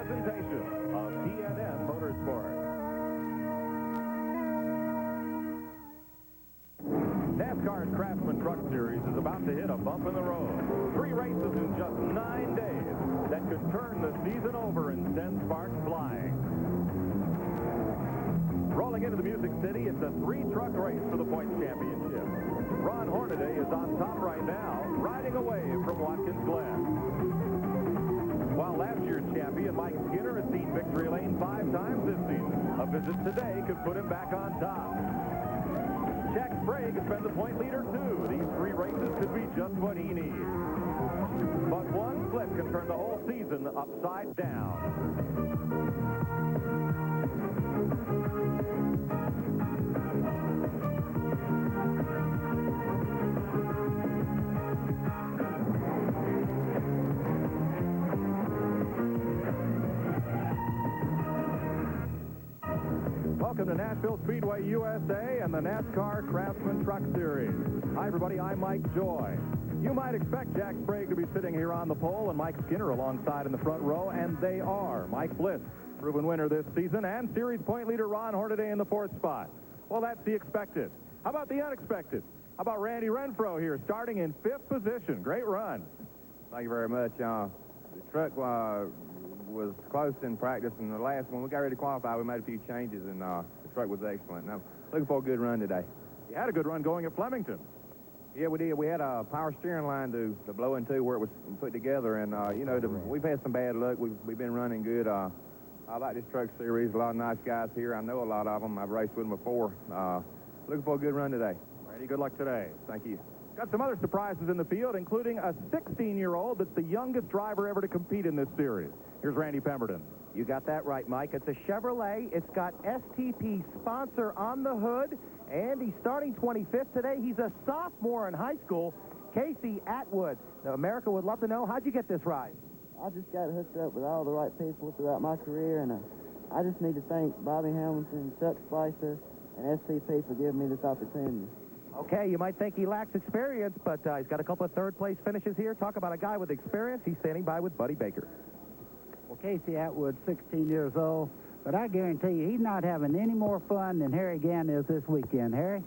presentation of TNN Motorsport. NASCAR's Craftsman Truck Series is about to hit a bump in the road. 3 races in just 9 days that could turn the season over and send sparks flying. Rolling into the Music City, it's a 3-truck race for the points championship. Ron Hornaday is on top right now, riding away from Watkins Glen. While last year's champion Mike Skinner has seen victory lane 5 times this season. A visit today could put him back on top. Jack Sprague has been the point leader too. These 3 races could be just what he needs. But one slip can turn the whole season upside down. Welcome to Nashville Speedway, USA, and the NASCAR Craftsman Truck Series. Hi, everybody. I'm Mike Joy. You might expect Jack Sprague to be sitting here on the pole and Mike Skinner alongside in the front row, and they are. Mike Bliss, proven winner this season, and series point leader Ron Hornaday in the 4th spot. Well, that's the expected. How about the unexpected? How about Randy Renfro here, starting in 5th position? Great run. Thank you very much. The truck was close in practice, and the last one we got ready to qualify, we made a few changes, and the truck was excellent. And I'm looking for a good run today. You had a good run going at Flemington. Yeah, we did. We had a power steering line to blow into where it was put together, and we've had some bad luck. We've been running good. I like this truck series. A lot of nice guys here. I know a lot of them. I've raced with them before. Looking for a good run today. Randy, good luck today. Thank you. Got some other surprises in the field, including a 16-year-old that's the youngest driver ever to compete in this series. Here's Randy Pemberton. You got that right, Mike. It's a Chevrolet. It's got STP sponsor on the hood, and he's starting 25th today. He's a sophomore in high school. Casey Atwood. Now, America would love to know, how'd you get this ride? I just got hooked up with all the right people throughout my career, and I just need to thank Bobby Hamilton, Chuck Spicer, and STP for giving me this opportunity. Okay, you might think he lacks experience, but he's got a couple of third-place finishes here. Talk about a guy with experience. He's standing by with Buddy Baker. Well, Casey Atwood's 16 years old, but I guarantee you he's not having any more fun than Harry Gann is this weekend. Harry?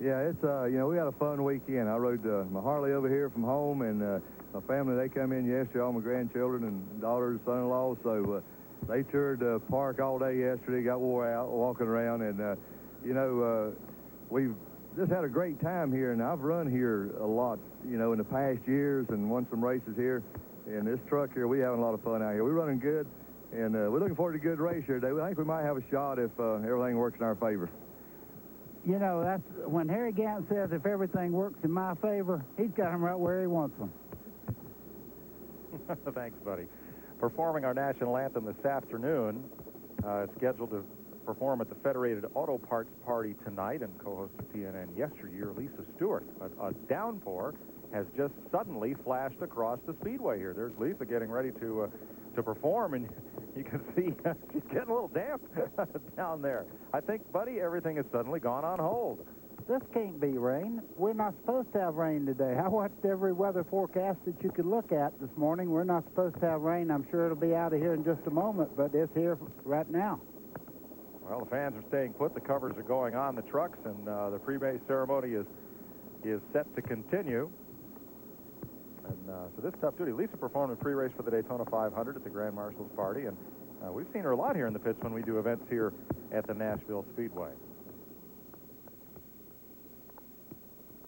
Yeah, it's, we had a fun weekend. I rode my Harley over here from home, and my family, they come in yesterday, all my grandchildren and daughters, son-in-law, so they toured the park all day yesterday, got wore out walking around, and, we've just had a great time here, and I've run here a lot, in the past years and won some races here. And this truck here, we're having a lot of fun out here. We're running good, and we're looking forward to a good race here today. I think we might have a shot if everything works in our favor. You know, that's when Harry Gann says if everything works in my favor, he's got him right where he wants them. Thanks, buddy. Performing our national anthem this afternoon, scheduled to perform at the Federated Auto Parts Party tonight and co-host of TNN yesteryear, Lisa Stewart. A downpour has just suddenly flashed across the speedway here. There's Lisa getting ready to perform, and you can see she's getting a little damp down there. I think, buddy, everything has suddenly gone on hold. This can't be rain. We're not supposed to have rain today. I watched every weather forecast that you could look at this morning. We're not supposed to have rain. I'm sure it'll be out of here in just a moment, but it's here right now. Well, the fans are staying put. The covers are going on the trucks, and the pre-race ceremony is set to continue. And so this tough duty. Lisa performed in pre-race for the Daytona 500 at the Grand Marshals Party, and we've seen her a lot here in the pits when we do events here at the Nashville Speedway.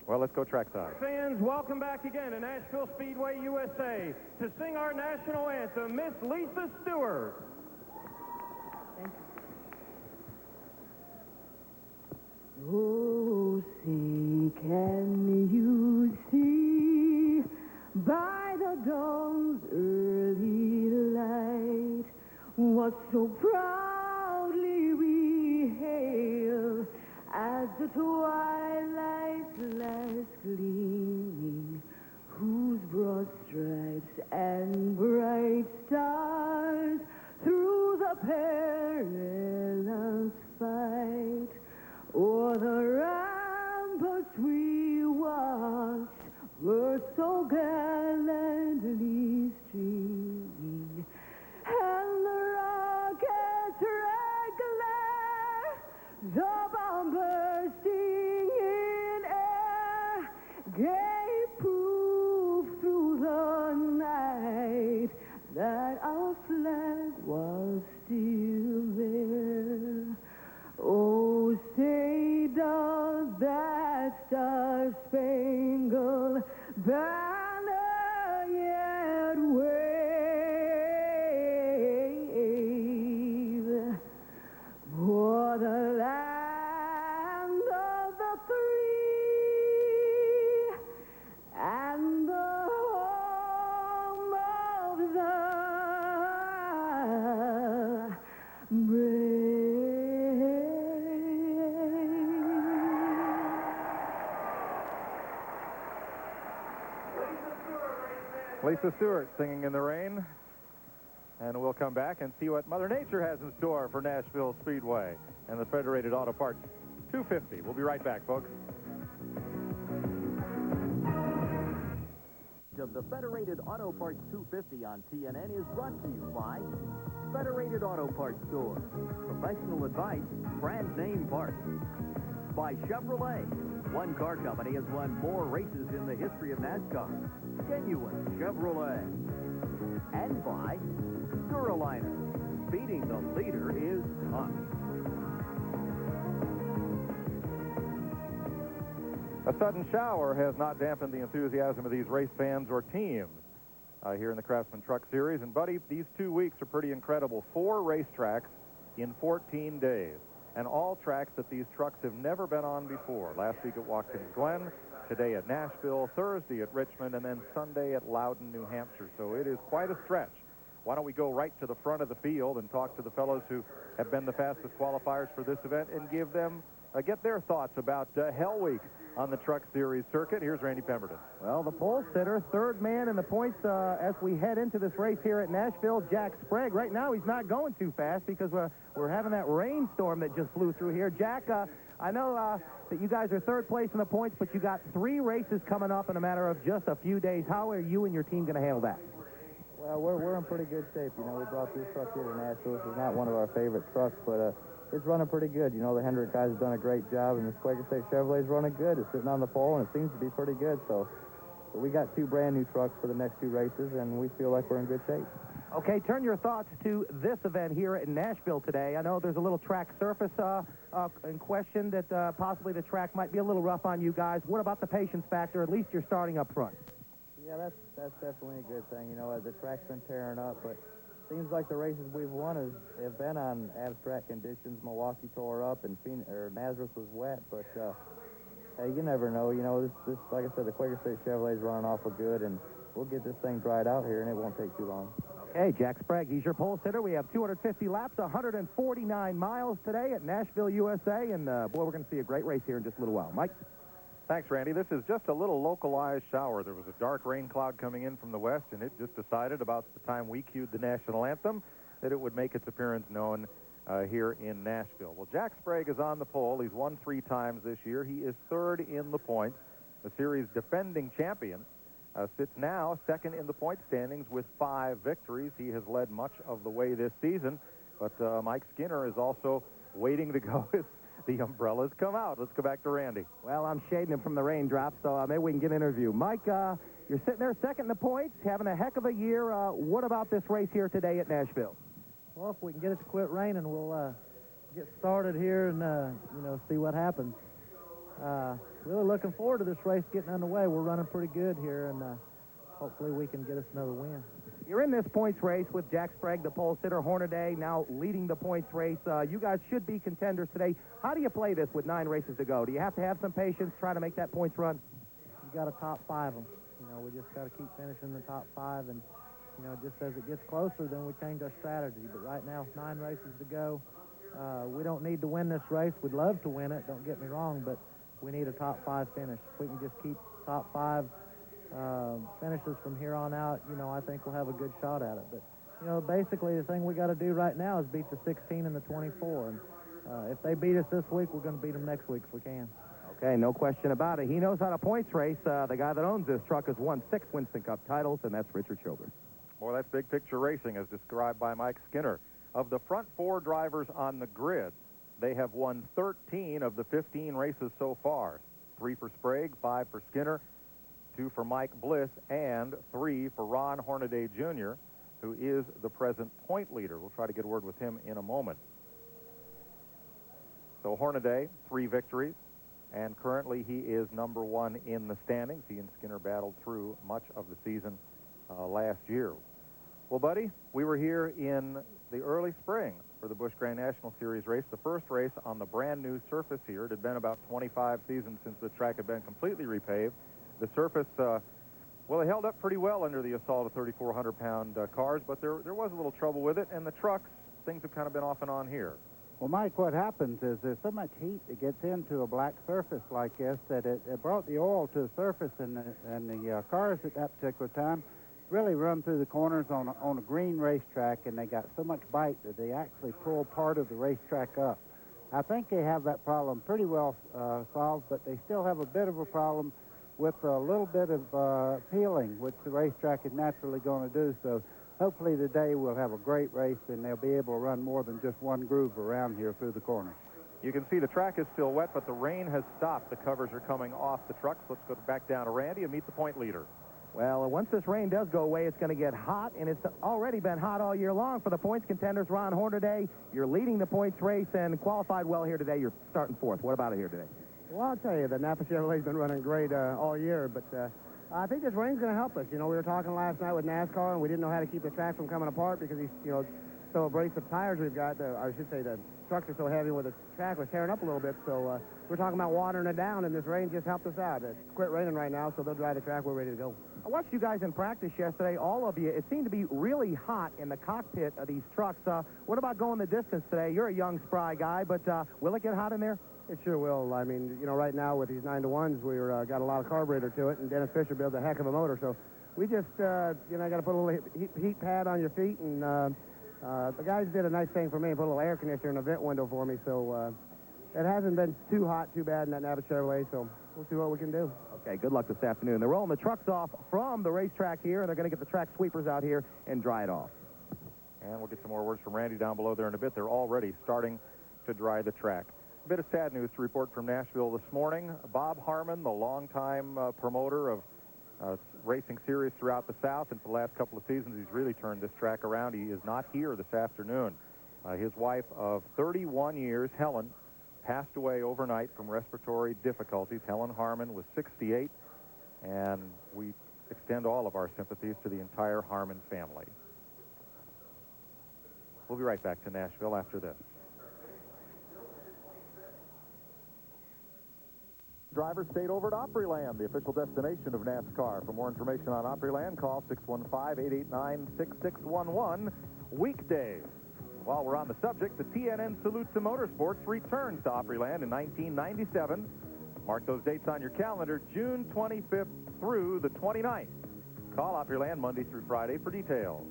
Well, let's go trackside. Fans, welcome back again to Nashville Speedway, USA, to sing our national anthem, Miss Lisa Stewart. Thank you. Oh, see, can you see by the dawn's early light what so proudly we hail as the twilight's last gleaming, whose broad stripes and bright stars through the perilous fight o'er the ramparts we watched were so gallantly streaming, and the our flag was still there. Oh, say does that star-spangled banner yet wave for the land of the free and the home of the brave. Lisa Stewart singing in the rain. And we'll come back and see what Mother Nature has in store for Nashville Speedway and the Federated Auto Parts 250. We'll be right back, folks. Of the Federated Auto Parts 250 on TNN is brought to you by Federated Auto Parts Store. Professional advice, brand name parts. By Chevrolet. One car company has won more races in the history of NASCAR. Genuine Chevrolet. And by Duraliner. Beating the leader is tough. A sudden shower has not dampened the enthusiasm of these race fans or teams here in the Craftsman Truck Series. And, Buddy, these 2 weeks are pretty incredible. 4 racetracks in 14 days. And all tracks that these trucks have never been on before. Last week at Watkins Glen, today at Nashville, Thursday at Richmond, and then Sunday at Loudon, New Hampshire. So it is quite a stretch. Why don't we go right to the front of the field and talk to the fellows who have been the fastest qualifiers for this event and give them, get their thoughts about Hell Week on the Truck Series circuit. Here's Randy Pemberton. Well, the pole sitter, third man in the points as we head into this race here at Nashville, Jack Sprague. Right now, he's not going too fast because we're having that rainstorm that just flew through here. Jack, I know that you guys are third place in the points, but you got 3 races coming up in a matter of just a few days. How are you and your team going to handle that? Well, we're in pretty good shape. You know, we brought this truck here to Nashville. This is not one of our favorite trucks, but it's running pretty good. You know, the Hendrick guys have done a great job, and this Quaker State Chevrolet's running good. It's sitting on the pole, and it seems to be pretty good. So we got 2 brand new trucks for the next 2 races, and we feel like we're in good shape. Okay, turn your thoughts to this event here in Nashville today. I know there's a little track surface in question that possibly the track might be a little rough on you guys. What about the patience factor? At least you're starting up front. Yeah, that's definitely a good thing. You know, the track's been tearing up, but seems like the races we've won have been on abstract conditions. Milwaukee tore up, and Nazareth was wet, but hey, you never know. You know, this like I said, the Quaker State Chevrolet's running awful good, and we'll get this thing dried out here, and it won't take too long. Okay, Jack Sprague, he's your pole sitter. We have 250 laps, 149 miles today at Nashville, USA, and boy, we're going to see a great race here in just a little while. Mike? Thanks, Randy. This is just a little localized shower. There was a dark rain cloud coming in from the west, and it just decided about the time we cued the national anthem that it would make its appearance known here in Nashville. Well, Jack Sprague is on the pole. He's won 3 times this year. He is third in the points. The series' defending champion sits now second in the point standings with 5 victories. He has led much of the way this season, but Mike Skinner is also waiting to go as the umbrellas come out. Let's go back to Randy. Well, I'm shading him from the raindrops, so maybe we can get an interview. Mike, you're sitting there second in the points, having a heck of a year. What about this race here today at Nashville? Well, if we can get it to quit raining, we'll get started here and, you know, see what happens. Really looking forward to this race getting underway. We're running pretty good here, and hopefully we can get us another win. You're in this points race with Jack Sprague, the pole sitter, Hornaday now leading the points race. You guys should be contenders today. How do you play this with 9 races to go? Do you have to have some patience, try to make that points run? You got to top 5 them. You know, we just got to keep finishing the top 5, and you know, just as it gets closer, then we change our strategy. But right now, 9 races to go. We don't need to win this race. We'd love to win it. Don't get me wrong, but we need a top 5 finish. If we can just keep top 5 finishes from here on out, you know, I think we'll have a good shot at it. But, you know, basically the thing we got to do right now is beat the 16 and the 24. And if they beat us this week, we're going to beat them next week if we can. Okay, no question about it. He knows how to points race. The guy that owns this truck has won 6 Winston Cup titles, and that's Richard Childress. Well, that's big picture racing as described by Mike Skinner. Of the front 4 drivers on the grid, they have won 13 of the 15 races so far. 3 for Sprague, 5 for Skinner, 2 for Mike Bliss, and 3 for Ron Hornaday Jr. who is the present point leader. We'll try to get a word with him in a moment. So Hornaday, 3 victories, and currently he is number 1 in the standings. He and Skinner battled through much of the season last year. Well, buddy, we were here in the early spring for the Busch Grand National Series race, the first race on the brand new surface here. It had been about 25 seasons since the track had been completely repaved. The surface, well, it held up pretty well under the assault of 3,400-pound cars, but there was a little trouble with it, and the trucks, things have kind of been off and on here. Well, Mike, what happens is there's so much heat that gets into a black surface like this that it brought the oil to the surface, and the cars at that particular time really run through the corners on a green racetrack, and they got so much bite that they actually pull part of the racetrack up. I think they have that problem pretty well solved, but they still have a bit of a problem with a little bit of peeling, which the racetrack is naturally going to do. So hopefully today we'll have a great race, and they'll be able to run more than just one groove around here through the corners. You can see the track is still wet, but the rain has stopped. The covers are coming off the trucks. Let's go back down to Randy and meet the point leader. Well, once this rain does go away, it's going to get hot, and it's already been hot all year long for the points contenders. Ron Hornaday, you're leading the points race and qualified well here today. You're starting 4th. What about it here today? Well, I'll tell you, the Napa Chevrolet's been running great all year, but I think this rain's going to help us. You know, we were talking last night with NASCAR, and we didn't know how to keep the track from coming apart because these, you know, so abrasive tires we've got. I should say the trucks are so heavy where the track was tearing up a little bit. So we're talking about watering it down, and this rain just helped us out. It's quit raining right now, so they'll dry the track. We're ready to go. I watched you guys in practice yesterday, all of you. It seemed to be really hot in the cockpit of these trucks. What about going the distance today? You're a young, spry guy, but will it get hot in there? It sure will. I mean, you know, right now with these 9-to-1s, we're got a lot of carburetor to it, and Dennis Fisher builds a heck of a motor. So we just, you know, got to put a little heat pad on your feet, and the guys did a nice thing for me, put a little air conditioner in a vent window for me. So it hasn't been too hot, too bad in that Napa Chevrolet. So we'll see what we can do. Okay, good luck this afternoon. They're rolling the trucks off from the racetrack here, and they're going to get the track sweepers out here and dry it off. And we'll get some more words from Randy down below there in a bit. They're already starting to dry the track. A bit of sad news to report from Nashville this morning. Bob Harmon, the longtime promoter of racing series throughout the South, and for the last couple of seasons, he's really turned this track around. He is not here this afternoon. His wife of 31 years, Helen, passed away overnight from respiratory difficulties. Helen Harmon was 68, and we extend all of our sympathies to the entire Harmon family. We'll be right back to Nashville after this. Drivers stayed over at Opryland, the official destination of NASCAR. For more information on Opryland, call 615-889-6611 weekdays. While we're on the subject, the TNN Salute to Motorsports returns to Opryland in 1997. Mark those dates on your calendar, June 25th through the 29th. Call Opryland Monday through Friday for details.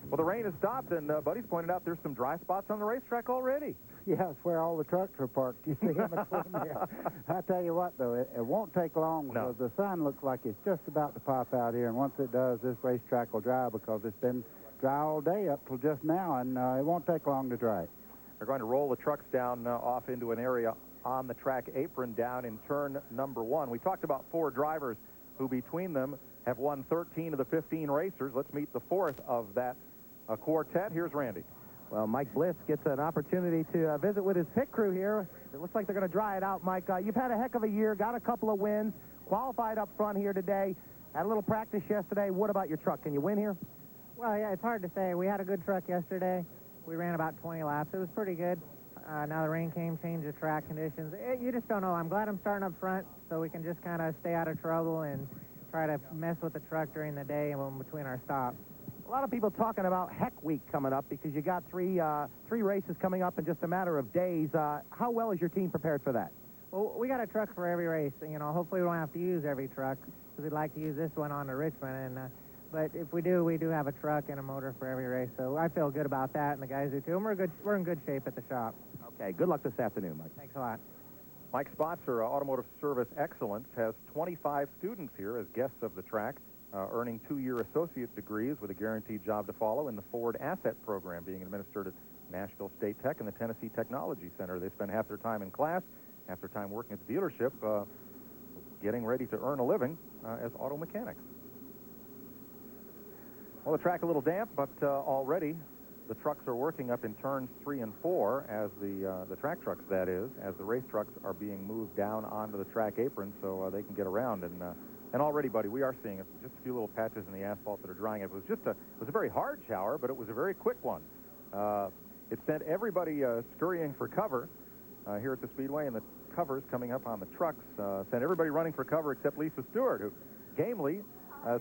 Well, the rain has stopped, and Buddy's pointed out there's some dry spots on the racetrack already. Yeah, it's where all the trucks are parked. You see them there. I tell you what, though, it won't take long because the sun looks like it's just about to pop out here, and once it does, this racetrack will dry because it's been dry all day up till just now, and it won't take long to dry. They're going to roll the trucks down off into an area on the track apron down in turn number 1. We talked about 4 drivers who between them have won 13 of the 15 racers. Let's meet the 4th of that quartet. Here's Randy. Well, Mike Bliss gets an opportunity to visit with his pit crew here. It looks like they're going to dry it out, Mike. You've had a heck of a year, got a couple of wins, qualified up front here today, had a little practice yesterday. What about your truck? Can you win here? Well, yeah, it's hard to say. We had a good truck yesterday. We ran about 20 laps. It was pretty good. Now the rain came, changed the track conditions. You just don't know. I'm glad I'm starting up front so we can just kind of stay out of trouble and try to mess with the truck during the day and between our stops. A lot of people talking about Heck Week coming up because you got three races coming up in just a matter of days. How well is your team prepared for that? Well, we got a truck for every race. You know, hopefully we don't have to use every truck because we'd like to use this one on to Richmond. But if we do, we do have a truck and a motor for every race. So I feel good about that, and the guys do too. And we're in good shape at the shop. Okay, good luck this afternoon, Mike. Thanks a lot. Mike Spotzer, Automotive Service Excellence, has 25 students here as guests of the track, earning 2-year associate degrees with a guaranteed job to follow in the Ford Asset Program being administered at Nashville State Tech and the Tennessee Technology Center. They spend half their time in class, half their time working at the dealership, getting ready to earn a living as auto mechanics. Well, the track a little damp, but already the trucks are working up in turns 3 and 4 as the track trucks, that is, as the race trucks are being moved down onto the track apron so they can get around. And already, buddy, we are seeing just a few little patches in the asphalt that are drying. It was a very hard shower, but it was a very quick one. It sent everybody scurrying for cover here at the Speedway, and the covers coming up on the trucks sent everybody running for cover except Lisa Stewart, who gamely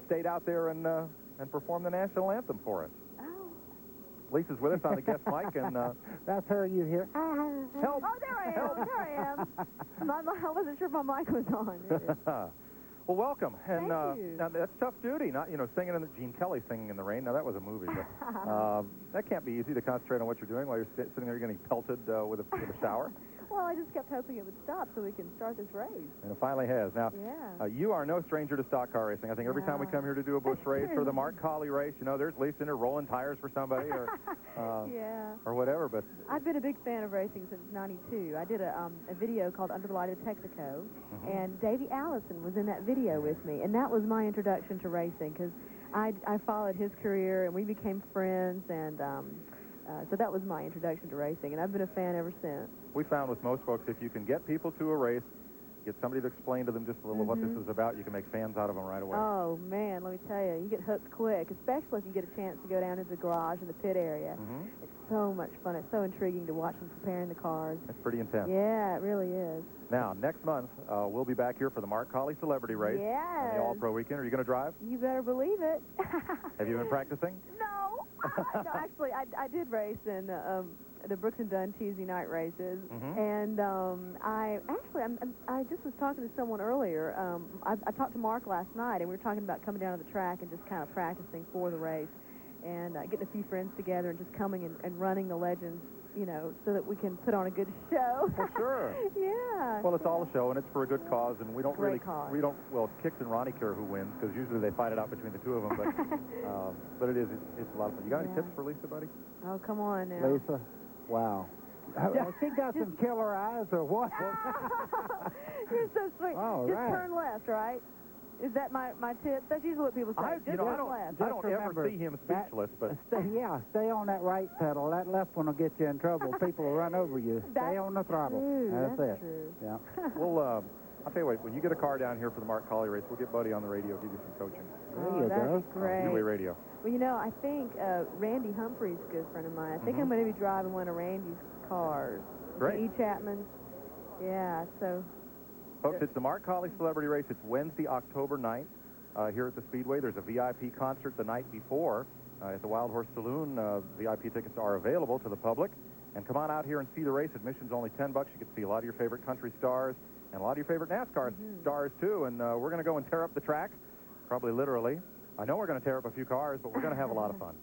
stayed out there and performed the national anthem for us. Lisa's with us on the guest mic, and that's her you hear. Help! Oh, there I am. There I am. I wasn't sure if my mic was on. Well, welcome. And Thank you. now that's tough duty, not singing in the Gene Kelly singing in the rain. Now that was a movie, but that can't be easy to concentrate on what you're doing while you're sitting there getting pelted with a shower. Well, I just kept hoping it would stop so we can start this race. And it finally has. Now, Yeah. you are no stranger to stock car racing. I think every time we come here to do a bush race or the Mark Colley race, there's Lisa in there rolling tires for somebody or Yeah. or whatever. But I've been a big fan of racing since '92. I did a video called Under the Light of Texaco, and Davey Allison was in that video with me, and that was my introduction to racing because I followed his career and we became friends, and so that was my introduction to racing, and I've been a fan ever since. we found with most folks, if you can get people to a race, get somebody to explain to them just a little what this is about, you can make fans out of them right away. Oh, man, let me tell you, you get hooked quick, especially if you get a chance to go down into the garage in the pit area. It's so much fun. It's so intriguing to watch them preparing the cars. It's pretty intense. Yeah, it really is. Now, next month, we'll be back here for the Mark Colley Celebrity Race and the All-Pro Weekend. Are you going to drive? You better believe it. Have you been practicing? No. No, actually, I did race in the Brooks and Dunn Tuesday night races, and I just was talking to someone earlier. I talked to Mark last night, and we were talking about coming down to the track and just kind of practicing for the race, and getting a few friends together and just coming and running the Legends, so that we can put on a good show. For sure. Yeah. Well, it's all a show, and it's for a good cause, and we don't Great cause. well, Kix and Ronnie care who wins, because usually they fight it out between the two of them, but it's a lot of fun. You got any tips for Lisa, buddy? Oh, come on now. Lisa, wow. She got some killer eyes or what? You're so sweet. All just right. turn left, right? Is that my tip? That's usually what people say. I Just don't turn left. ever see him speechless, but Stay on that right pedal. That left one will get you in trouble. People will run over you. Stay on the throttle. True. That's it. True. Yeah. we'll, I'll tell you what, when you get a car down here for the Mark Colley race, we'll get Buddy on the radio, give you some coaching. There you that'd go. be great. Speedway radio. Well, I think Randy Humphrey's a good friend of mine. I think I'm going to be driving one of Randy's cars. Great. E. Chapman's. Yeah, so. Folks, it's the Mark Colley Celebrity Race. It's Wednesday, October 9th. Here at the Speedway. There's a VIP concert the night before at the Wild Horse Saloon. VIP tickets are available to the public. And come on out here and see the race. Admission's only $10. You get to see a lot of your favorite country stars and a lot of your favorite NASCAR stars, too. And we're going to go and tear up the track, probably literally. I know we're going to tear up a few cars, but we're going to have a lot of fun.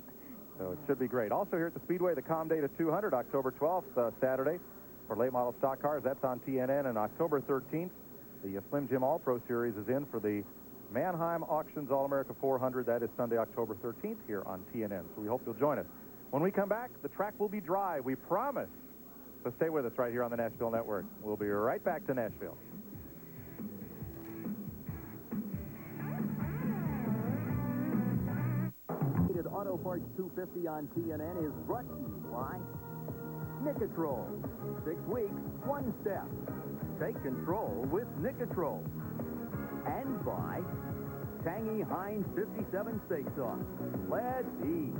So it should be great. Also here at the Speedway, the Com Day to 200, October 12th, Saturday, for late model stock cars. That's on TNN. And October 13th, the Slim Jim All-Pro Series is in for the Mannheim Auctions All-America 400. That is Sunday, October 13th here on TNN. So we hope you'll join us. When we come back, the track will be dry. We promise. So stay with us right here on the Nashville Network. We'll be right back to Nashville. Auto Parts 250 on TNN is brought to you by Nicotrol. 6 weeks, 1 step. Take control with Nicotrol. And by tangy Heinz 57 steak sauce. Let's eat.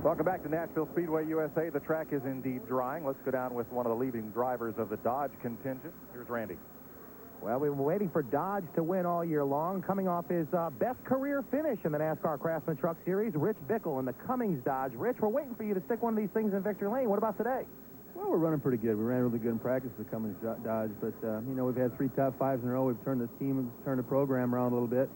Welcome back to Nashville Speedway, USA. The track is indeed drying. Let's go down with one of the leading drivers of the Dodge contingent. Here's Randy. Well, we've been waiting for Dodge to win all year long, coming off his best career finish in the NASCAR Craftsman Truck Series, Rich Bickle in the Cummings Dodge. Rich, we're waiting for you to stick one of these things in victory lane. What about today? Well, we're running pretty good. We ran really good in practice with Cummings Dodge, but, we've had 3 top 5s in a row. We've turned the team, turned the program around a little bit.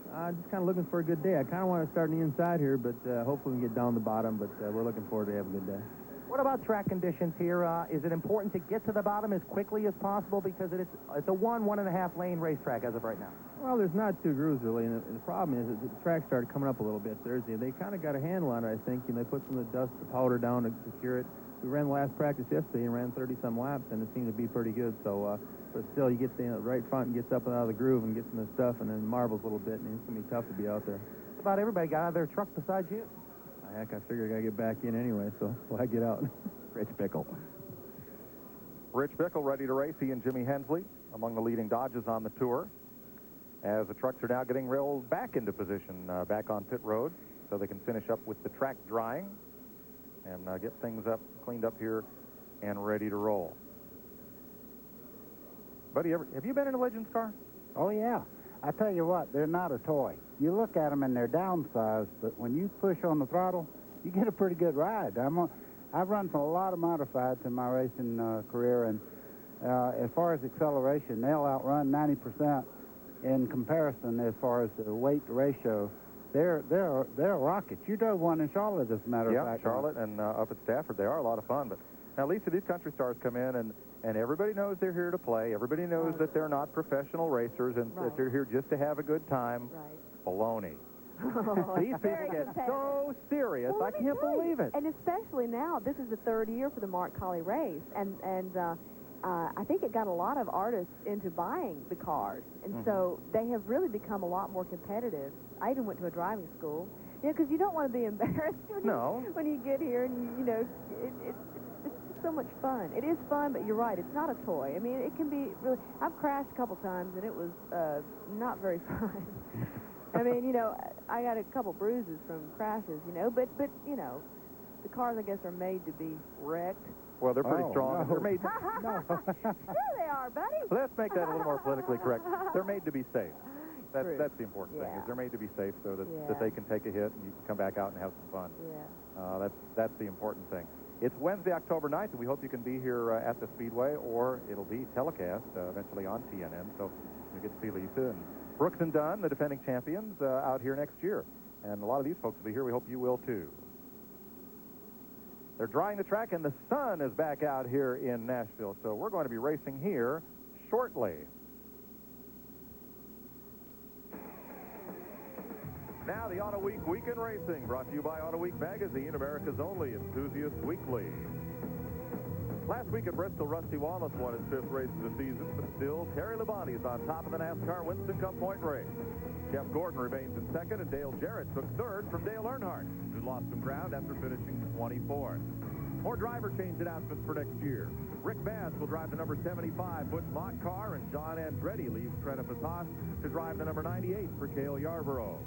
Just kind of looking for a good day. I kind of want to start on the inside here, but hopefully we can get down the bottom, but we're looking forward to having a good day. What about track conditions here? Is it important to get to the bottom as quickly as possible because it's a 1.5 lane racetrack as of right now? Well, there's not 2 grooves really, and the problem is that the track started coming up a little bit Thursday. They kind of got a handle on it, I think, and they put some of the dust, the powder down to secure it. We ran the last practice yesterday and ran 30-some laps, and it seemed to be pretty good. So but still, you get the right front and gets up and out of the groove and gets in the stuff and then marbles a little bit, and it's going to be tough to be out there. Just about everybody got out of their truck besides you. Heck, I figured I got to get back in anyway, so why get out? Rich Bickle. Rich Bickle ready to race. He and Jimmy Hensley among the leading Dodges on the tour, as the trucks are now getting rolled back into position back on pit road so they can finish up with the track drying and get things cleaned up here and ready to roll. Buddy, have you been in a Legends car? Oh, yeah. I tell you what, they're not a toy. You look at them and they're downsized, but when you push on the throttle, you get a pretty good ride. I've run a lot of modifieds in my racing career, and as far as acceleration, they'll outrun 90% in comparison as far as the weight ratio. They're rockets. You drove one in Charlotte, as a matter of fact. Yeah, Charlotte and up at Stafford. They are a lot of fun. But now, Lisa, these country stars come in, and everybody knows they're here to play. Everybody knows that they're not professional racers and that they're here just to have a good time. Right. Baloney. Oh, These people get so serious. Well, I can't believe it. And especially now, this is the third year for the Mark Colley race, and I think it got a lot of artists into buying the cars, and so they have really become a lot more competitive. I even went to a driving school, because you don't want to be embarrassed when you get here, and you know, it's so much fun. It is fun, but you're right, it's not a toy. I mean, it can be really. I've crashed a couple times, and it was not very fun. I mean, you know, I got a couple bruises from crashes, you know, but you know, the cars, I guess, are made to be wrecked. Well, they're pretty strong. No. They're made. Sure they are, buddy. Let's make that a little more politically correct. They're made to be safe. That's the important thing. Is they're made to be safe so that they can take a hit and you can come back out and have some fun. Yeah. That's the important thing. It's Wednesday, October 9th, and we hope you can be here at the Speedway, or it'll be telecast eventually on TNN, so you get to see Lisa and Brooks and Dunn, the defending champions, out here next year. And a lot of these folks will be here. We hope you will, too. They're drying the track, and the sun is back out here in Nashville, so we're going to be racing here shortly. Now, the Auto Week Weekend Racing, brought to you by Auto Week Magazine, America's only enthusiast weekly. Last week at Bristol, Rusty Wallace won his 5th race of the season, but still, Terry Labonte is on top of the NASCAR Winston Cup point race. Jeff Gordon remains in 2nd, and Dale Jarrett took 3rd from Dale Earnhardt, who lost some ground after finishing 24th. More driver change announcements for next year. Rick Bass will drive the number 75 Butch Mott car, and John Andretti leaves Trenefus Haas to drive the number 98 for Cale Yarborough.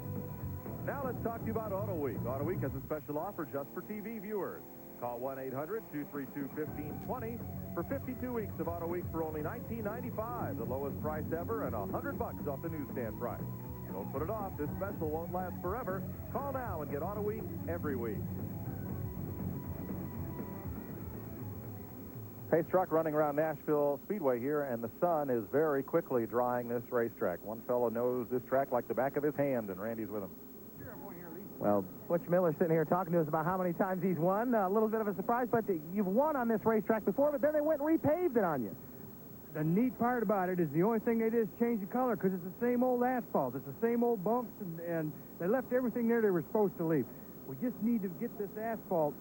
Now let's talk to you about Auto Week. Auto Week has a special offer just for TV viewers. Call 1-800-232-1520 for 52 weeks of Auto Week for only $19.95, the lowest price ever, and $100 off the newsstand price. Don't put it off. This special won't last forever. Call now and get Auto Week every week. Pace truck running around Nashville Speedway here, and the sun is very quickly drying this racetrack. One fellow knows this track like the back of his hand, and Randy's with him. Well, Butch Miller sitting here talking to us about how many times he's won. A little bit of a surprise, but you've won on this racetrack before, but then they went and repaved it on you. The neat part about it is the only thing they did is change the color, because it's the same old asphalt. It's the same old bumps, and they left everything there they were supposed to leave. We just need to get this asphalt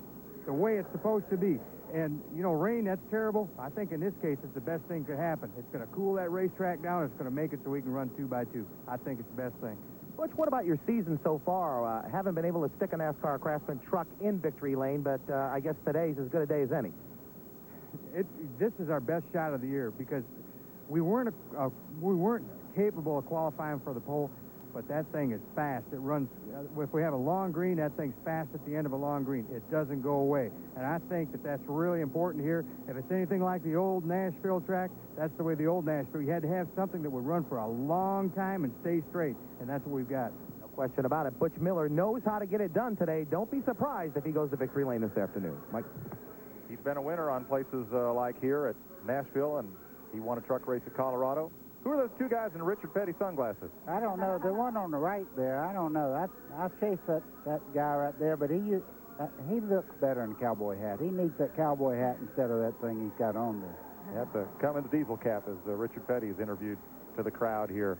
the way it's supposed to be. And, you know, rain, that's terrible. I think in this case, it's the best thing could happen. It's going to cool that racetrack down. It's going to make it so we can run 2x2. I think it's the best thing. Butch, what about your season so far? Haven't been able to stick a NASCAR Craftsman truck in victory lane, but I guess today's as good a day as any. This is our best shot of the year, because we weren't capable of qualifying for the pole, but that thing is fast. It runs. If we have a long green, that thing's fast at the end of a long green. It doesn't go away, and I think that's really important here. If it's anything like the old Nashville track, that's the way the old Nashville. You had to have something that would run for a long time and stay straight, and that's what we've got. No question about it. Butch Miller knows how to get it done today. Don't be surprised if he goes to victory lane this afternoon. Mike? He's been a winner on places like here at Nashville, and he won a truck race at Colorado. Who are those two guys in Richard Petty sunglasses? I don't know. The one on the right there, I don't know. I chased that guy right there, but he looks better in a cowboy hat. He needs that cowboy hat instead of that thing he's got on there. That's a Cummins diesel cap, as Richard Petty is interviewed to the crowd here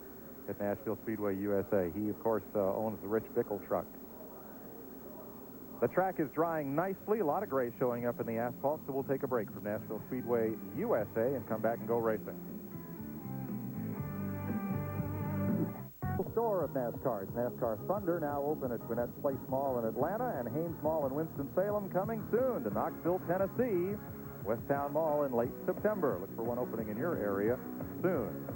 at Nashville Speedway, USA. He, of course, owns the Rich Bickle truck. The track is drying nicely. A lot of gray showing up in the asphalt, so we'll take a break from Nashville Speedway, USA, and come back and go racing. store of NASCARs. NASCAR Thunder now open at Gwinnett Place Mall in Atlanta, and Haynes Mall in Winston-Salem coming soon to Knoxville, Tennessee. Westtown Mall in late September. Look for one opening in your area soon.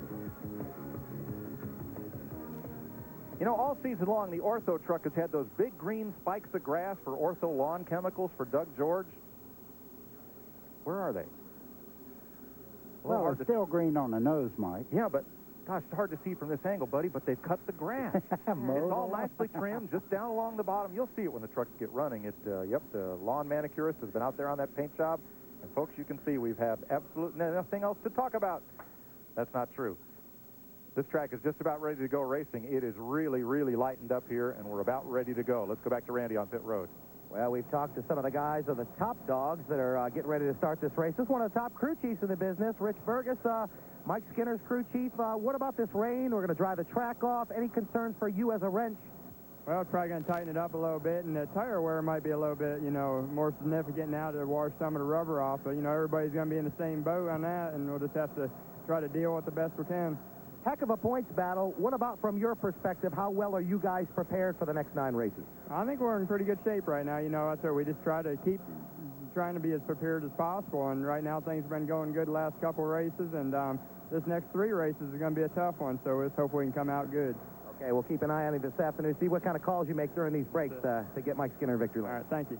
You know, all season long, the Ortho truck has had those big green spikes of grass for Ortho lawn chemicals for Doug George. Where are they? Well, it's still green on the nose, Mike. Yeah, but gosh, it's hard to see from this angle, buddy, but they've cut the grass. It's all nicely trimmed just down along the bottom. You'll see it when the trucks get running. Yep, the lawn manicurist has been out there on that paint job. And, folks, you can see we've had absolutely nothing else to talk about. That's not true. This track is just about ready to go racing. It is really, really lightened up here, and we're about ready to go. Let's go back to Randy on pit road. Well, we've talked to some of the guys of the top dogs that are getting ready to start this race. This is one of the top crew chiefs in the business, Rich Burgess, Mike Skinner's crew chief. What about this rain? We're going to dry the track off. Any concerns for you as a wrench? Well, it's probably going to tighten it up a little bit, and the tire wear might be a little bit, more significant now to wash some of the rubber off. But, everybody's going to be in the same boat on that, and we'll just have to try to deal with the best we can. Heck of a points battle. What about from your perspective? How well are you guys prepared for the next 9 races? I think we're in pretty good shape right now. That's where we just try to keep trying to be as prepared as possible. And right now things have been going good the last couple of races, and this next 3 races is going to be a tough one. So let's hope we can come out good. Okay, we'll keep an eye on it this afternoon. See what kind of calls you make during these breaks to get Mike Skinner in victory lane. All right, thank you.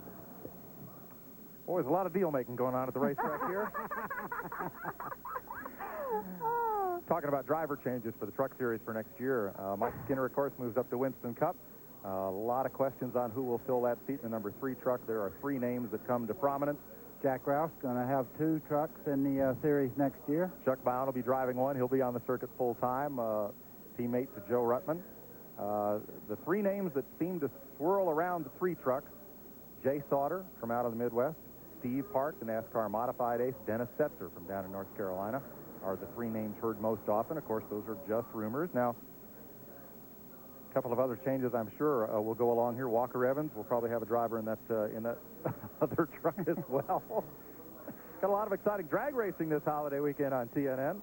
Boy, there's a lot of deal-making going on at the racetrack here. Talking about driver changes for the Truck Series for next year. Mike Skinner, of course, moves up to Winston Cup. A lot of questions on who will fill that seat in the number 3 truck. There are 3 names that come to prominence. Jack Roush going to have 2 trucks in the series next year. Chuck Bound will be driving one. He'll be on the circuit full-time, teammate to Joe Ruttman. The 3 names that seem to swirl around the 3 trucks: Jay Sauter from out of the Midwest, Steve Park, the NASCAR modified ace, Dennis Setzer from down in North Carolina are the 3 names heard most often. Of course, those are just rumors. Now, a couple of other changes, I'm sure, will go along here. Walker Evans will probably have a driver in that other truck as well. Got a lot of exciting drag racing this holiday weekend on TNN.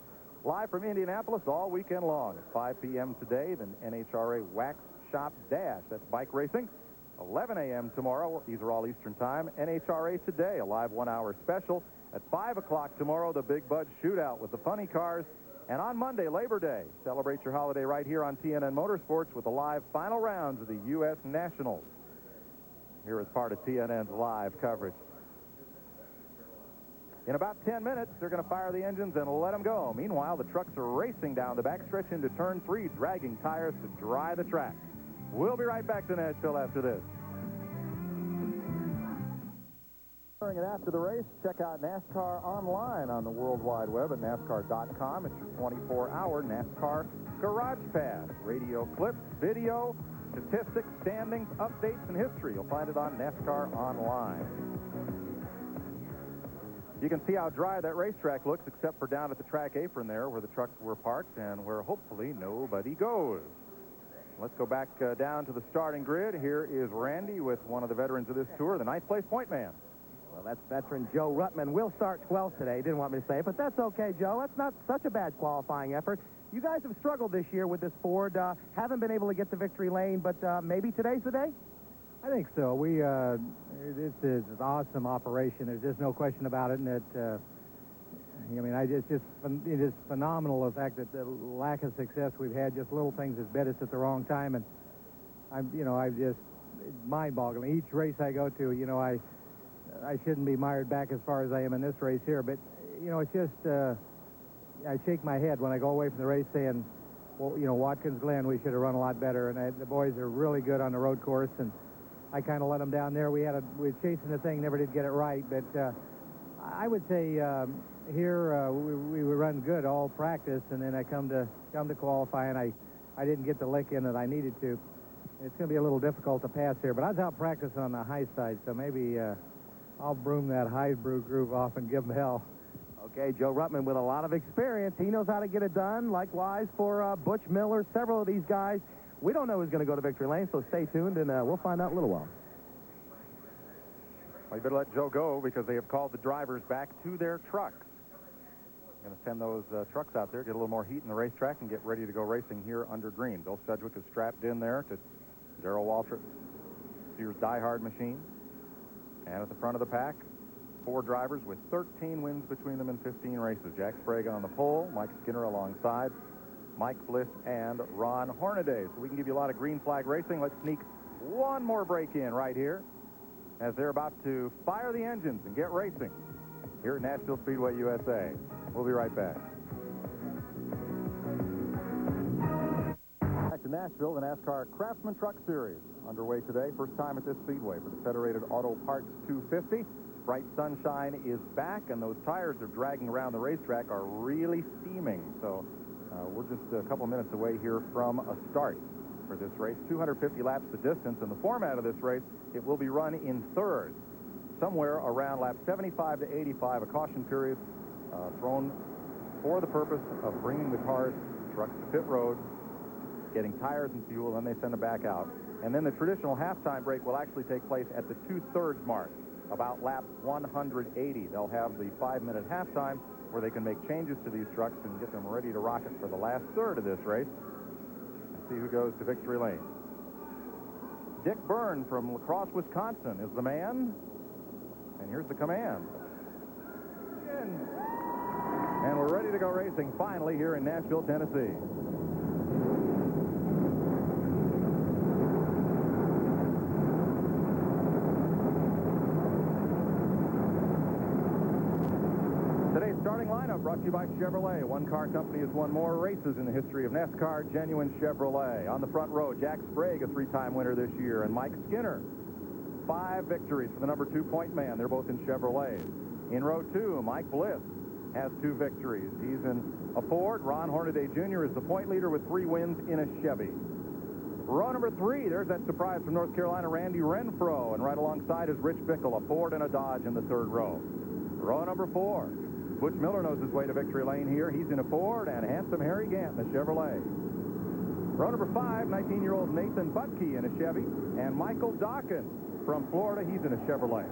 Live from Indianapolis all weekend long at 5 p.m. today, the NHRA Wax Shop Dash. That's bike racing. 11 a.m. tomorrow. These are all Eastern time. NHRA Today, a live 1-hour special. At 5 o'clock tomorrow, the Big Bud Shootout with the funny cars. And on Monday, Labor Day, celebrate your holiday right here on TNN Motorsports with the live final rounds of the U.S. Nationals. Here is part of TNN's live coverage. In about 10 minutes, they're going to fire the engines and let them go. Meanwhile, the trucks are racing down the backstretch into Turn 3, dragging tires to dry the track. We'll be right back to Nashville after this. During and after the race, check out NASCAR online on the World Wide Web at NASCAR.com. It's your 24-hour NASCAR Garage Pass. Radio clips, video, statistics, standings, updates, and history. You'll find it on NASCAR online. You can see how dry that racetrack looks, except for down at the track apron there where the trucks were parked and where hopefully nobody goes. Let's go back down to the starting grid. Here is Randy with one of the veterans of this tour, the 9th place point man. Well, that's veteran Joe Ruttman. Will start 12th today. Didn't want me to say it, but that's okay, Joe. That's not such a bad qualifying effort. You guys have struggled this year with this Ford. Haven't been able to get to victory lane, but maybe today's the day? I think so. It's an awesome operation. There's just no question about it. And it is phenomenal, the fact that the lack of success we've had, just little things that bit us at the wrong time. And it's mind-boggling. Each race I go to, I shouldn't be mired back as far as I am in this race here, but it's just I shake my head when I go away from the race saying, well, Watkins Glen, we should have run a lot better. And the boys are really good on the road course, and I kind of let them down there. We were chasing the thing, never did get it right, but I would say here we were running good all practice, and then I come to qualify, and I didn't get the lick in that I needed to. It's going to be a little difficult to pass here, but I was out practicing on the high side, so maybe I'll broom that high groove off and give them hell. Okay, Joe Ruttman with a lot of experience. He knows how to get it done. Likewise for Butch Miller, several of these guys. We don't know who's going to go to victory lane, so stay tuned, and we'll find out in a little while. Well, you better let Joe go because they have called the drivers back to their trucks. Going to send those trucks out there, get a little more heat in the racetrack, and get ready to go racing here under green. Bill Sedgwick is strapped in there to Darrell Waltrip, Sears diehard machine. And at the front of the pack, 4 drivers with 13 wins between them in 15 races. Jack Sprague on the pole, Mike Skinner alongside Mike Bliss and Ron Hornaday. So we can give you a lot of green flag racing. Let's sneak one more break in right here as they're about to fire the engines and get racing here at Nashville Speedway, USA. We'll be right back. Back to Nashville, the NASCAR Craftsman Truck Series underway today. First time at this speedway for the Federated Auto Parts 250. Bright sunshine is back, and those tires they're dragging around the racetrack are really steaming. So we're just a couple minutes away here from a start for this race. 250 laps the distance, and the format of this race, it will be run in thirds. Somewhere around lap 75 to 85, a caution period thrown for the purpose of bringing the cars, trucks to pit road, getting tires and fuel, then they send them back out. And then the traditional halftime break will actually take place at the 2/3 mark, about lap 180. They'll have the 5-minute halftime where they can make changes to these trucks and get them ready to rocket for the last third of this race and see who goes to victory lane. Dick Byrne from La Crosse, Wisconsin is the man. And here's the command. And we're ready to go racing finally here in Nashville, Tennessee. Today's starting lineup brought to you by Chevrolet. One car company has won more races in the history of NASCAR, genuine Chevrolet. On the front row, Jack Sprague, a 3-time winner this year, and Mike Skinner. 5 victories for the number 2 point man. They're both in Chevrolet. In row 2, Mike Bliss has 2 victories. He's in a Ford. Ron Hornaday Jr. is the point leader with 3 wins in a Chevy. Row number 3, there's that surprise from North Carolina, Randy Renfro, and right alongside is Rich Bickle, a Ford and a Dodge in the 3rd row. Row number 4, Butch Miller knows his way to victory lane here. He's in a Ford, and handsome Harry Gant in a Chevrolet. Row number 5, 19-year-old Nathan Butke in a Chevy, and Michael Dawkins from Florida, he's in a Chevrolet.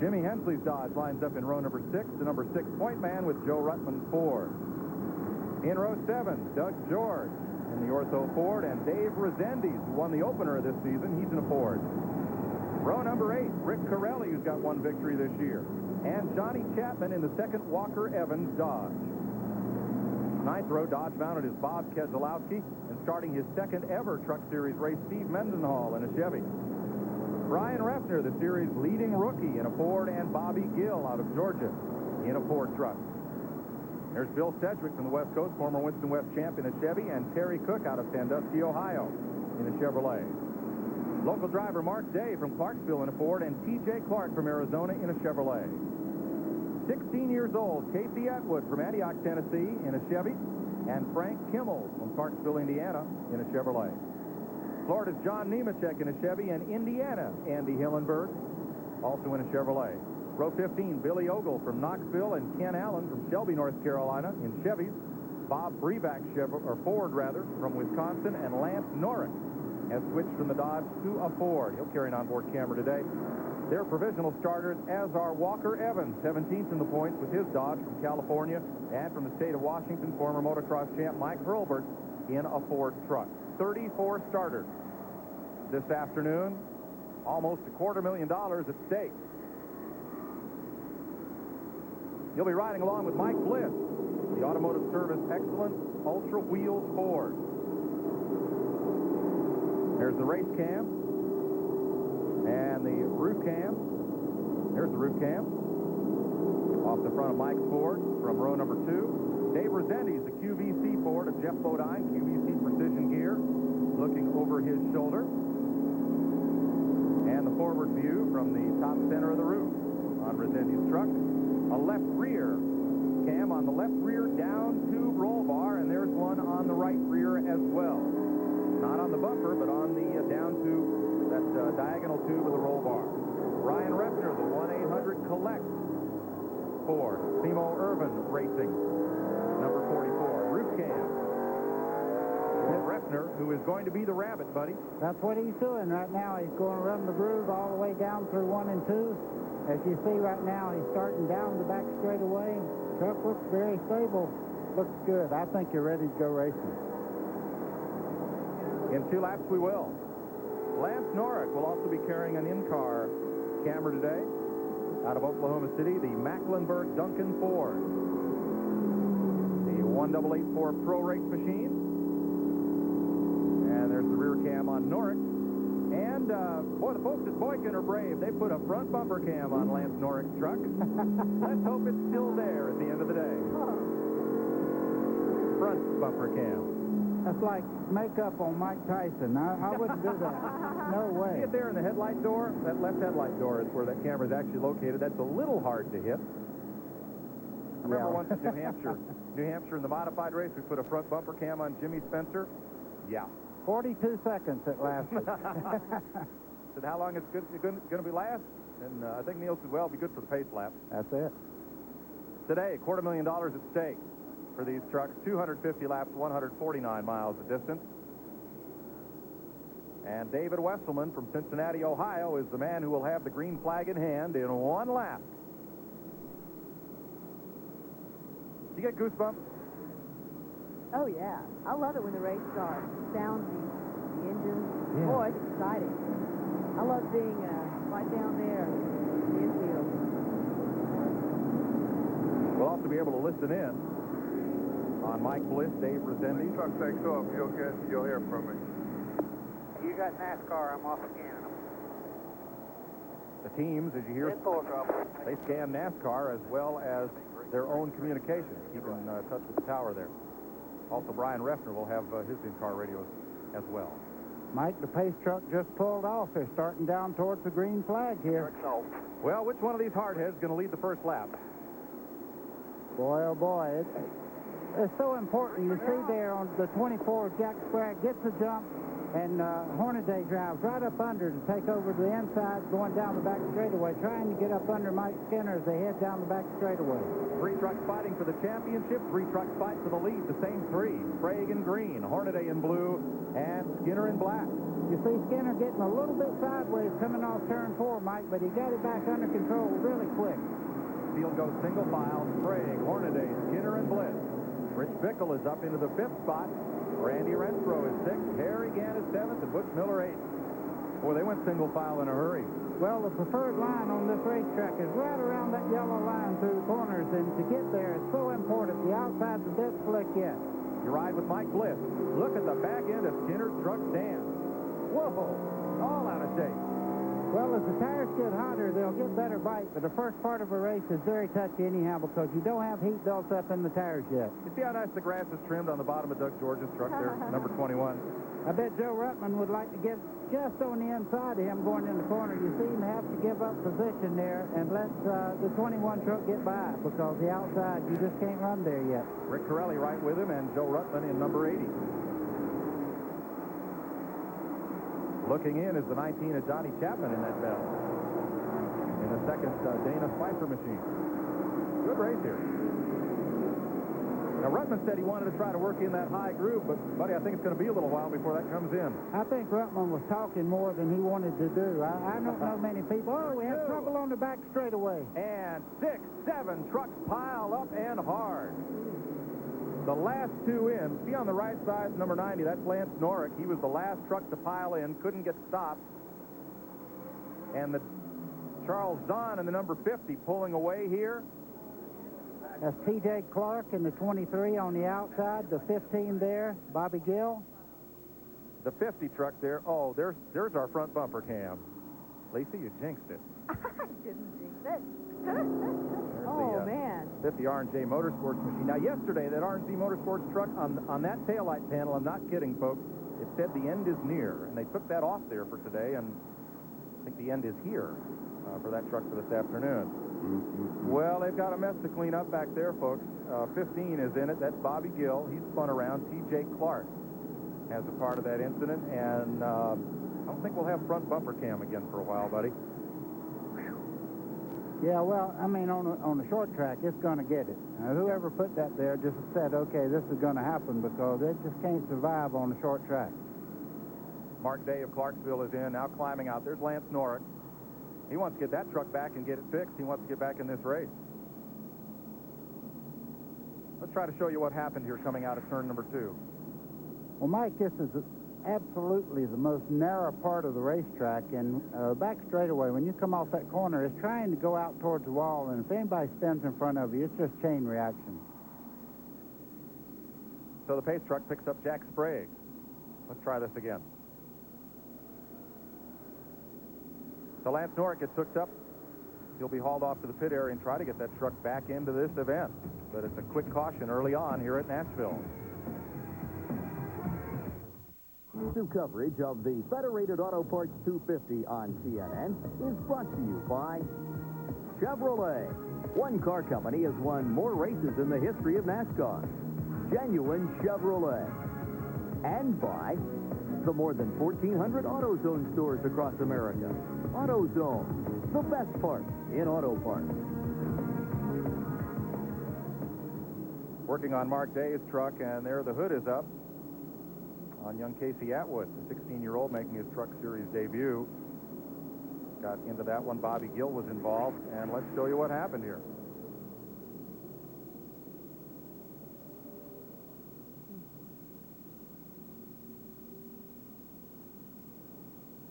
Jimmy Hensley's Dodge lines up in row number 6, the number 6 point man with Joe Rutland's Ford. In row 7, Doug George in the Ortho Ford, and Dave Rezendes, who won the opener of this season, he's in a Ford. Row number 8, Rick Corelli, who's got 1 victory this year, and Johnny Chapman in the 2nd Walker Evans Dodge. 9th row, Dodge mounted is Bob Keselowski, and starting his 2nd ever Truck Series race, Steve Mendenhall in a Chevy. Brian Refner, the series leading rookie in a Ford, and Bobby Gill out of Georgia in a Ford truck. There's Bill Sedgwick from the West Coast, former Winston West champ in a Chevy, and Terry Cook out of Sandusky, Ohio in a Chevrolet. Local driver Mark Day from Clarksville in a Ford, and T.J. Clark from Arizona in a Chevrolet. 16 years old, Casey Atwood from Antioch, Tennessee in a Chevy, and Frank Kimmel from Clarksville, Indiana in a Chevrolet. Florida's John Nemechek in a Chevy, and Indiana, Andy Hillenberg, also in a Chevrolet. Row 15, Billy Ogle from Knoxville, and Ken Allen from Shelby, North Carolina in Chevys. Bob Breback, Ford from Wisconsin, and Lance Norrick has switched from the Dodge to a Ford. He'll carry an onboard camera today. They're provisional starters, as are Walker Evans, 17th in the points with his Dodge from California, and from the state of Washington, former motocross champ Mike Hurlbert in a Ford truck. 34 starters this afternoon, almost $250,000 at stake. You'll be riding along with Mike Bliss, the Automotive Service Excellence Ultra Wheels Ford. There's the race cam and the roof cam. There's the roof cam off the front of Mike's Ford from row number 2. Dave Rezendes, the QVC Ford of Jeff Bodine, QVC Precision Gear, looking over his shoulder. And the forward view from the top center of the roof on Rezendes' truck. A left rear cam on the left rear down tube roll bar, and there's one on the right rear as well. Not on the bumper, but on the down tube, that diagonal tube of the roll bar. Ryan Refner, the 1-800-COLLECT Ford. Simo Irvin Racing, number 44. Roof cam. Hefner, who is going to be the rabbit, buddy. That's what he's doing right now. He's going to run the groove all the way down through 1 and 2. As you see right now, he's starting down the back straightaway. Truck looks very stable. Looks good. I think you're ready to go racing. In 2 laps, we will. Lance Norrick will also be carrying an in-car camera today. Out of Oklahoma City, the Mecklenburg Duncan Ford. The 1884 Pro Race machine. And there's the rear cam on Norrick. And, boy, the folks at Boykin are brave. They put a front bumper cam on Lance Norrick's truck. Let's hope it's still there at the end of the day. Front bumper cam. That's like makeup on Mike Tyson. I wouldn't do that. No way. See it there in the headlight door? That left headlight door is where that camera is actually located. That's a little hard to hit. I remember once in New Hampshire in the modified race, we put a front bumper cam on Jimmy Spencer. Yeah. 42 seconds it lasted. Said how long it's going to be last? And I think Neil said, well, it'll be good for the pace lap. That's it. Today, $250,000 at stake for these trucks. 250 laps, 149 miles of distance. And David Wesselman from Cincinnati, Ohio, is the man who will have the green flag in hand in 1 lap. Did you get goosebumps? Oh, yeah. I love it when the race starts. Sounds, the engines. Yeah. Boy, it's exciting. I love being right down there in the infield. We'll also be able to listen in on Mike Bliss, Dave Resendiz. Truck takes off, you'll hear from me. You got NASCAR, I'm off again. The teams, as you hear, they scan NASCAR as well as their own communications, keep in touch with the tower there. Also, Brian Refner will have his in-car radios as well. Mike, the pace truck just pulled off. They're starting down towards the green flag here. Well, which one of these hardheads is going to lead the first lap? Boy, oh boy. It's so important. You see there on the 24, Jack Sprague gets a jump, and Hornaday drives right up under to take over to the inside, going down the back straightaway, trying to get up under Mike Skinner as they head down the back straightaway. 3 trucks fighting for the championship, 3 trucks fight for the lead, the same 3. Sprague in green, Hornaday in blue, and Skinner in black. You see Skinner getting a little bit sideways coming off turn 4, Mike, but he got it back under control really quick. Field goes single file, Sprague, Hornaday, Skinner, and Bliss. Rich Bickle is up into the 5th spot. Randy Renfro is 6th, Harry Gann is 7th, and Butch Miller 8th. Boy, they went single file in a hurry. Well, the preferred line on this racetrack is right around that yellow line through the corners, and to get there is so important. The outside's a bit slick yet. You ride with Mike Bliss. Look at the back end of Skinner's truck stand. Whoa, all out of shape. Well, as the tires get hotter, they'll get better bite, but the first part of a race is very touchy anyhow because you don't have heat built up in the tires yet. You see how nice the grass is trimmed on the bottom of Doug George's truck there, number 21? I bet Joe Ruttman would like to get just on the inside of him going in the corner. You see him have to give up position there and let the 21 truck get by because the outside, you just can't run there yet. Rick Corelli right with him and Joe Ruttman in number 80. Looking in is the 19 of Johnny Chapman in that battle. In the 2nd Dana Spicer machine. Good race here. Now, Ruttman said he wanted to try to work in that high groove, but, buddy, I think it's going to be a little while before that comes in. I think Ruttman was talking more than he wanted to do. I don't know many people. Oh, we have trouble on the back straightaway. And 6, 7 trucks pile up and hard. The last 2 in. See on the right side, number 90, that's Lance Norrick. He was the last truck to pile in, couldn't get stopped. And the Charles Zahn in the number 50 pulling away here. That's T.J. Clark in the 23 on the outside, the 15 there, Bobby Gill. The 50 truck there. Oh, there's our front bumper cam. Lisa, you jinxed it. I didn't jinx it. Oh, man. 50 R&J Motorsports machine. Now, yesterday, that R&J Motorsports truck on that taillight panel, I'm not kidding, folks, it said the end is near. And they took that off there for today, and I think the end is here for that truck for this afternoon. Well, they've got a mess to clean up back there, folks. 15 is in it. That's Bobby Gill. He's spun around. T.J. Clark has a part of that incident, and I don't think we'll have front bumper cam again for a while, buddy. Yeah, well, I mean, on the short track, it's going to get it. Whoever put that there just said, okay, this is going to happen because it just can't survive on the short track. Mark Day of Clarksville is in, now climbing out. There's Lance Norrick. He wants to get that truck back and get it fixed. He wants to get back in this race. Let's try to show you what happened here coming out of turn number 2. Well, Mike, this is absolutely the most narrow part of the racetrack, and back straightaway, when you come off that corner, it's trying to go out towards the wall, and if anybody spins in front of you, it's just chain reaction. So the pace truck picks up Jack Sprague. Let's try this again. So Lance Norrick gets hooked up. He'll be hauled off to the pit area and try to get that truck back into this event. But it's a quick caution early on here at Nashville. New coverage of the Federated Auto Parts 250 on TNN is brought to you by Chevrolet. One car company has won more races in the history of NASCAR. Genuine Chevrolet. And by the more than 1,400 AutoZone stores across America. AutoZone, the best parts in auto parts. Working on Mark Day's truck, and there the hood is up on young Casey Atwood, the 16-year-old making his Truck Series debut. Got into that one. Bobby Gill was involved, and let's show you what happened here.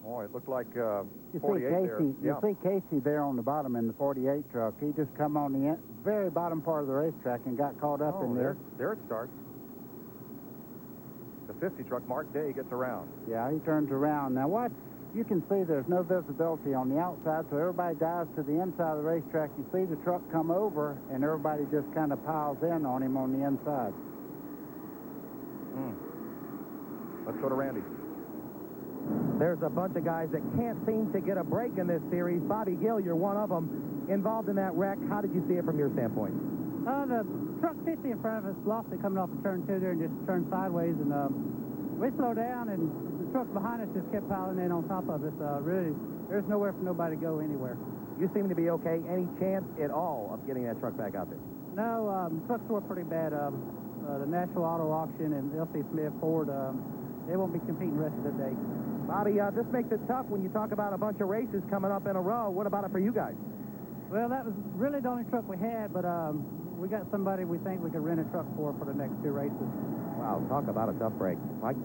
Oh, it looked like 48 there. You see Casey there on the bottom in the 48 truck. He just come on the very bottom part of the racetrack and got caught up in there. There it starts. The 50 truck, Mark Day, gets around. Yeah, he turns around. Now watch, you can see there's no visibility on the outside, so everybody dives to the inside of the racetrack. You see the truck come over, and everybody just kind of piles in on him on the inside. Let's go to Randy. There's a bunch of guys that can't seem to get a break in this series. Bobby Gill, you're one of them involved in that wreck. How did you see it from your standpoint? The truck 50 in front of us lost it coming off of turn 2 there and just turned sideways, and we slowed down, and the truck behind us just kept piling in on top of us. Really, there's nowhere for nobody to go anywhere. You seem to be okay. Any chance at all of getting that truck back out there? No, trucks were pretty bad. The National Auto Auction and L.C. Smith Ford, they won't be competing the rest of the day. Bobby, this makes it tough when you talk about a bunch of races coming up in a row. What about it for you guys? Well, that was really the only truck we had, but we got somebody we think we could rent a truck for the next 2 races. Wow, talk about a tough break. Mike?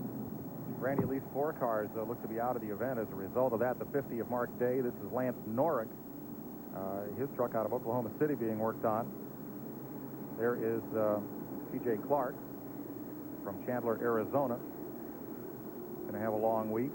Randy, at least 4 cars look to be out of the event as a result of that. The 50 of Mark Day. This is Lance Norrick. His truck out of Oklahoma City being worked on. There is T.J. Clark from Chandler, Arizona. Going to have a long week.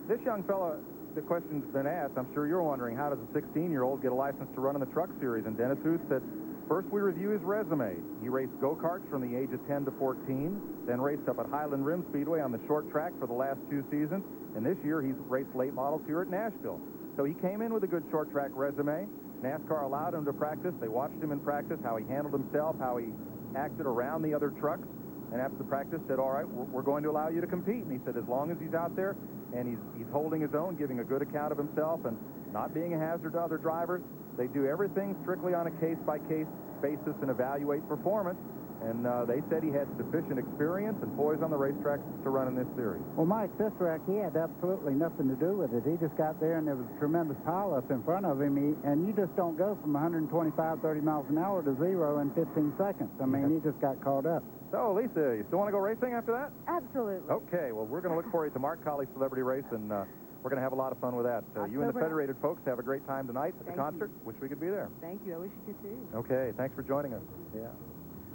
This young fella, the question's been asked. I'm sure you're wondering, how does a 16-year-old get a license to run in the Truck Series? And Dennis Hoot said, first we review his resume. He raced go-karts from the age of 10 to 14, then raced up at Highland Rim Speedway on the short track for the last 2 seasons, and this year he's raced late models here at Nashville. So he came in with a good short track resume. NASCAR allowed him to practice. They watched him in practice, how he handled himself, how he acted around the other trucks. And after the practice said, all right, we're going to allow you to compete. And he said, as long as he's out there and he's holding his own, giving a good account of himself and not being a hazard to other drivers, they do everything strictly on a case-by-case basis and evaluate performance. And they said he had sufficient experience and poise on the racetrack to run in this series. Well, Mike, this wreck, he had absolutely nothing to do with it. He just got there, and there was a tremendous pileup in front of him. And you just don't go from 125, 30 miles an hour to 0 in 15 seconds. I mean, he just got caught up. So, Lisa, you still want to go racing after that? Absolutely. Okay, well, we're going to look for you at the Mark Colley Celebrity Race, and we're going to have a lot of fun with that. You and the Federated folks have a great time tonight at the concert. Wish we could be there. Thank you. I wish you could too. Okay, thanks for joining us. Yeah.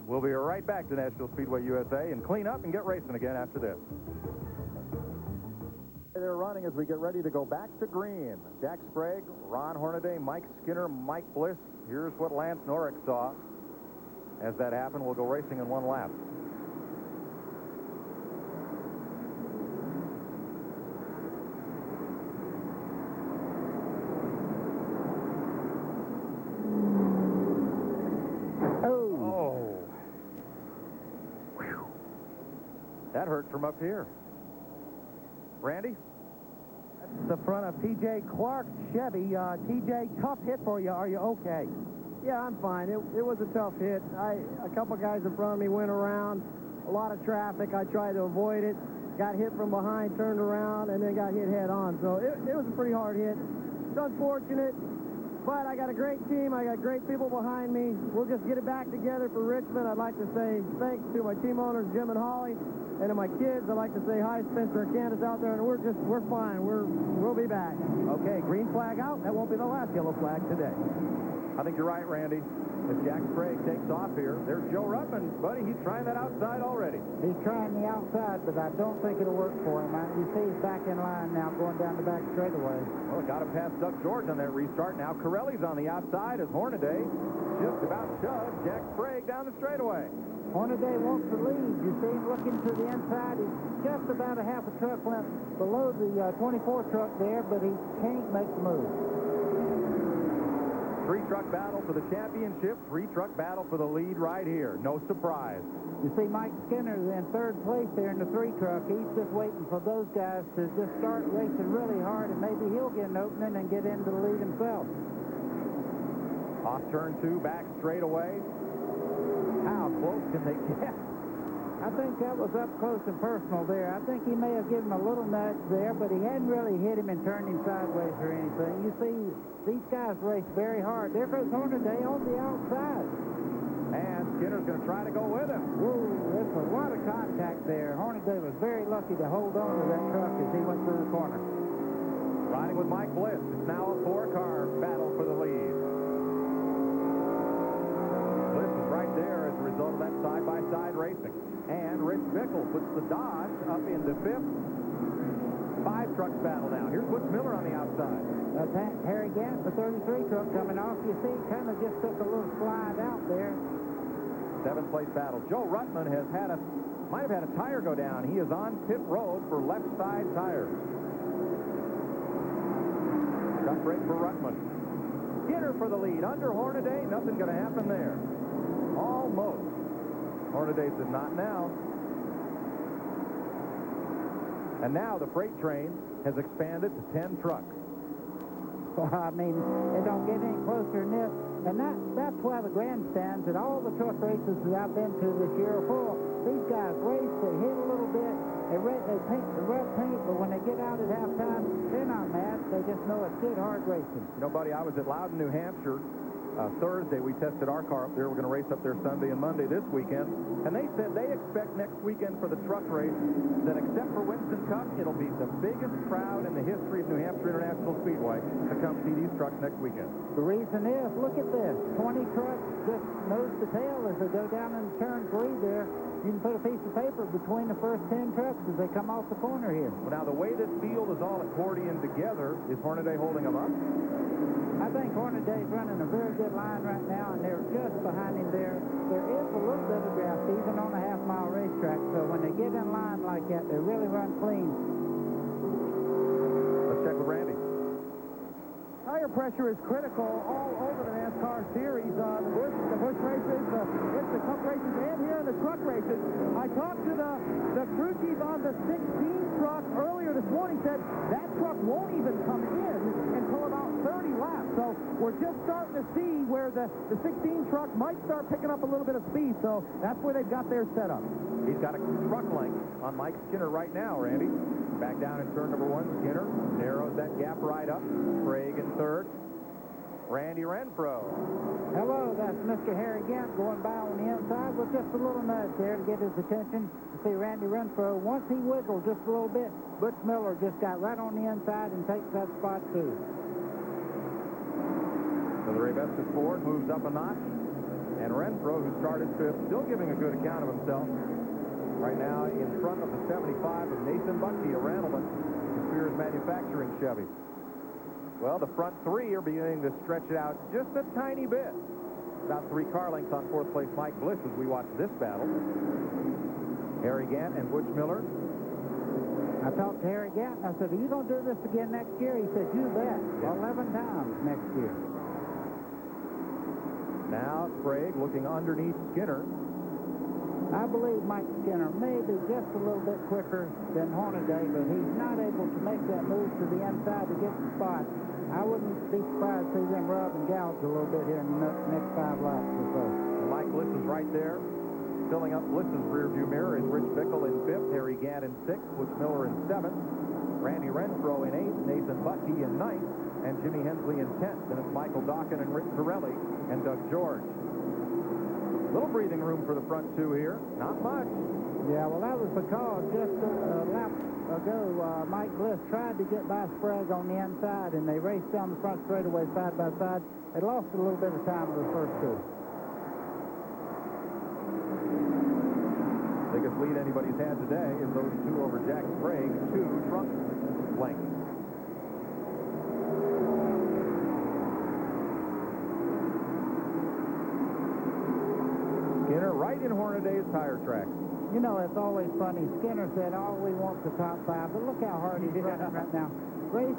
We'll be right back to Nashville Speedway, USA, and clean up and get racing again after this. They're running as we get ready to go back to green. Jack Sprague, Ron Hornaday, Mike Skinner, Mike Bliss. Here's what Lance Norrick saw. As that happened, we'll go racing in 1 lap. That hurt from up here. Randy? the front of T.J. Clark's Chevy. T.J., tough hit for you. Are you okay? Yeah, I'm fine. It was a tough hit. A couple guys in front of me went around. A lot of traffic. I tried to avoid it. Got hit from behind, turned around, and then got hit head on. So it was a pretty hard hit. It's unfortunate, but I got a great team. I got great people behind me. We'll just get it back together for Richmond. I'd like to say thanks to my team owners, Jim and Holly, and to my kids. I'd like to say hi, Spencer and Candace out there, and we're fine. We'll be back. Okay, green flag out. That won't be the last yellow flag today. I think you're right, Randy. If Jack Sprague takes off here, there's Joe Ruttman. Buddy, he's trying that outside already. He's trying the outside, but I don't think it'll work for him. You see he's back in line now, going down the back straightaway. Well, got him past Doug George on that restart. Now Corelli's on the outside as Hornaday just about shoves Jack Sprague down the straightaway. Hornaday wants the lead. You see him looking to the inside. He's just about a half a truck length below the 24 truck there, but he can't make the move. Three-truck battle for the championship. Three-truck battle for the lead right here. No surprise. You see Mike Skinner in third place there in the three-truck. He's just waiting for those guys to just start racing really hard, and maybe he'll get an opening and get into the lead himself. Off turn 2, back straight away. How close can they get? I think that was up close and personal there. I think he may have given him a little nudge there, but he hadn't really hit him and turned him sideways or anything. You see, these guys race very hard. There goes Hornaday on the outside. And Skinner's going to try to go with him. Whoa, there's a lot of contact there. Hornaday was very lucky to hold on to that truck as he went through the corner. Riding with Mike Bliss. It's now a 4-car battle for the lead. Bliss is right there as a result of that side-by-side racing. And Rich Bickle puts the Dodge up into 5th. 5 trucks battle now. Here's Butch Miller on the outside. Harry Gant, the 33 truck coming off. You see, kind of just took a little slide out there. 7th place battle. Joe Ruttman might have had a tire go down. He is on pit road for left side tires. Tough break for Ruttman. Skinner for the lead. Under Hornaday, nothing going to happen there. Almost. Hornaday said not now. And now the freight train has expanded to 10 trucks. Well, I mean, it don't get any closer than this. And that's why the grandstands at all the truck races that I've been to this year are full. These guys race, they hit a little bit, they paint the red paint, but when they get out at halftime, they're not mad. They just know it's good, hard racing. You know, buddy, I was at Loudon, New Hampshire. Thursday, we tested our car up there. We're going to race up there Sunday and Monday this weekend. And they said they expect next weekend for the truck race that, except for Winston Cup, it'll be the biggest crowd in the history of New Hampshire International Speedway to come see these trucks next weekend. The reason is, look at this. 20 trucks just nose to tail as they go down in turn 3 there. You can put a piece of paper between the first 10 trucks as they come off the corner here. Well, now, the way this field is all accordion together, is Hornaday holding them up? I think Hornaday's running a very good line right now, and they're just behind him there. There is a little bit of draft, even on a half-mile racetrack, so when they get in line like that, they really run clean. Let's check with Randy. Tire pressure is critical all over the NASCAR series. The Busch races, the Cup races, and here in the truck races. I talked to the crew chief on the 16 truck earlier this morning, said that truck won't even come in until about 30 laps. So we're just starting to see where the 16 truck might start picking up a little bit of speed. So that's where they've got their setup. He's got a truck length on Mike Skinner right now, Randy. Back down in turn number 1, Skinner narrows that gap right up. Sprague in third. Randy Renfro. Hello, that's Mr. Harry Gant going by on the inside with just a little nudge there to get his attention. You see Randy Renfro, once he wiggled just a little bit, Butch Miller just got right on the inside and takes that spot too. So the Ray-Vestas Ford moves up a notch. And Renfro, who started 5th, still giving a good account of himself. Right now in front of the 75 of Nathan Buckey, a Randleman, Spears Manufacturing Chevy. Well, the front 3 are beginning to stretch it out just a tiny bit. About 3 car lengths on 4th place Mike Bliss as we watch this battle. Harry Gant and Butch Miller. I talked to Harry Gant and I said, are you going to do this again next year? He said, you bet. Yeah. 11 times next year. Now Sprague looking underneath Skinner. I believe Mike Skinner may be just a little bit quicker than Hornaday, but he's not able to make that move to the inside to get the spot. I wouldn't be surprised to see them rub and gouge a little bit here in the next 5 laps or so. Mike Bliss is right there. Filling up Bliss's rearview mirror is Rich Bickle in 5th, Harry Gant in 6th, Butch Miller in 7th, Randy Renfro in 8th, Nathan Buckey in 9th, and Jimmy Hensley in 10th. And it's Michael Dawkin and Rick Corelli and Doug George. Little breathing room for the front two here. Not much. Yeah, well, that was because just a lap ago, Mike Bliss tried to get by Sprague on the inside, and they raced down the front straightaway side by side. They lost a little bit of time with the first two. Biggest lead anybody's had today is those two over Jack Sprague, 2 truck lengths. Skinner right in Hornaday's tire track. You know, it's always funny. Skinner said, oh, we want the top 5, but look how hard he's running right now. Race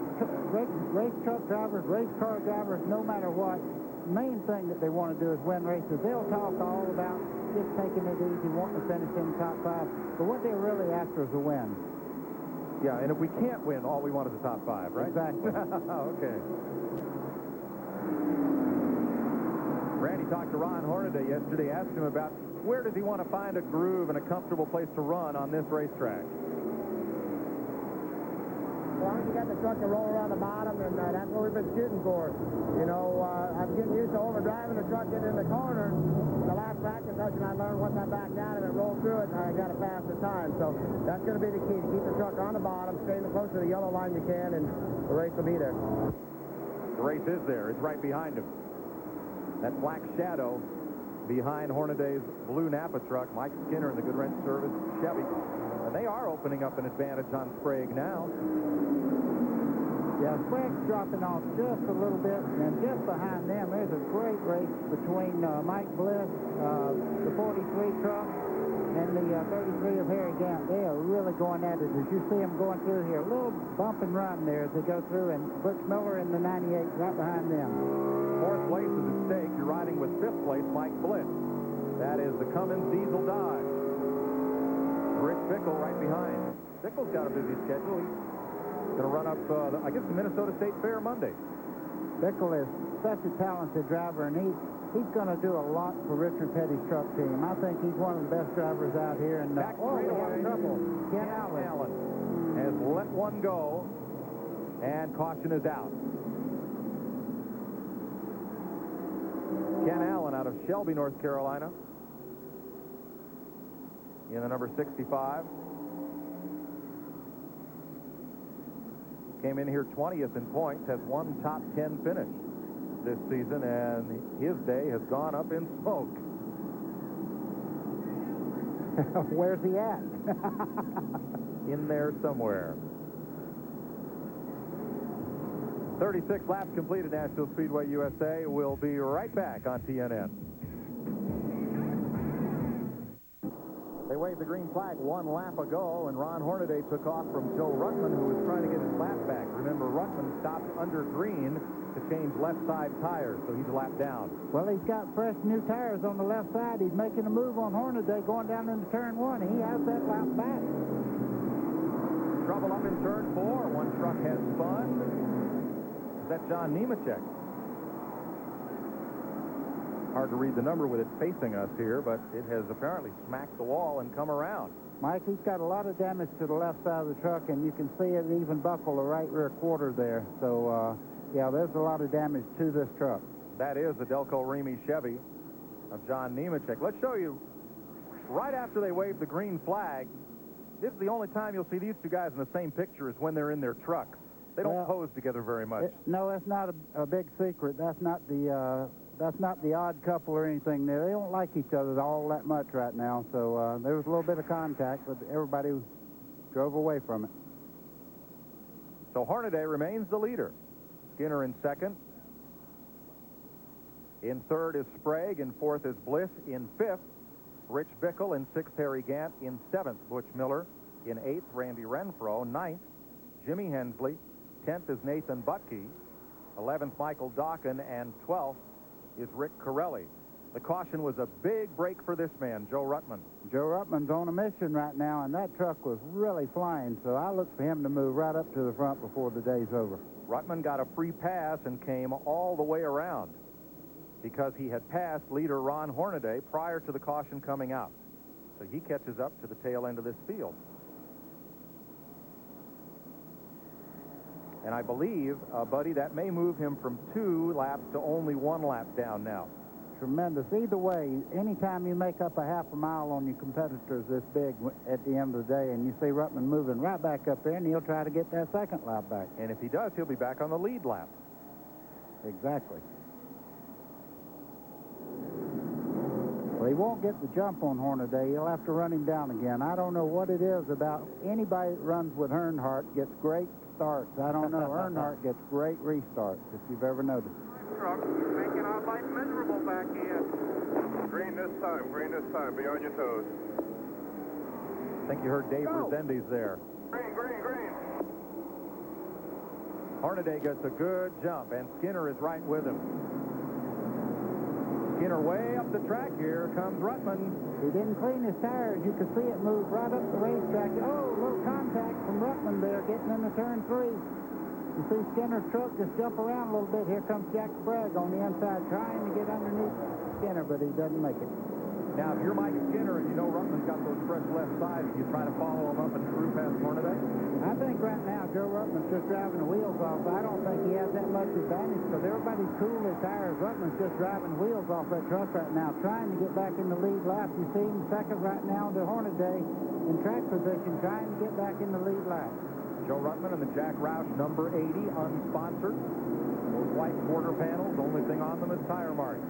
truck drivers, race car drivers, no matter what, the main thing that they want to do is win races. They'll talk all about just taking it easy, wanting to finish in the top 5, but what they're really after is a win. Yeah, and if we can't win, all we want is a top 5, right? Exactly. Okay. Randy talked to Ron Hornaday yesterday, asked him about where does he want to find a groove and a comfortable place to run on this racetrack. As long as you got the truck to roll around the bottom, and that's what we've been shooting for. You know, I'm getting used to overdriving the truck, getting in the corner. The last practice session, I learned once I back down and then roll through it, I got a faster time. So that's going to be the key, to keep the truck on the bottom, stay as close to the yellow line you can, and the race will be there. The race is there. It's right behind him. That black shadow behind Hornaday's blue Napa truck, Mike Skinner in the Good Wrench Service Chevy. And they are opening up an advantage on Sprague now. Yeah, Sprague's dropping off just a little bit, and just behind them, there's a great race between Mike Bliss, the 43 truck, and the 33 of Harry Gant. They are really going at it. As you see them going through here, a little bump and run there as they go through, and Butch Miller in the 98 right behind them. 4th place is at stake. You're riding with 5th place Mike Bliss. That is the Cummins Diesel Dodge. Rich Bickle right behind. Bickle's got a busy schedule. He's going to run up, I guess, the Minnesota State Fair Monday. Bickle is such a talented driver, and he's going to do a lot for Richard Petty's truck team. I think he's one of the best drivers out here. And back straight away. Trouble. Ken Allen has let one go, and caution is out. Ken Allen out of Shelby, North Carolina, in the number 65. Came in here 20th in points, has one top 10 finish this season, and his day has gone up in smoke. Where's he at? In there somewhere. 36 laps completed, Nashville Speedway, USA. We'll be right back on TNN. They waved the green flag 1 lap ago, and Ron Hornaday took off from Joe Ruttman, who was trying to get his lap back. Remember, Ruttman stopped under green to change left side tires, so he's a lap down. Well, he's got fresh new tires on the left side. He's making a move on Hornaday going down into turn 1. He has that lap back. Trouble up in turn 4. One truck has spun. Is that John Nemechek? Hard to read the number with it facing us here, but it has apparently smacked the wall and come around. Mike, he's got a lot of damage to the left side of the truck, and you can see it even buckle the right rear quarter there. So, yeah, there's a lot of damage to this truck. That is the Delco Remy Chevy of John Nemechek. Let's show you, right after they waved the green flag, this is the only time you'll see these two guys in the same picture is when they're in their trucks. They don't pose together very much. No, that's not a big secret. That's not the odd couple or anything there. They don't like each other all that much right now. So there was a little bit of contact, but everybody drove away from it. So Hornaday remains the leader. Skinner in 2nd. In 3rd is Sprague. In 4th is Bliss. In 5th, Rich Bickle. In 6th, Harry Gant. In 7th, Butch Miller. In 8th, Randy Renfro. 9th, Jimmy Hensley. 10th is Nathan Buckey. 11th, Michael Dawkin. And 12th is Rick Corelli. The caution was a big break for this man, Joe Ruttman. Joe Ruttman's on a mission right now, and that truck was really flying, so I look for him to move right up to the front before the day's over. Ruttman got a free pass and came all the way around because he had passed leader Ron Hornaday prior to the caution coming out. So he catches up to the tail end of this field. And I believe, Buddy, that may move him from 2 laps to only 1 lap down now. Tremendous. Either way, anytime you make up a half a mile on your competitors this big at the end of the day, and you see Ruttman moving right back up there, and he'll try to get that second lap back. And if he does, he'll be back on the lead lap. Exactly. Well, he won't get the jump on Hornaday. He'll have to run him down again. I don't know what it is about anybody that runs with Earnhardt gets great starts. I don't know. Earnhardt gets great restarts, if you've ever noticed. Truck, you're making our life miserable back here. Green this time, be on your toes. I think you heard Dave Resendiz there. Green, green, green. Hornaday gets a good jump, and Skinner is right with him. Skinner way up the track. Here comes Ruttman. He didn't clean his tires. You could see it move right up the racetrack. Oh, a little contact from Ruttman there getting into turn 3. You see Skinner's truck just jump around a little bit. Here comes Jack Sprague on the inside trying to get underneath Skinner, but he doesn't make it. Now, if you're Mike Skinner and you know Ruttman's got those fresh left sides, you try to follow him up and through past Hornaday? I think right now Joe Ruttman's just driving the wheels off. I don't think he has that much advantage because everybody's cooled their tires. Ruttman's just driving wheels off that truck right now, trying to get back in the lead lap. You see him second right now to Hornaday in track position, trying to get back in the lead lap. Joe Ruttman and the Jack Roush number 80, unsponsored. Those white quarter panels, only thing on them is tire marks.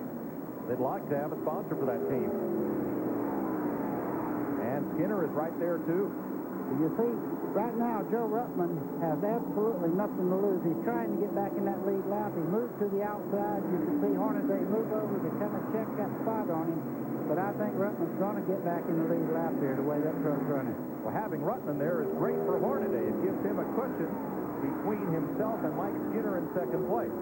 They'd like to have a sponsor for that team. And Skinner is right there, too. You see, right now, Joe Ruttman has absolutely nothing to lose. He's trying to get back in that lead lap. He moved to the outside. You can see Hornaday move over to kind of check that spot on him. But I think Ruttman's going to get back in the lead lap there, the way that truck's running. Well, having Ruttman there is great for Hornaday. It gives him a cushion between himself and Mike Skinner in second place.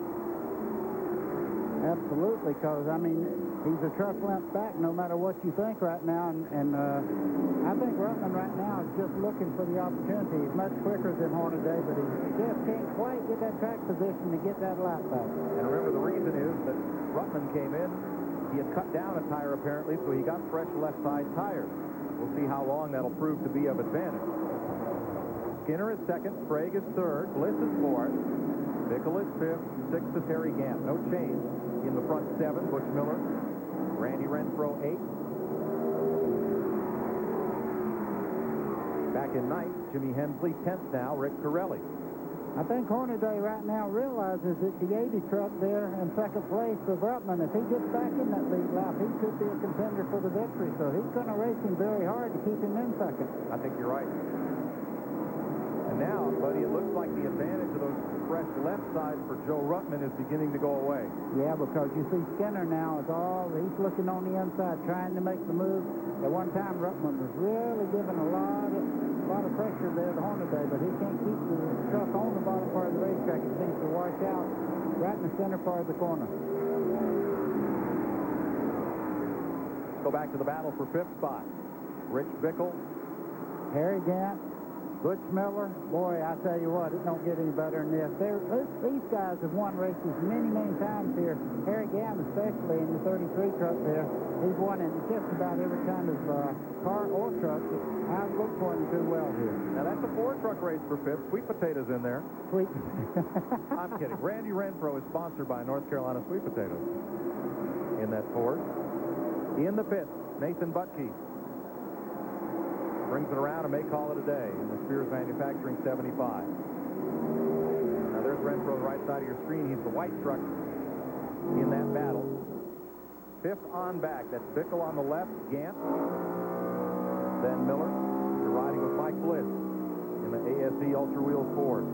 Absolutely, because, I mean, he's a truck length back no matter what you think right now. And I think Ruttman right now is just looking for the opportunity. He's much quicker than Hornaday, but he just can't quite get that track position to get that lap back. And remember, the reason is that Ruttman came in. He had cut down a tire, apparently, so he got fresh left side tires. We'll see how long that'll prove to be of advantage. Skinner is second. Sprague is third. Bliss is fourth. Bickle is fifth. Sixth is Harry Gant. No change in the front 7. Butch Miller. Randy Renfro 8. Back in 9th, Jimmy Hensley. 10th now, Rick Corelli. I think Hornaday right now realizes that the 80 truck there in second place with Ruttman, if he gets back in that lead lap, he could be a contender for the victory. So he's going to race him very hard to keep him in second. I think you're right. And now, buddy, it looks like the advantage of those fresh left sides for Joe Ruttman is beginning to go away. Yeah, because you see Skinner now is he's looking on the inside, trying to make the move. At one time, Ruttman was really giving a lot of pressure there to Hornaday, but he can't keep the truck on the bottom part of the racetrack. It seems to wash out right in the center part of the corner. Let's go back to the battle for 5th spot. Rich Bickle, Harry Gant, Butch Miller. Boy, I tell you what, it don't get any better than this. These guys have won races many, many times here. Harry Gant, especially in the 33 truck there, he's won in just about every kind of car or truck. I look for him to do well here. Now, that's a 4-truck race for 5th. Sweet Potatoes in there. Sweet. I'm kidding. Randy Renfro is sponsored by North Carolina Sweet Potatoes in that Ford. In the pits, Nathan Butke brings it around and may call it a day in the Spears Manufacturing 75. Now, there's Renfro on the right side of your screen. He's the white truck in that battle. 5th on back. That's Bickle on the left, Gant, then Miller. You're riding with Mike Bliss in the ASE Ultra Wheels Ford.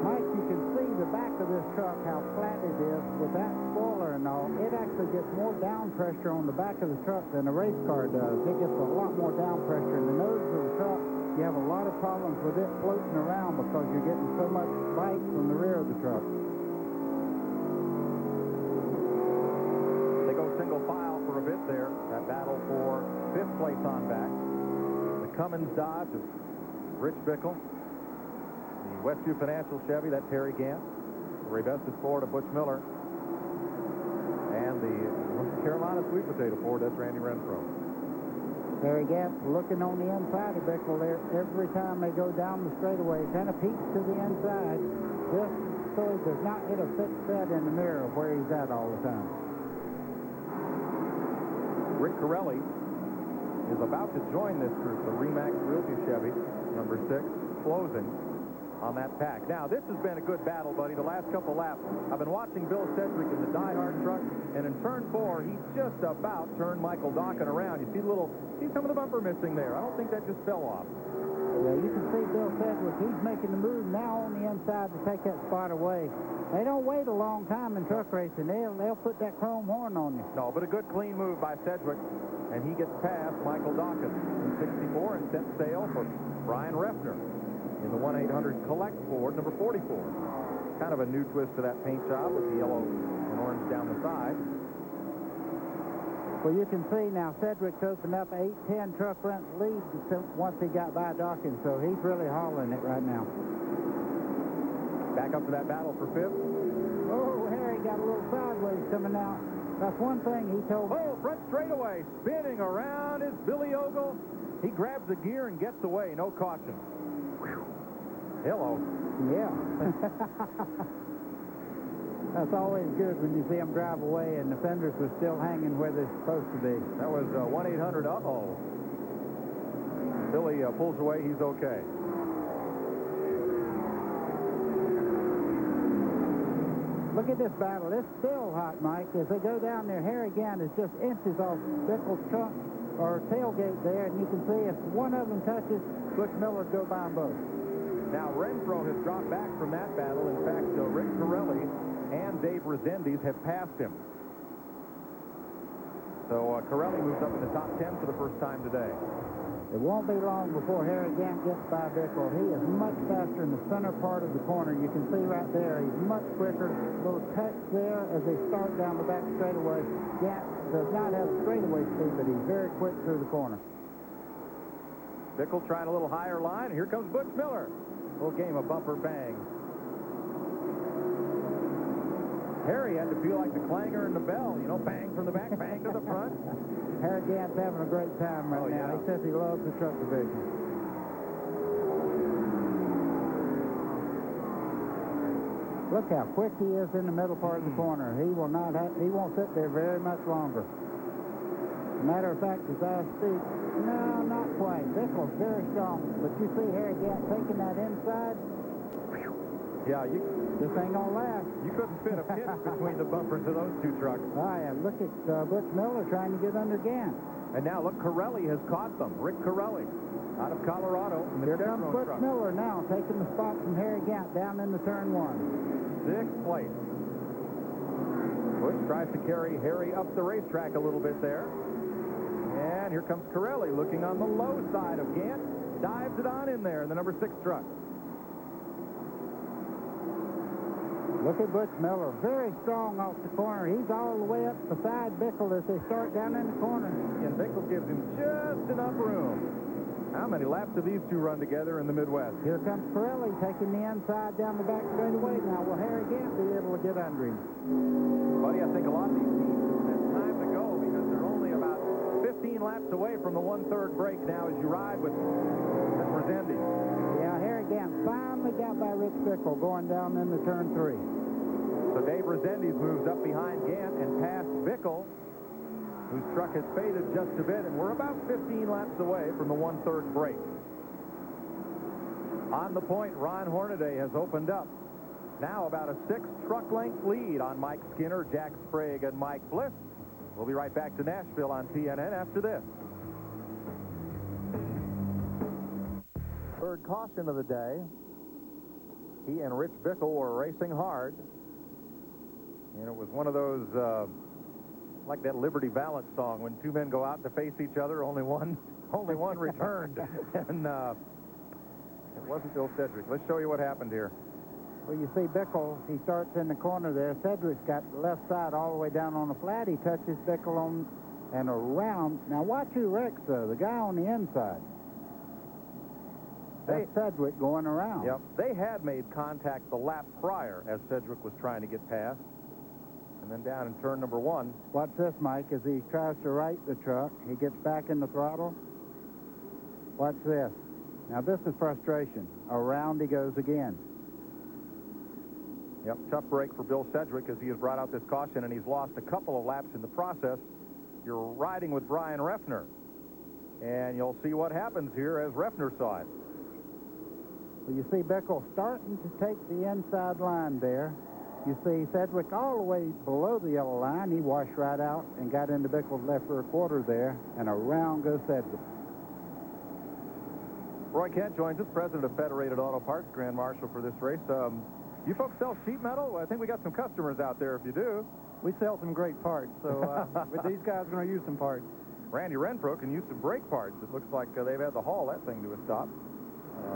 Mike, you can see the back of this truck, how flat it is with that spoiler and all. It actually gets more down pressure on the back of the truck than a race car does. It gets a lot more down pressure. In the nose of the truck, you have a lot of problems with it floating around because you're getting so much bite from the rear of the truck. bit there. That battle for 5th place on back. The Cummins Dodge of Rich Bickle. The Westview Financial Chevy, that's Harry Gant. The Ray-Vested Ford of Butch Miller. And the North Carolina Sweet Potato Ford, that's Randy Renfro. Harry Gant looking on the inside of Bickle there every time they go down the straightaway. Kind of peeks to the inside just so he does not hit a fixed set in the mirror of where he's at all the time. Rick Corelli is about to join this group, the Remax Realty Chevy, number 6, closing on that pack. Now, this has been a good battle, buddy, the last couple laps. I've been watching Bill Sedgwick in the Die-Hard truck, and in turn 4, he just about turned Michael Dawkin around. You see some of the bumper missing there. I don't think that just fell off. Yeah, you can see Bill Sedgwick. He's making the move now on the inside to take that spot away. They don't wait a long time in truck racing. They'll put that chrome horn on you. No, but a good clean move by Sedgwick, and he gets past Michael Dawkin in 64 and sets sail for Brian Refner in the 1-800 Collect Ford, number 44. Kind of a new twist to that paint job with the yellow and orange down the side. Well, you can see now Sedgwick's opened up 8-10 truck length lead once he got by Dawkins, so he's really hauling it right now. Back up to that battle for 5th. Oh, Harry got a little sideways coming out. That's one thing he told me. Oh, front straightaway, spinning around is Billy Ogle. He grabs the gear and gets away, no caution. Whew. Hello. Yeah. That's always good when you see them drive away and the fenders are still hanging where they're supposed to be. That was 1-800 uh-oh. Billy pulls away, he's okay. Look at this battle. It's still hot, Mike. As they go down there, Harry Gant is just inches off Bickle's trunk or tailgate there, and you can see if one of them touches, Butch Miller go by them both. Now, Renfro has dropped back from that battle. In fact, Rick Corelli and Dave Resendiz have passed him. So Corelli moves up in the top 10 for the first time today. It won't be long before Harry Gant gets by Bickle. He is much faster in the center part of the corner. You can see right there, he's much quicker. Little touch there as they start down the back straightaway. Gant does not have straightaway speed, but he's very quick through the corner. Bickle trying a little higher line. Here comes Butch Miller. Little game of bumper bang. Harry had to feel like the clanger and the bell, you know, bang from the back, bang to the front. Harry Gant's having a great time right now. Yeah. He says he loves the truck division. Look how quick he is in the middle part of the corner. He won't sit there very much longer. Matter of fact, his eyes speak. No, not quite. Bickle's very strong, but you see Harry Gant taking that inside. Yeah, this ain't gonna last. You couldn't fit a pitch between the bumpers of those two trucks. Oh, yeah. Look at Butch Miller trying to get under Gant. And now look, Corelli has caught them. Rick Corelli out of Colorado. In the Here comes Butch truck. Miller now, taking the spot from Harry Gant down into turn 1. 6th place. Butch tries to carry Harry up the racetrack a little bit there. And here comes Corelli looking on the low side of Gant. Dives it on in there in the number 6 truck. Look at Butch Miller, very strong off the corner. He's all the way up beside Bickle as they start down in the corner. And Bickle gives him just enough room. How many laps do these two run together in the Midwest? Here comes Corelli taking the inside down the back straightaway. Now, will Harry Gant be able to get under him? Buddy, I think a lot of these teams have time to go because they're only about 15 laps away from the 1/3 break now as you ride with Resendiz. Yeah, Harry Gant finally got by Rich Bickle going down into turn 3. So Dave Resendiz moves up behind Gant and past Bickle, whose truck has faded just a bit, and we're about 15 laps away from the 1/3 break. On the point, Ron Hornaday has opened up. Now about a 6 truck length lead on Mike Skinner, Jack Sprague, and Mike Bliss. We'll be right back to Nashville on TNN after this. Third caution of the day. He and Rich Bickle were racing hard. And it was one of those, like that Liberty Balance song, when two men go out to face each other, only one returned. And it wasn't Bill Sedgwick. Let's show you what happened here. Well, you see Bickle, he starts in the corner there. Sedgwick's got the left side all the way down on the flat. He touches Bickle on and around. Now watch who wrecks, though. The guy on the inside. That's Sedgwick going around. Yep. They had made contact the lap prior as Sedgwick was trying to get past. And then down in turn number 1. Watch this, Mike, as he tries to right the truck. He gets back in the throttle. Watch this. Now, this is frustration. Around he goes again. Yep, tough break for Bill Sedgwick as he has brought out this caution, and he's lost a couple of laps in the process. You're riding with Brian Reffner, and you'll see what happens here as Reffner saw it. Well, you see Bickle starting to take the inside line there. You see Sedgwick all the way below the yellow line. He washed right out and got into Bickle's left rear quarter there, and around goes Sedgwick. Roy Kent joins us, president of Federated Auto Parts, Grand Marshal for this race. You folks sell sheet metal? I think we got some customers out there if you do. We sell some great parts, so but these guys are going to use some parts. Randy Renfro can use some brake parts. It looks like they've had to haul that thing to a stop.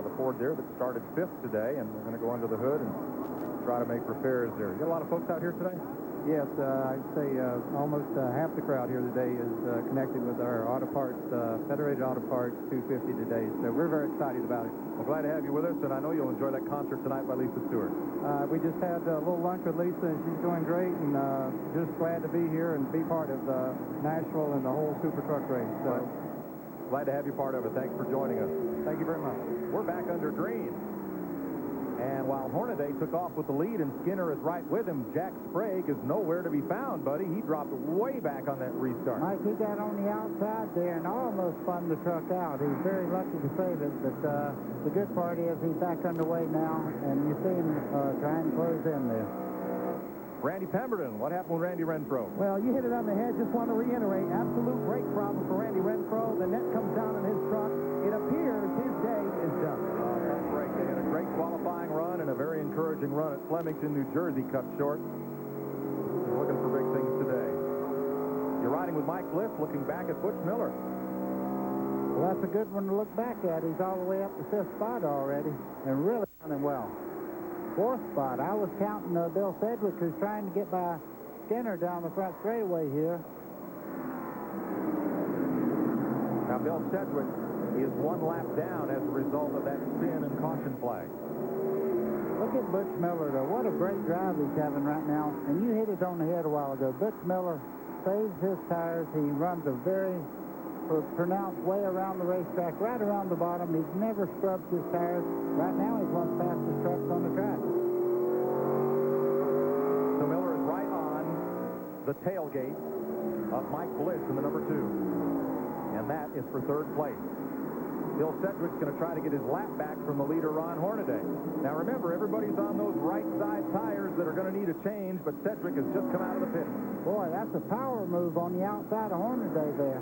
The Ford there that started 5th today, and they're going to go under the hood and try to make repairs there. You got a lot of folks out here today? Yes, I'd say almost half the crowd here today is connected with our auto parts, Federated Auto Parts 250 today, so we're very excited about it. Well, glad to have you with us, and I know you'll enjoy that concert tonight by Lisa Stewart. We just had a little lunch with Lisa, and she's doing great, and just glad to be here and be part of Nashville and the whole Super Truck race. So. Glad to have you part of it. Thanks for joining us. Thank you very much. We're back under green. And while Hornaday took off with the lead and Skinner is right with him, Jack Sprague is nowhere to be found, buddy. He dropped way back on that restart. Mike, he got on the outside there and almost spun the truck out. He's very lucky to save it, but the good part is he's back underway now, and you see him trying to close in there. Randy Pemberton, what happened with Randy Renfro? Well, you hit it on the head. Just want to reiterate, absolute brake problem for Randy Renfro. The net comes down on his truck. It appears his day is done. Break. They had a great qualifying run and a very encouraging run at Flemington, New Jersey, cut short. He's looking for big things today. You're riding with Mike Bliss, looking back at Butch Miller. Well, that's a good one to look back at. He's all the way up to 5th spot already, and really running well. 4th spot. I was counting Bill Sedgwick, who's trying to get by Skinner down the front straightaway here. Now, Bill Sedgwick is 1 lap down as a result of that spin and caution flag. Look at Butch Miller, though. What a great drive he's having right now. And you hit it on the head a while ago. Butch Miller saves his tires. He runs a very pronounced way around the racetrack, right around the bottom. He's never scrubbed his tires. Right now, he's one of the fastest trucks on the track. So Miller is right on the tailgate of Mike Bliss in the number 2. And that is for 3rd place. Bill Sedgwick's going to try to get his lap back from the leader, Ron Hornaday. Now, remember, everybody's on those right-side tires that are going to need a change, but Sedgwick has just come out of the pit. Boy, that's a power move on the outside of Hornaday there.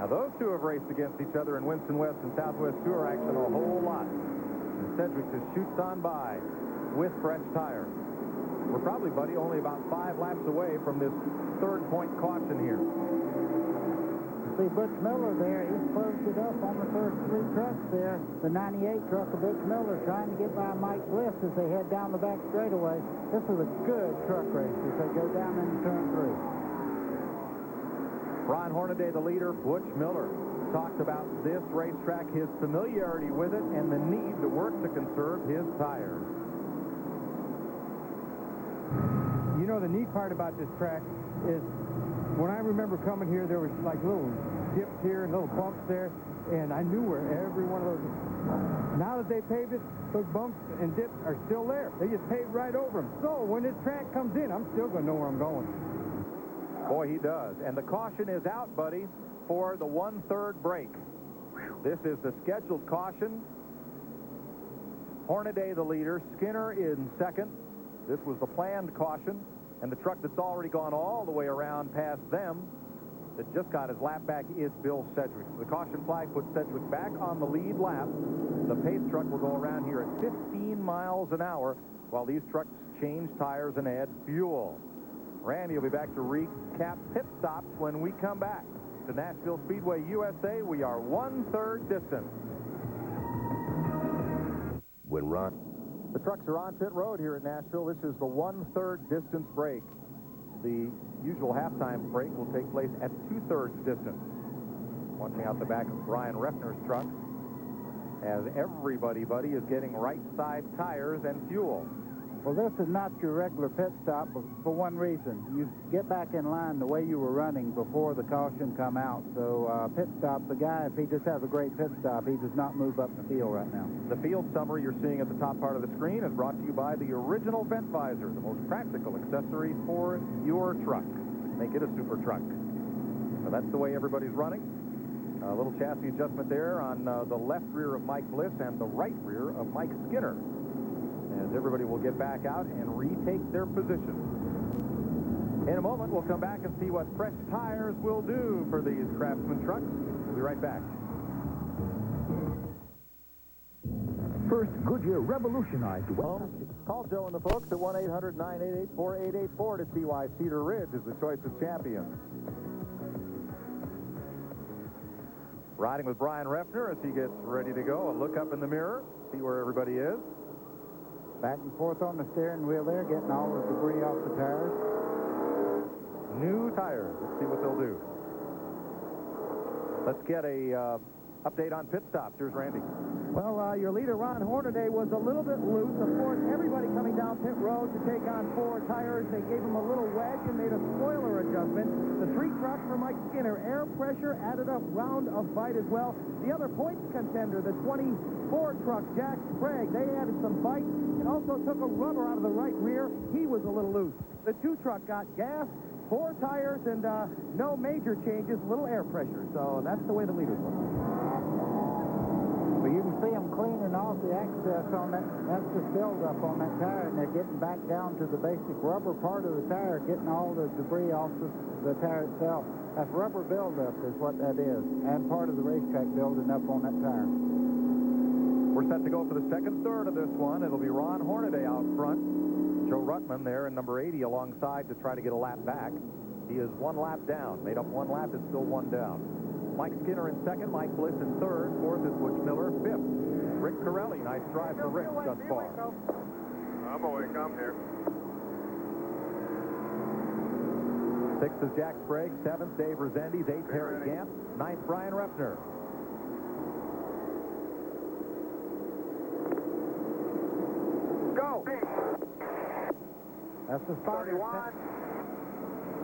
Now, those two have raced against each other in Winston West and Southwest Tour action a whole lot. And Sedgwick just shoots on by with fresh tires. We're probably, buddy, only about 5 laps away from this 3rd point caution here. See Butch Miller there. He's closed it up on the first 3 trucks there. The 98 truck of Butch Miller trying to get by Mike Bliss as they head down the back straightaway. This is a good truck race as they go down into turn 3. Ron Hornaday, the leader. Butch Miller talked about this racetrack, his familiarity with it, and the need to work to conserve his tires. You know, the neat part about this track is when I remember coming here, there was like little dips here and little bumps there, and I knew where every one of those was. Now that they paved it, those bumps and dips are still there. They just paved right over them. So when this track comes in, I'm still going to know where I'm going. Boy, he does. And the caution is out, buddy, for the 1/3 break. This is the scheduled caution. Hornaday, the leader. Skinner in 2nd. This was the planned caution. And the truck that's already gone all the way around past them that just got his lap back is Bill Sedgwick. The caution flag puts Sedgwick back on the lead lap. The pace truck will go around here at 15 miles an hour while these trucks change tires and add fuel. Randy will be back to recap pit stops when we come back. To Nashville Speedway, USA, we are 1/3 distance. When Ron... The trucks are on pit road here at Nashville. This is the 1/3 distance break. the usual halftime break will take place at 2/3 distance. Watching out the back of Brian Refner's truck as everybody, buddy, is getting right side tires and fuel. Well, this is not your regular pit stop for one reason. You get back in line the way you were running before the caution come out. So pit stop, the guy, if he just has a great pit stop, he does not move up the field right now. The field summary you're seeing at the top part of the screen is brought to you by the original vent visor, the most practical accessory for your truck. Make it a super truck. So that's the way everybody's running. A little chassis adjustment there on the left rear of Mike Bliss and the right rear of Mike Skinner, as everybody will get back out and retake their position. In a moment, we'll come back and see what fresh tires will do for these Craftsman trucks. We'll be right back. First, Goodyear revolutionized. Call Joe and the folks at 1-800-988-4884 to see why Cedar Ridge is the choice of champions. Riding with Brian Refner as he gets ready to go. A look up in the mirror, see where everybody is. Back and forth on the steering wheel there, getting all the debris off the tires. New tires. Let's see what they'll do. Let's get a update on pit stops. Here's Randy. Well, your leader, Ron Hornaday, was a little bit loose. Of course, everybody coming down pit road to take on 4 tires. They gave him a little wedge and made a spoiler adjustment. The 3 trucks for Mike Skinner, air pressure added up, round of bite as well. The other points contender, the 24 truck, Jack Sprague, they added some bite and also took a rubber out of the right rear. He was a little loose. The 2 truck got gas, 4 tires, and no major changes, little air pressure. So that's the way the leaders look. Well, you can see them cleaning off the excess on that. That's just buildup on that tire, and they're getting back down to the basic rubber part of the tire, getting all the debris off the tire itself. That's rubber buildup is what that is, and part of the racetrack building up on that tire. We're set to go for the second third of this one. It'll be Ron Hornaday out front. Joe Ruttman there in number 80 alongside to try to get a lap back. He is 1 lap down. Made up 1 lap, is still 1 down. Mike Skinner in second, Mike Bliss in third, fourth is Butch Miller, fifth. Rick Corelli, nice drive for Rick thus far. I'm awake, I'm here. Sixth is Jack Sprague, seventh Dave Resendiz, eighth Harry Gant, ninth Brian Refner. Go! That's the spotter.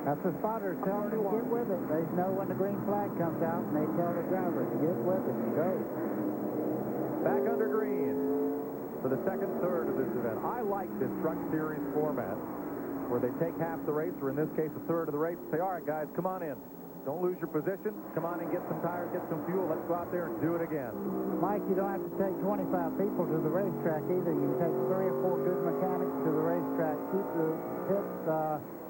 That's the spotter telling them to get with it. They know when the green flag comes out, and they tell the driver to get with it and go. Back under green for the second third of this event. I like this Truck Series format where they take half the race, or in this case, a third of the race, and say, all right, guys, come on in. Don't lose your position. Come on and get some tires, get some fuel. Let's go out there and do it again. Mike, you don't have to take 25 people to the racetrack either. You can take 3 or 4 good mechanics to the racetrack, keep the pits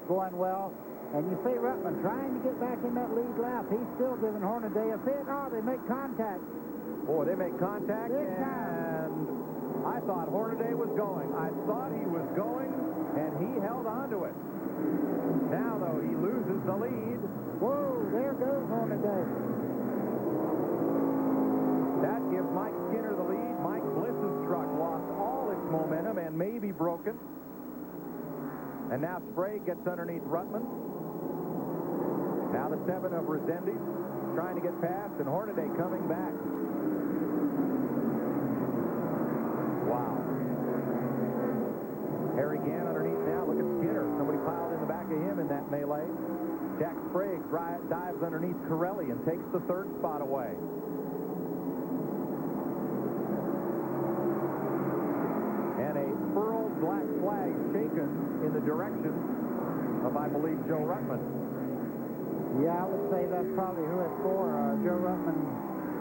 going well. And you see Ruttman trying to get back in that lead lap. He's still giving Hornaday a fit. Oh, they make contact. Boy, they make contact, Big time. and I thought Hornaday was going. I thought he was going, and he held on to it. Now, though, he loses the lead. Whoa, there goes Hornaday. That gives Mike Skinner the lead. Mike Bliss's truck lost all its momentum and may be broken. And now Sprague gets underneath Ruttman. Now the 7 of Resendiz trying to get past, and Hornaday coming back. Wow. Harry Gant underneath now. Look at Skinner. Somebody piled in the back of him in that melee. Jack Sprague dives underneath Corelli and takes the 3rd spot away. And a furled black flag shaken in the direction of, I believe, Joe Ruttman. Yeah, I would say that's probably who it's for. Joe Ruttman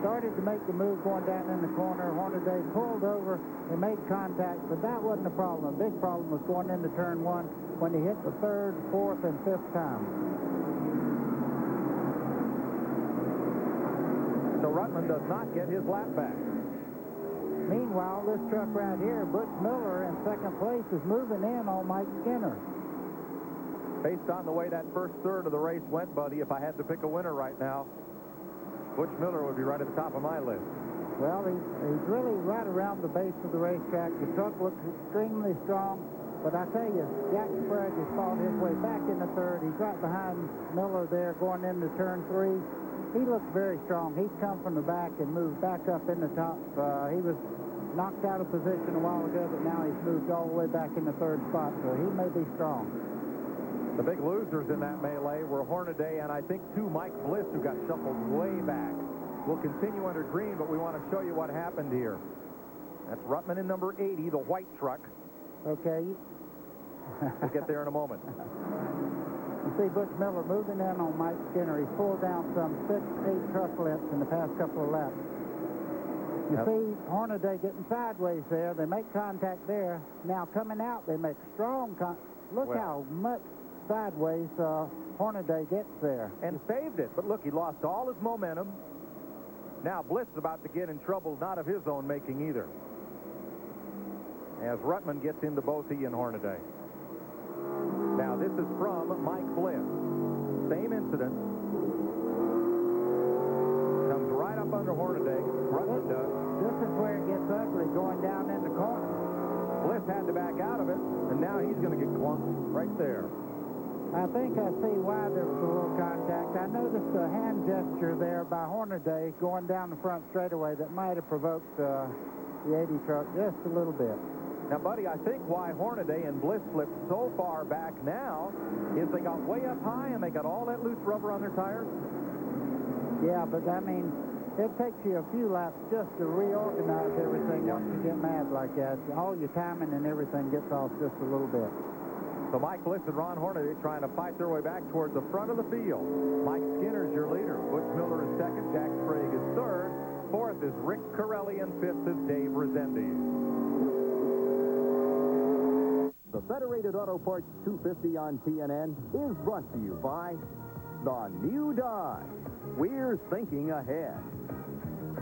started to make the move going down in the corner. Hornaday pulled over and made contact, but that wasn't the problem. The big problem was going into turn 1 when he hit the 3rd, 4th, and 5th time. So Ruttman does not get his lap back. Meanwhile, this truck right here, Butch Miller in 2nd place, is moving in on Mike Skinner. Based on the way that first third of the race went, buddy, if I had to pick a winner right now, Butch Miller would be right at the top of my list. Well, he's really right around the base of the racetrack. The truck looks extremely strong. But I tell you, Jack Sprague has fought his way back in the third. He's right behind Miller there going into turn 3. He looks very strong. He's come from the back and moved back up in the top. He was knocked out of position a while ago, but now he's moved all the way back in the third spot, so he may be strong. The big losers in that melee were Hornaday and I think Mike Bliss, who got shuffled way back. We'll continue under green, but we want to show you what happened here. That's Ruttman in number 80, the white truck. Okay. We'll get there in a moment. You see Butch Miller moving in on Mike Skinner. He's pulled down some 6-8 truck lengths in the past couple of laps. You see Hornaday getting sideways there. They make contact there. Now coming out, they make strong contact. Look how much sideways Hornaday gets there. And saved it. But look, he lost all his momentum. Now Bliss is about to get in trouble, not of his own making either, as Ruttman gets into both he and Hornaday. Now this is from Mike Bliss. Same incident. Comes right up under Hornaday. Ruttman does. This is where it gets ugly, going down in the corner. Bliss had to back out of it, and now he's going to get clunked right there. I think I see why there was a little contact. I noticed a hand gesture there by Hornaday going down the front straightaway that might have provoked the 80 truck just a little bit. Now, buddy, I think why Hornaday and Bliss slipped so far back now is they got way up high and they got all that loose rubber on their tires. Yeah, but I mean, it takes you a few laps just to reorganize everything once you get mad like that. All your timing and everything gets off just a little bit. So Mike Bliss and Ron Hornaday trying to fight their way back towards the front of the field. Mike Skinner's your leader. Butch Miller is second. Jack Sprague is third. Fourth is Rick Corelli, and fifth is Dave Resendiz. The Federated Auto Parts 250 on TNN is brought to you by the new Dodge. We're thinking ahead.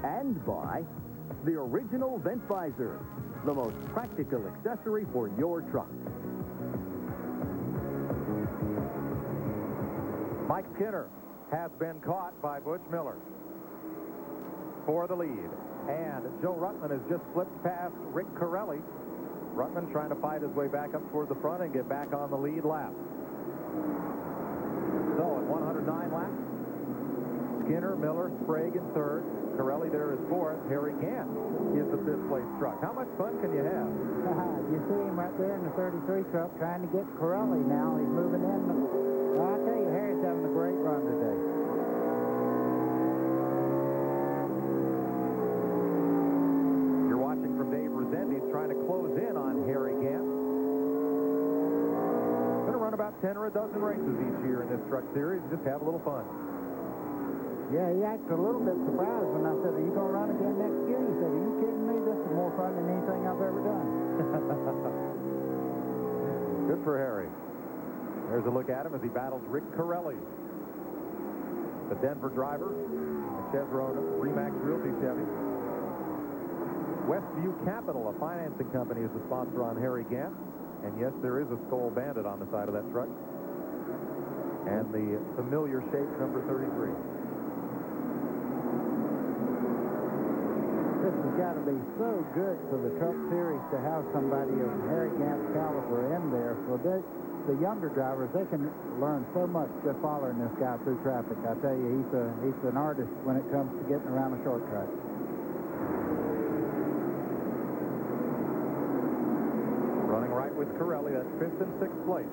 And by the original vent visor, the most practical accessory for your truck. Mike Skinner has been caught by Butch Miller for the lead. And Joe Ruttman has just slipped past Rick Corelli. Ruttman trying to fight his way back up toward the front and get back on the lead lap. So at 109 laps, Skinner, Miller, Sprague in third. Corelli there is fourth. Harry Gant is the fifth place truck. How much fun can you have? You see him right there in the 33 truck trying to get Corelli now. He's moving in. Well, I tell you, Harry's having a great run today. You're watching from Dave Resendiz trying to close in on Harry Gant. Going to run about 10 or a dozen races each year in this truck series. Just have a little fun. Yeah, he acted a little bit surprised when I said, are you going to run again next year? He said, are you kidding me? This is more fun than anything I've ever done. Good for Harry. There's a look at him as he battles Rick Corelli. The Denver driver, the Chevron Remax Realty Chevy. Westview Capital, a financing company, is the sponsor on Harry Gant. And yes, there is a Skull Bandit on the side of that truck. And the familiar shape number 33. This has got to be so good for the Truck Series to have somebody of Harry Gant's caliber in there. For the younger drivers, they can learn so much just following this guy through traffic. I tell you, he's an artist when it comes to getting around a short track. Running right with Corelli, that's fifth and sixth place.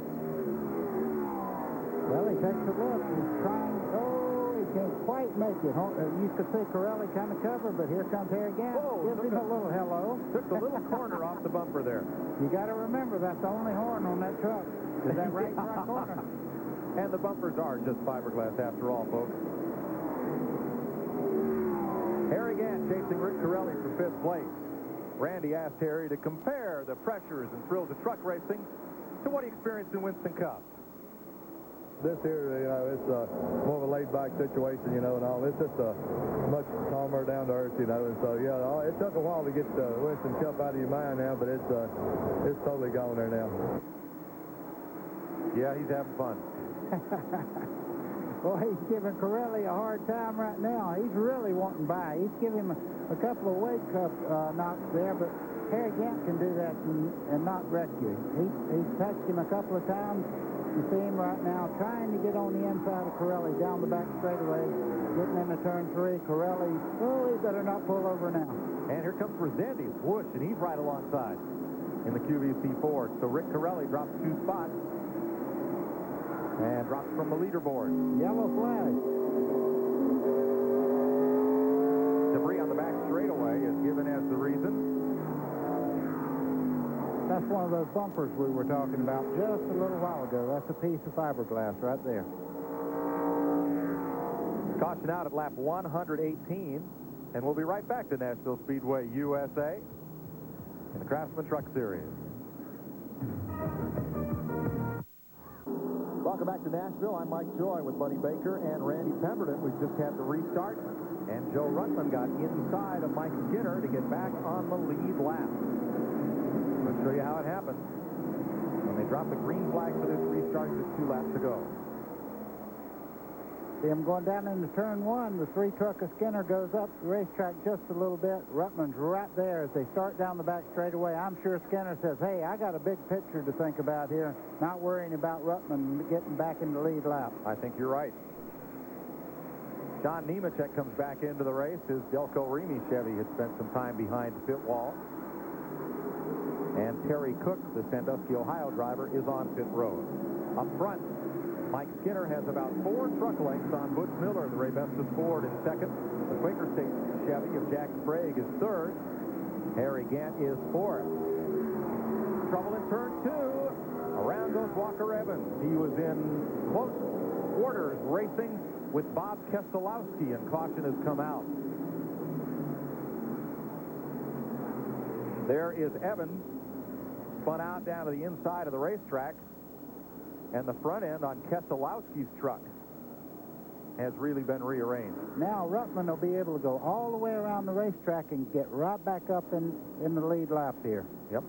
Well, he takes a look. He's trying. Oh, he can't quite make it. You could see Corelli kind of cover, but here comes Harry Gant. Gives him a little hello. Took the little corner off the bumper there. You got to remember, that's the only horn on that truck. Is that right front corner? And the bumpers are just fiberglass after all, folks. Harry Gant chasing Rick Corelli for fifth place. Randy asked Harry to compare the pressures and thrills of truck racing to what he experienced in Winston Cup. This here, you know, it's more of a laid-back situation, you know, and all. It's just much calmer, down to earth, you know, and so, yeah, it took a while to get Winston Cup out of your mind now, but it's totally gone there now. Yeah, he's having fun. Well, he's giving Corelli a hard time right now. He's really wanting by. He's giving him a couple of weight cup knocks there, but Harry Gant can do that and not wreck you. He's touched him a couple of times. You see him right now trying to get on the inside of Corelli down the back straightaway, getting into turn 3. Corelli, oh, he better not pull over now. And here comes Resendiz, whoosh, and he's right alongside in the QVC Ford. So Rick Corelli drops 2 spots and drops from the leaderboard. Yellow flag. Debris on the back straightaway is given as the reason. That's one of those bumpers we were talking about just a little while ago. That's a piece of fiberglass right there. Caution out at lap 118, and we'll be right back to Nashville Speedway USA in the Craftsman Truck Series. Welcome back to Nashville. I'm Mike Joy with Buddy Baker and Randy Pemberton. We've just had the restart, and Joe Ruttman got inside of Mike Skinner to get back on the lead lap. We'll show you how it happened. When they dropped the green flag for this restart, just 2 laps to go. See him going down into turn 1. The 3 truck of Skinner goes up the racetrack just a little bit. Ruttman's right there as they start down the back straightaway. I'm sure Skinner says, hey, I got a big picture to think about here, not worrying about Ruttman getting back in the lead lap. I think you're right. John Nemechek comes back into the race. His Delco Remy Chevy had spent some time behind the pit wall. And Terry Cook, the Sandusky, Ohio driver, is on pit road. Up front, Mike Skinner has about 4 truck lengths on Butch Miller, the Ray Bestis Ford, in second. The Quaker State Chevy of Jack Sprague is third. Harry Gant is fourth. Trouble in turn 2. Around goes Walker Evans. He was in close quarters racing with Bob Keselowski, and caution has come out. There is Evans, spun out down to the inside of the racetrack, and the front end on Keselowski's truck has really been rearranged. Now Ruttman will be able to go all the way around the racetrack and get right back up in the lead lap here. Yep.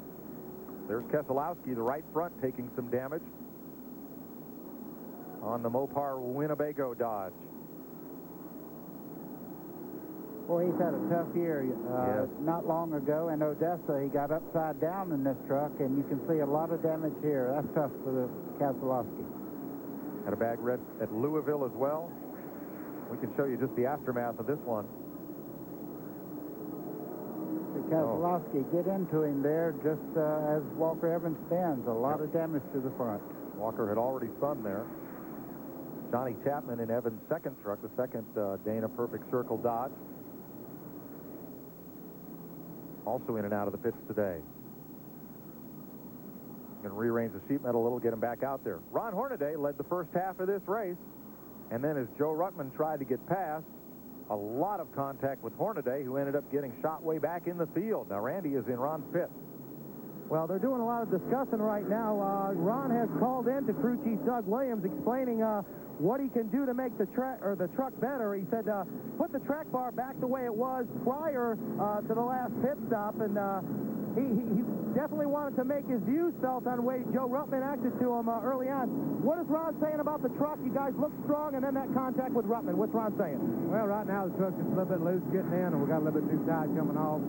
There's Keselowski, the right front, taking some damage on the Mopar Winnebago Dodge. Boy, he's had a tough year. Yes. Not long ago in Odessa, he got upside down in this truck, and you can see a lot of damage here. That's tough for the Keselowski. Had a bag wreck at Louisville as well. We can show you just the aftermath of this one. Keselowski get into him there just as Walker Evans spins. A lot of damage to the front. Walker had already spun there. Johnny Chapman in Evans' second truck, the second Dana Perfect Circle Dodge. Also in and out of the pits today. Going to rearrange the sheet metal a little, get him back out there. Ron Hornaday led the first half of this race, and then as Joe Ruttman tried to get past, a lot of contact with Hornaday, who ended up getting shot way back in the field. Now Randy is in Ron's pit. Well, they're doing a lot of discussing right now. Ron has called in to crew chief Doug Williams, explaining what he can do to make the truck better. He said, put the track bar back the way it was prior to the last pit stop, and he definitely wanted to make his views felt on the way Joe Ruttman acted to him early on. What is Ron saying about the truck? You guys look strong, and then that contact with Ruttman. What's Ron saying? Well, right now the truck's just a little bit loose getting in, and we got a little bit too tight coming off.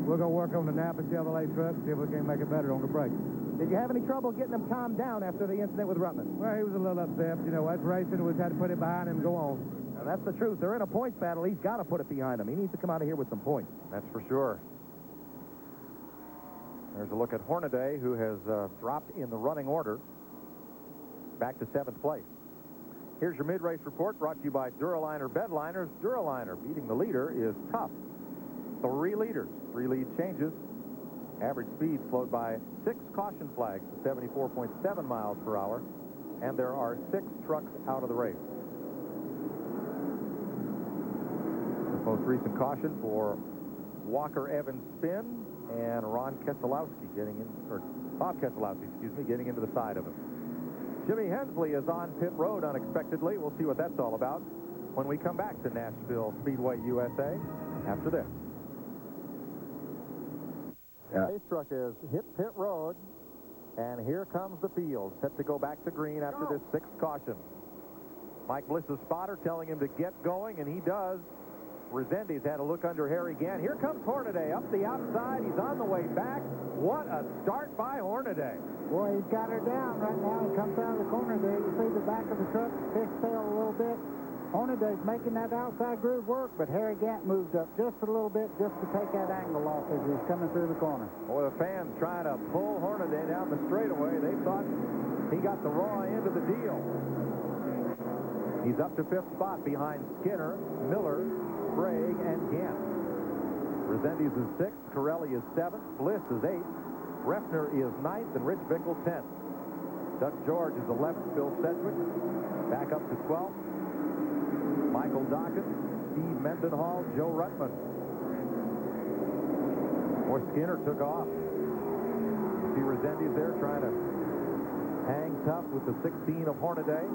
We're going to work on the Napa Chevrolet truck, see if we can make it better on the brakes. Did you have any trouble getting him calmed down after the incident with Ruttman? Well, he was a little upset. You know, that's racing. We just had to put it behind him and go on. Now, that's the truth. They're in a points battle. He's got to put it behind him. He needs to come out of here with some points. That's for sure. There's a look at Hornaday, who has dropped in the running order back to 7th place. Here's your mid-race report brought to you by Duraliner Bedliners. Duraliner, beating the leader is tough. 3 leaders, 3 lead changes. Average speed slowed by 6 caution flags to 74.7 miles per hour, and there are 6 trucks out of the race. The most recent caution for Walker Evans' spin and Ron Keselowski getting in, or Bob Keselowski, excuse me, getting into the side of him. Jimmy Hensley is on pit road unexpectedly. We'll see what that's all about when we come back to Nashville Speedway USA after this. Race truck has hit pit road, and here comes the field, set to go back to green after this 6th caution. Mike Bliss's spotter telling him to get going, and he does. Resendiz had a look under Harry Gant. Here comes Hornaday up the outside. He's on the way back. What a start by Hornaday. Boy, he's got her down right now. He comes out of the corner there. You see the back of the truck fishtail a little bit. Hornaday's making that outside groove work, but Harry Gant moved up just a little bit just to take that angle off as he's coming through the corner. Boy, the fans trying to pull Hornaday down the straightaway. They thought he got the raw end of the deal. He's up to 5th spot behind Skinner, Miller, Sprague, and Gant. Resendiz is 6th, Corelli is 7th, Bliss is 8th, Refner is 9th, and Rich Bickle 10th. Doug George is 11th, Bill Sedgwick back up to 12th. Michael Dockett, Steve Mendenhall, Joe Ruttman. Boy, Skinner took off. You see Resendiz there trying to hang tough with the 16 of Hornaday,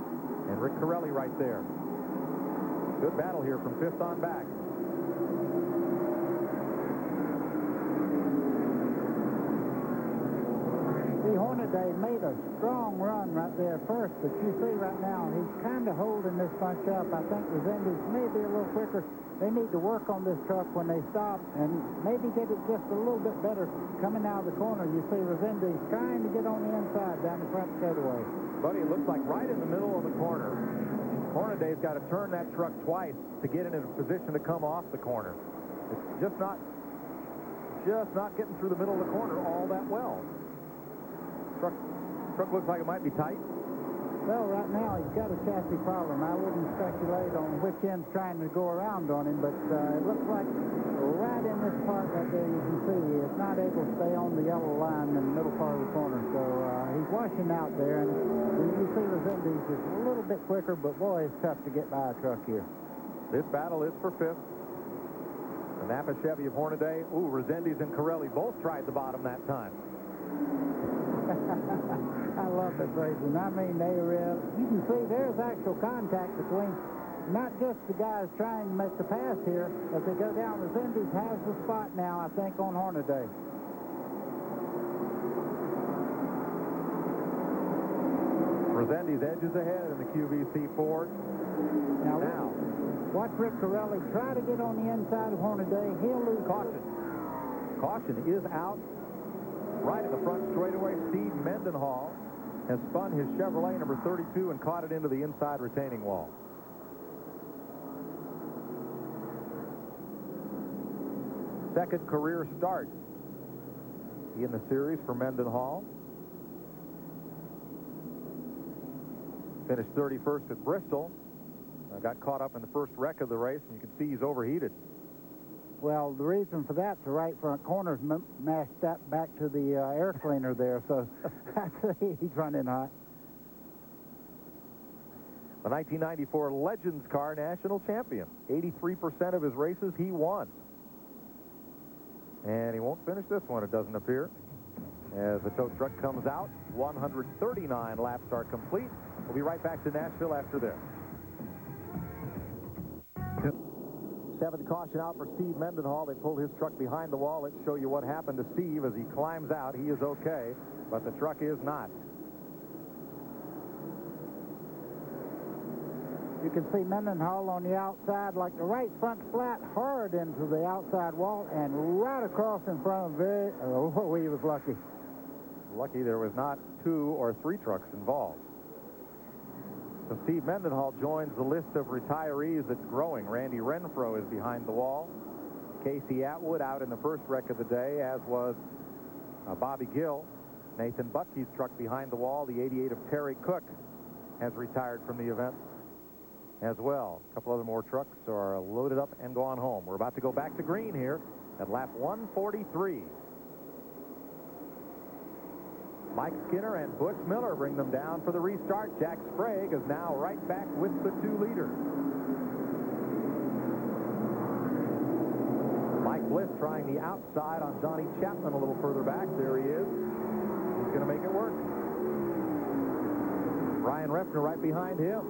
and Rick Corelli right there. Good battle here from 5th on back. Hornaday made a strong run right there first, but you see right now he's kind of holding this bunch up. I think Resendiz may be a little quicker. They need to work on this truck when they stop and maybe get it just a little bit better coming out of the corner. You see Resendiz trying to get on the inside down the front straightaway. Buddy, it looks like right in the middle of the corner. Hornaday's got to turn that truck twice to get it in a position to come off the corner. It's just not getting through the middle of the corner all that well. Truck looks like it might be tight. Well, right now he's got a chassis problem. I wouldn't speculate on which end's trying to go around on him, but it looks like right in this part right there you can see he is not able to stay on the yellow line in the middle part of the corner. So he's washing out there, and you see Resendiz is a little bit quicker, but boy, it's tough to get by a truck here. This battle is for 5th. The Napa Chevy of Hornaday. Ooh, Resendiz and Corelli both tried the bottom that time. I love it, Brazen. I mean, you can see there's actual contact between not just the guys trying to make the pass here. As they go down, Resendiz has the spot now, I think, on Hornaday. Resendiz edges ahead in the QVC Ford. Now watch Rick Corelli try to get on the inside of Hornaday. He'll lose. Caution. Caution is out. Right at the front straightaway, Steve Mendenhall has spun his Chevrolet number 32 and caught it into the inside retaining wall. Second career start in the series for Mendenhall. Finished 31st at Bristol. Got caught up in the first wreck of the race, and you can see he's overheated. Well, the reason for that, the right front corner's mashed up back to the air cleaner there, so he's running hot. The 1994 Legends Car national champion. 83% of his races he won. And he won't finish this one, it doesn't appear. As the tow truck comes out, 139 laps are complete. We'll be right back to Nashville after this. 7th caution out for Steve Mendenhall. They pulled his truck behind the wall. Let's show you what happened to Steve as he climbs out. He is okay, but the truck is not. You can see Mendenhall on the outside, like the right front flat hard into the outside wall and right across in front of he was lucky. Lucky there was not 2 or 3 trucks involved. So Steve Mendenhall joins the list of retirees that's growing. Randy Renfro is behind the wall. Casey Atwood out in the first wreck of the day, as was Bobby Gill. Nathan Butke's truck behind the wall. The 88 of Terry Cook has retired from the event as well. A couple other more trucks are loaded up and gone home. We're about to go back to green here at lap 143. Mike Skinner and Butch Miller bring them down for the restart. Jack Sprague is now right back with the 2 leaders. Mike Bliss trying the outside on Johnny Chapman a little further back. There he is. He's going to make it work. Ryan Refner right behind him.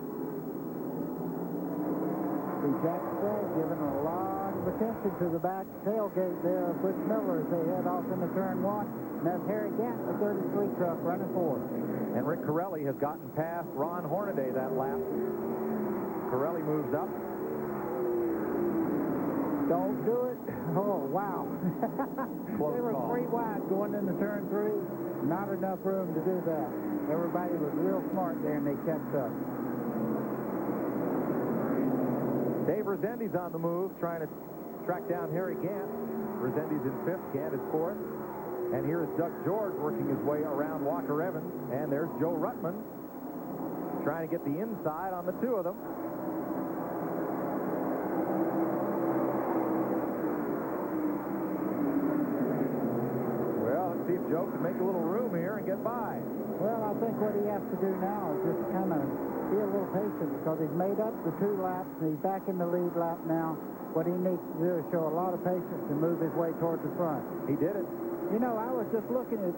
See Jack Sprague giving a lot of attention to the back tailgate there of Butch Miller as they head off into turn 1. And that's Harry Gant, the 33 truck, running forward. And Rick Corelli has gotten past Ron Hornaday that lap. Corelli moves up. Don't do it. Oh, wow. They were 3 wide going into turn 3. Not enough room to do that. Everybody was real smart there, and they kept up. Dave Resendiz on the move, trying to track down Harry Gant. Resendiz in 5th, Gant is 4th. And here is Doug George working his way around Walker Evans. And there's Joe Ruttman trying to get the inside on the 2 of them. Well, let's see if Joe can make a little room here and get by. Well, I think what he has to do now is just kind of be a little patient, because he's made up the 2 laps, and he's back in the lead lap now. What he needs to do is show a lot of patience and move his way toward the front. He did it. You know, I was just looking at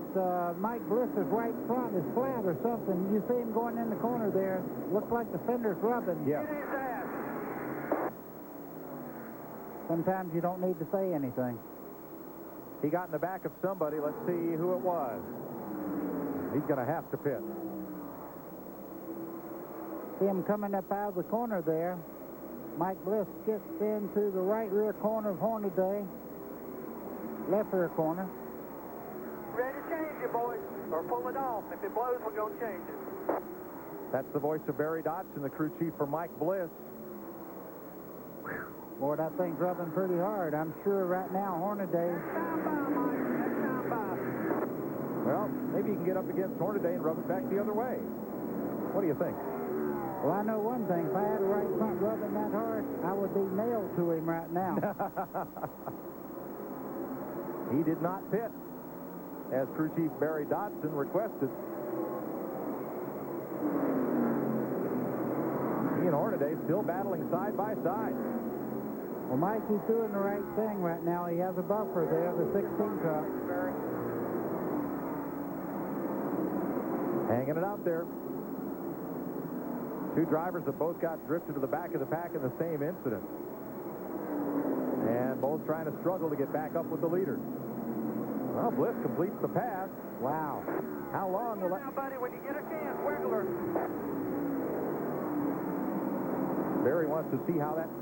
Mike Bliss's right front is flat or something. You see him going in the corner there. Looks like the fender's rubbing. Yeah. Sometimes you don't need to say anything. He got in the back of somebody. Let's see who it was. He's going to have to pit. See him coming up out of the corner there. Mike Bliss gets into the right rear corner of Hornaday. Left rear corner. Ready to change it, boys, or pull it off. If it blows, we're going to change it. That's the voice of Barry Dodson, the crew chief for Mike Bliss. Boy, that thing's rubbing pretty hard. I'm sure right now Hornaday. Well, maybe you can get up against Hornaday and rub it back the other way. What do you think? Well, I know one thing. If I had a right front rubbing that hard, I would be nailed to him right now. He did not pit, as crew chief Barry Dodson requested. He and Hornaday still battling side by side. Well, Mike, he's doing the right thing right now. He has a buffer there, the 16 truck. Hanging it out there. 2 drivers that both got drifted to the back of the pack in the same incident. And both trying to struggle to get back up with the leaders. Well, Bliss completes the pass. Wow. How long will that... Now, buddy, when you get a chance, wiggle her. Barry wants to see how that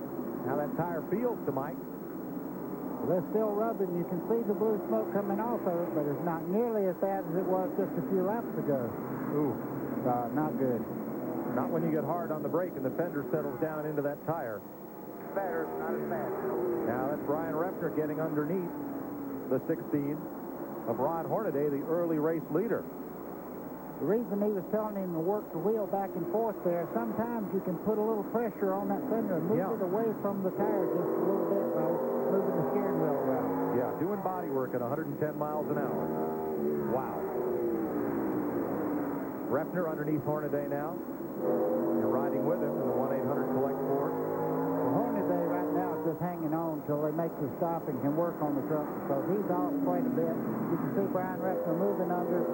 tire feels to Mike. Well, they're still rubbing. You can see the blue smoke coming off of it, but it's not nearly as bad as it was just a few laps ago. Ooh. Not good. Not when you get hard on the brake and the fender settles down into that tire. Better, not as bad. Now that's Brian Refner getting underneath the 16 of Ron Hornaday, the early race leader. The reason he was telling him to work the wheel back and forth there, sometimes you can put a little pressure on that fender and move it away from the tire just a little bit by moving the steering wheel around. Yeah, doing body work at 110 miles an hour. Wow. Refner underneath Hornaday now. You're riding with him in the 1-800-COLLECT-4. Well, Hornaday right now is just hanging on until they make the stop and can work on the truck, because he's off quite a bit. You can see Brian Refner moving under.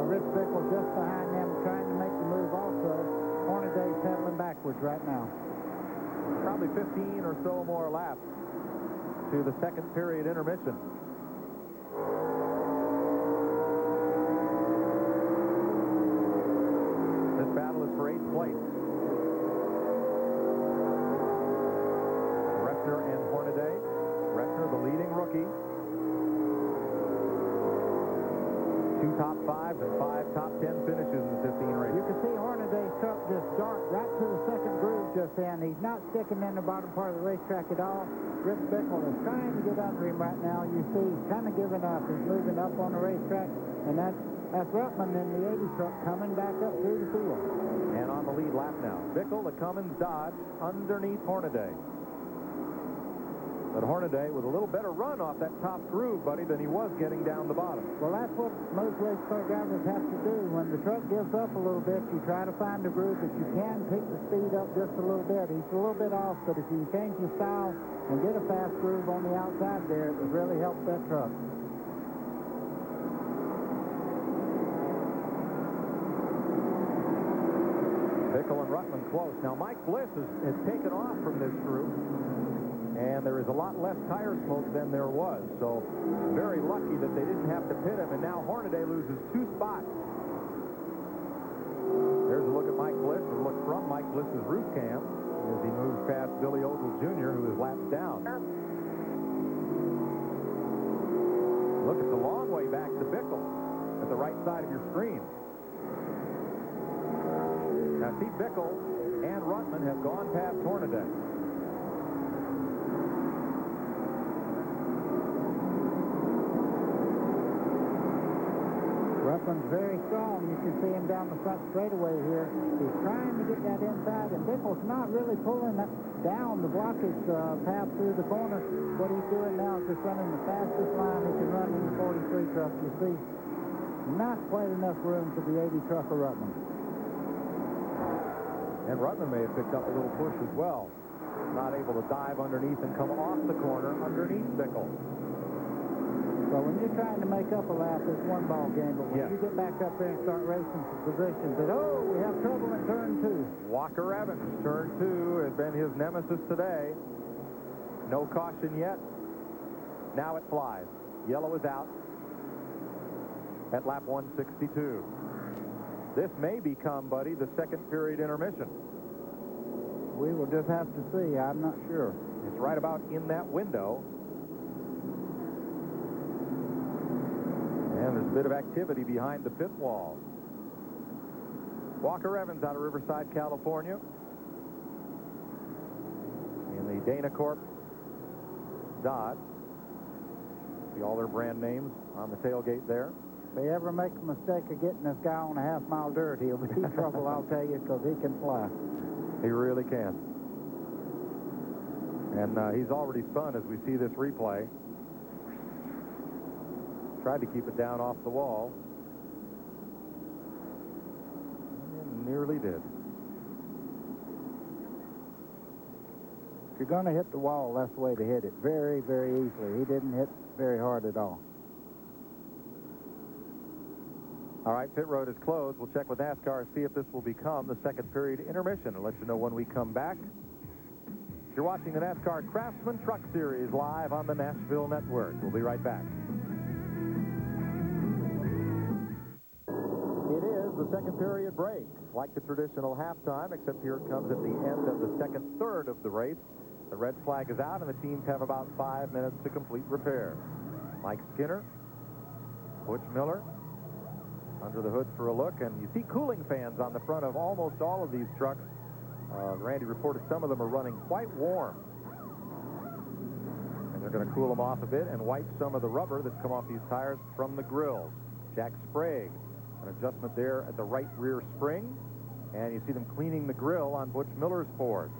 Rich Bickle just behind them trying to make the move also. Hornaday's pedaling backwards right now. Probably 15 or so more laps to the second period intermission. This battle is for 8th place. Refner and Hornaday. Refner, the leading rookie. 2 top 5s and 5 top 10 finishes in the 15 race. You can see Hornaday's truck just dart right to the second groove just then. He's not sticking in the bottom part of the racetrack at all. Rich Bickle is trying to get under him right now. You see he's kind of giving up. He's moving up on the racetrack, and that's Ruttman in the 80 truck coming back up through the field. And on the lead lap now. Bickle, the Cummins Dodge, underneath Hornaday. But Hornaday with a little better run off that top groove, buddy, than he was getting down the bottom. Well, that's what most race car drivers have to do. When the truck gives up a little bit, you try to find a groove that you can pick the speed up just a little bit. He's a little bit off, but if you change the style and get a fast groove on the outside there, it would really help that truck. Bickle and Ruttman close. Now, Mike Bliss has taken off from this group. And there is a lot less tire smoke than there was. So very lucky that they didn't have to pit him. And now Hornaday loses 2 spots. There's a look at Mike Bliss, a look from Mike Bliss's roof cam as he moves past Billy Ogle Jr., who is lapped down. Look, it's a long way back to Bickle at the right side of your screen. Now, see, Bickle and Ruttman have gone past Hornaday. Ruttman's very strong. You can see him down the front straightaway here. He's trying to get that inside, and Bickle's not really pulling that down the blockage path through the corner. What he's doing now is just running the fastest line he can run in the 43 truck. You see, not quite enough room for the 80 truck of Ruttman. And Ruttman may have picked up a little push as well. Not able to dive underneath and come off the corner underneath Bickle. So when you're trying to make up a lap, it's one ball game. But when you get back up there and start racing for positions, that, oh, we have trouble in turn 2. Walker Evans, turn 2, has been his nemesis today. No caution yet. Now it flies. Yellow is out at lap 162. This may become, buddy, the second period intermission. We will just have to see. I'm not sure. It's right about in that window. And there's a bit of activity behind the pit wall. Walker Evans out of Riverside, California. In the Dana Corp Dodge. See all their brand names on the tailgate there. If they ever make a mistake of getting this guy on a half-mile dirt, he'll be in trouble, I'll tell you, because he can fly. He really can. And he's already spun as we see this replay. Tried to keep it down off the wall. And nearly did. If you're going to hit the wall, that's the way to hit it. Very, very easily. He didn't hit very hard at all. All right, pit road is closed. We'll check with NASCAR, see if this will become the second period intermission. I'll let you know when we come back. You're watching the NASCAR Craftsman Truck Series live on the Nashville Network. We'll be right back. It is the second period break, like the traditional halftime, except here it comes at the end of the second third of the race. The red flag is out, and the teams have about 5 minutes to complete repair. Mike Skinner, Butch Miller, under the hood for a look, and you see cooling fans on the front of almost all of these trucks. Randy reported some of them are running quite warm. And they're going to cool them off a bit and wipe some of the rubber that's come off these tires from the grills. Jack Sprague, an adjustment there at the right rear spring, and you see them cleaning the grill on Butch Miller's Ford.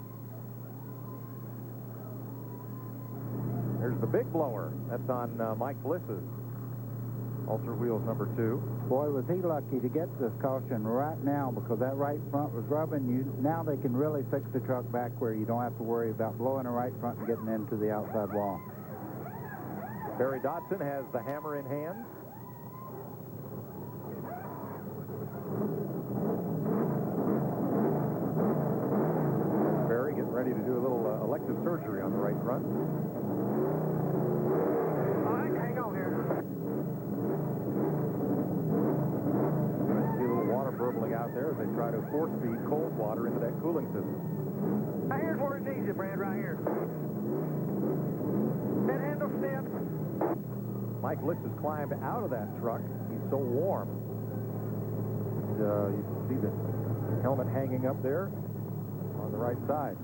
There's the big blower. That's on Mike Bliss's Ultra Wheels number 2. Boy, was he lucky to get this caution right now, because that right front was rubbing you. Now they can really fix the truck back where you don't have to worry about blowing the right front and getting into the outside wall. Barry Dodson has the hammer in hand. Barry getting ready to do a little elective surgery on the right front. Burbling out there as they try to force feed cold water into that cooling system. Now here's where it needs it, Brad, right here. That handle step. Mike Bliss has climbed out of that truck. He's so warm. You can see the helmet hanging up there on the right side.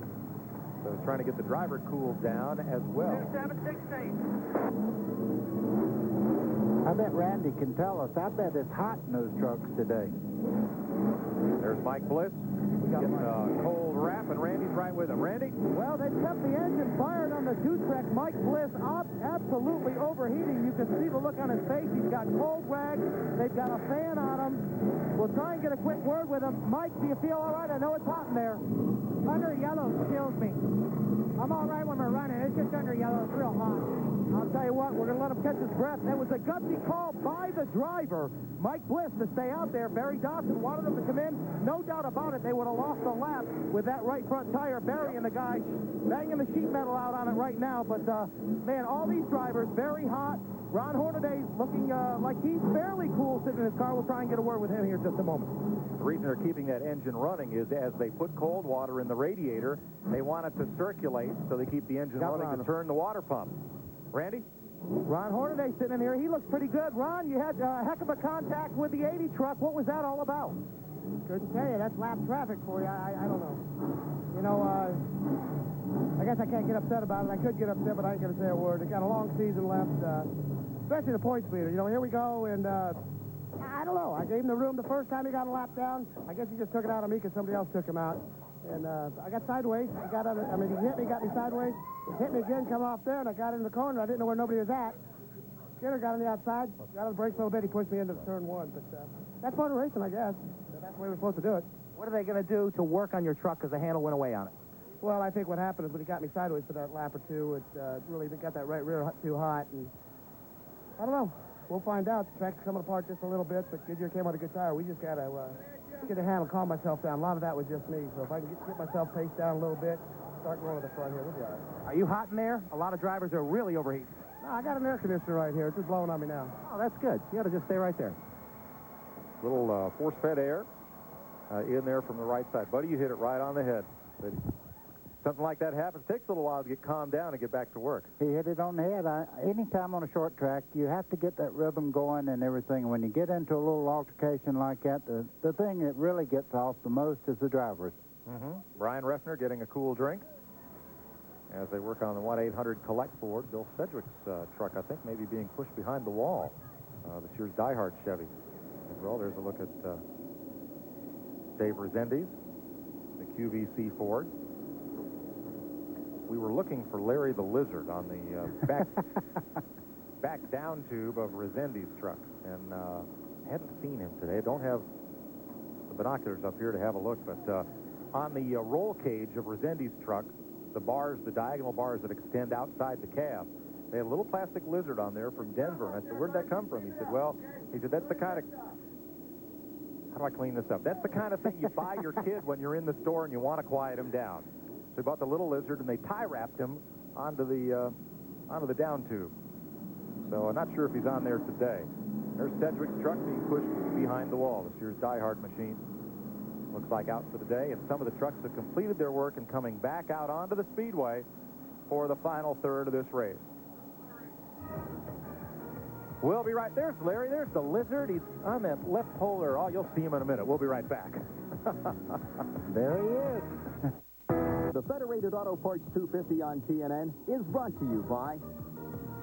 So he's trying to get the driver cooled down as well. 2716. I bet Randy can tell us. I bet it's hot in those trucks today. There's Mike Bliss. Getting a cold wrap, and Randy's right with him. Randy? Well, they've kept the engine fired on the two-track. Mike Bliss absolutely overheating. You can see the look on his face. He's got cold rags. They've got a fan on him. We'll try and get a quick word with him. Mike, do you feel all right? I know it's hot in there. Under yellow kills me. I'm all right when we're running. It's just under yellow. It's real hot. I'll tell you what, we're going to let him catch his breath. That was a gutsy call by the driver, Mike Bliss, to stay out there. Barry Dawson wanted him to come in. No doubt about it, they would have lost a lap with that right front tire. Barry and the guy banging the sheet metal out on it right now. But, man, all these drivers, very hot. Ron Hornaday's looking like he's fairly cool sitting in his car. We'll try and get a word with him here in just a moment. The reason they're keeping that engine running is as they put cold water in the radiator, they want it to circulate, so they keep the engine running to turn the water pump. Randy? Ron Hornaday sitting in here. He looks pretty good. Ron, you had a heck of a contact with the 80 truck. What was that all about? Couldn't tell you. That's lap traffic for you. I don't know. You know, I guess I can't get upset about it. I could get upset, but I ain't going to say a word. They got a long season left, especially the points leader. You know, here we go, and I don't know. I gave him the room the first time he got a lap down. I guess he just took it out on me because somebody else took him out. And I got sideways. He got out. He hit me, got me sideways. Hit me again, come off there, and I got in the corner. I didn't know where nobody was at. Skinner got on the outside, got on the brakes a little bit. He pushed me into turn one. But that's part of racing, I guess. That's the way we're supposed to do it. What are they going to do to work on your truck because the handle went away on it? Well, I think what happened is when he got me sideways for that lap or two, it really got that right rear too hot. And I don't know. We'll find out. The track's coming apart just a little bit, but Goodyear came on a good tire. We just got to get a handle, calm myself down. A lot of that was just me. So if I can get myself paced down a little bit, start going to the front here, we'll be all right. Are you hot in there? A lot of drivers are really overheating. No, I got an air conditioner right here. It's just blowing on me now. Oh, that's good. You ought to just stay right there. Little force-fed air in there from the right side. Buddy, you hit it right on the head. But something like that happens. Takes a little while to get calmed down and get back to work. He hit it on the head. Anytime on a short track, you have to get that rhythm going and everything. When you get into a little altercation like that, the thing that really gets off the most is the drivers. Brian Refner getting a cool drink as they work on the 1-800-COLLECT board. Bill Sedgwick's truck, I think, may be being pushed behind the wall. This year's Die Hard Chevy. As well, there's a look at Dave Resendiz, the QVC Ford. We were looking for Larry the Lizard on the back down tube of Resendiz's truck, and hadn't seen him today. Don't have the binoculars up here to have a look, but on the roll cage of Resendiz's truck, the bars, the diagonal bars that extend outside the cab, they had a little plastic lizard on there from Denver. And I said, where'd that come from? He said, well, that's the kind of, how do I clean this up? That's the kind of thing you buy your kid when you're in the store and you want to quiet him down. So they bought the little lizard and they tie wrapped him onto the down tube. So I'm not sure if he's on there today. There's Sedgwick's truck being pushed behind the wall. This year's Die Hard machine looks like out for the day, and some of the trucks have completed their work and coming back out onto the speedway for the final third of this race. We'll be right there. Larry, there's the lizard. He's on that left pole there. Oh, you'll see him in a minute. We'll be right back. There he is. The Federated Auto Parts 250 on TNN is brought to you by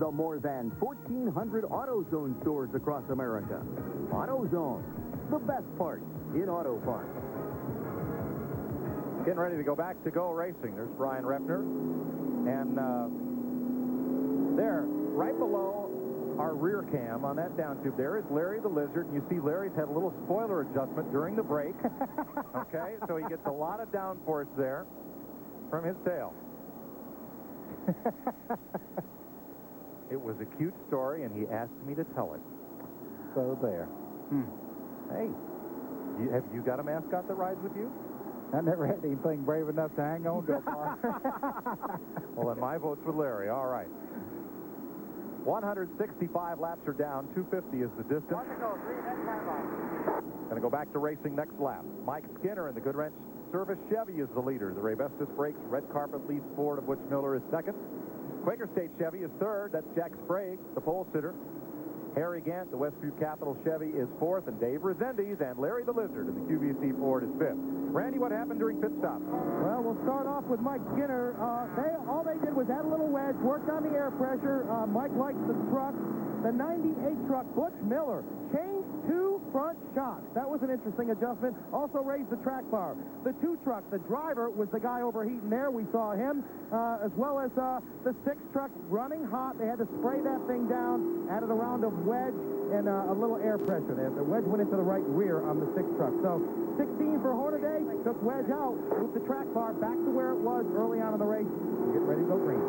the more than 1,400 AutoZone stores across America. AutoZone, the best parts in auto parts. Getting ready to go back to Go Racing. There's Brian Refner. And there, right below our rear cam on that down tube, there is Larry the Lizard. And you see Larry's had a little spoiler adjustment during the break. Okay, so he gets a lot of downforce there from his tail. It was a cute story, and he asked me to tell it. So there. Hey, have you got a mascot that rides with you? I never had anything brave enough to hang on to a car. Well, then my vote's with Larry. All right. 165 laps are down. 250 is the distance. Going to go back to racing next lap. Mike Skinner in the Goodwrench Service Chevy is the leader. The Ray Vestas brakes. Red Carpet leads Ford, of which Miller is second. Quaker State Chevy is third. That's Jack Sprague, the pole sitter. Harry Gant, the Westview Capital Chevy, is fourth, and Dave Resendiz and Larry the Lizard in the QVC Ford is fifth. Randy, what happened during pit stop? Well, we'll start off with Mike Skinner. All they did was add a little wedge, worked on the air pressure. Mike likes the truck. The 98 truck, Butch Miller, changed two front shocks. That was an interesting adjustment. Also raised the track bar. The two truck, the driver was the guy overheating there. We saw him, as well as the 6 truck running hot. They had to spray that thing down, added a round of wedge and a little air pressure there. The wedge went into the right rear on the 6 truck. So 16 for Hornaday, took wedge out, moved the track bar back to where it was early on in the race. Get ready to go green.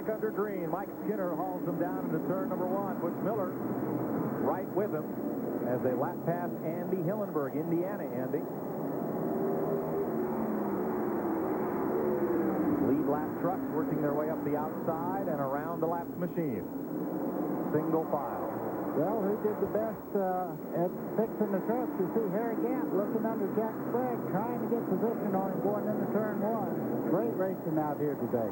Under green, Mike Skinner hauls them down into turn number 1. Butch Miller right with him as they lap past Andy Hillenberg, Indiana Andy. Lead lap trucks working their way up the outside and around the laps machine. Single file. Well, who did the best at fixing the trucks? You see Harry Gant looking under Jack Sprague, trying to get position on him going into turn one. Great racing out here today.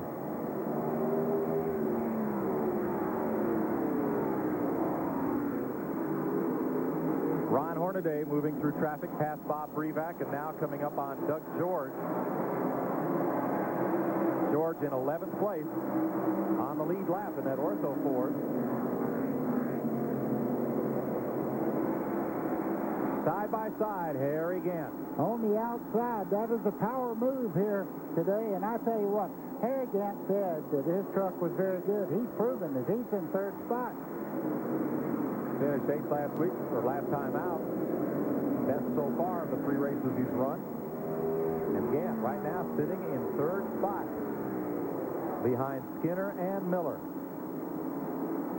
Ron Hornaday moving through traffic past Bob Brevac and now coming up on Doug George. George in 11th place on the lead lap in that Ortho Ford. Side by side, Harry Gant. On the outside, that is a power move here today, and I tell you what, Harry Gant said that his truck was very good. He's proven that he's in third spot. Finished 8th last week, or last time out. Best so far of the 3 races he's run. And Gant right now sitting in third spot behind Skinner and Miller.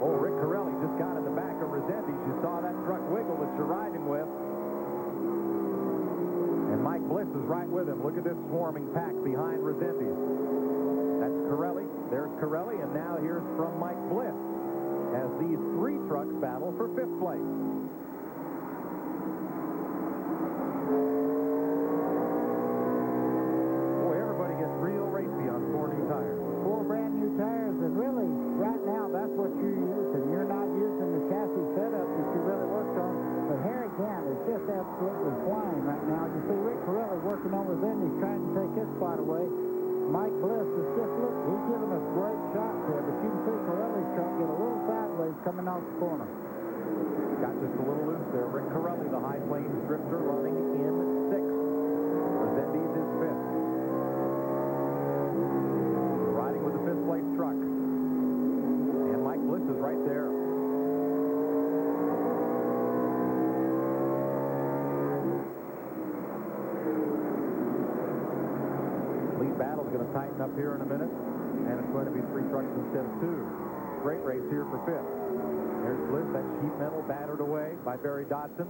Oh, Rick Corelli just got in the back of Resendiz. You saw that truck wiggle that you're riding with. And Mike Bliss is right with him. Look at this swarming pack behind Resendiz. That's Corelli. There's Corelli, and now here's from Mike Bliss as these 3 trucks battle for 5th place. Boy, everybody gets real racy on 4 new tires. 4 brand new tires, and really, right now, that's what you're using. You're not using the chassis setup that you really worked on. But Harry Gant is just absolutely flying right now. You see Rick Corelli working on Resendiz, trying to take his spot away. Mike Bliss is just, look, he's giving us great shots here, but you can see Corelli's truck get a little sideways coming off the corner. Got just a little loose there. Rick Corelli, the High Plains drifter, running in 6th. Resendiz is 5th. Riding with the 5th place truck. And Mike Bliss is right there. Battle's going to tighten up here in a minute, and it's going to be 3 trucks instead of 2. Great race here for 5th. There's Bliss, that sheet metal battered away by Barry Dodson.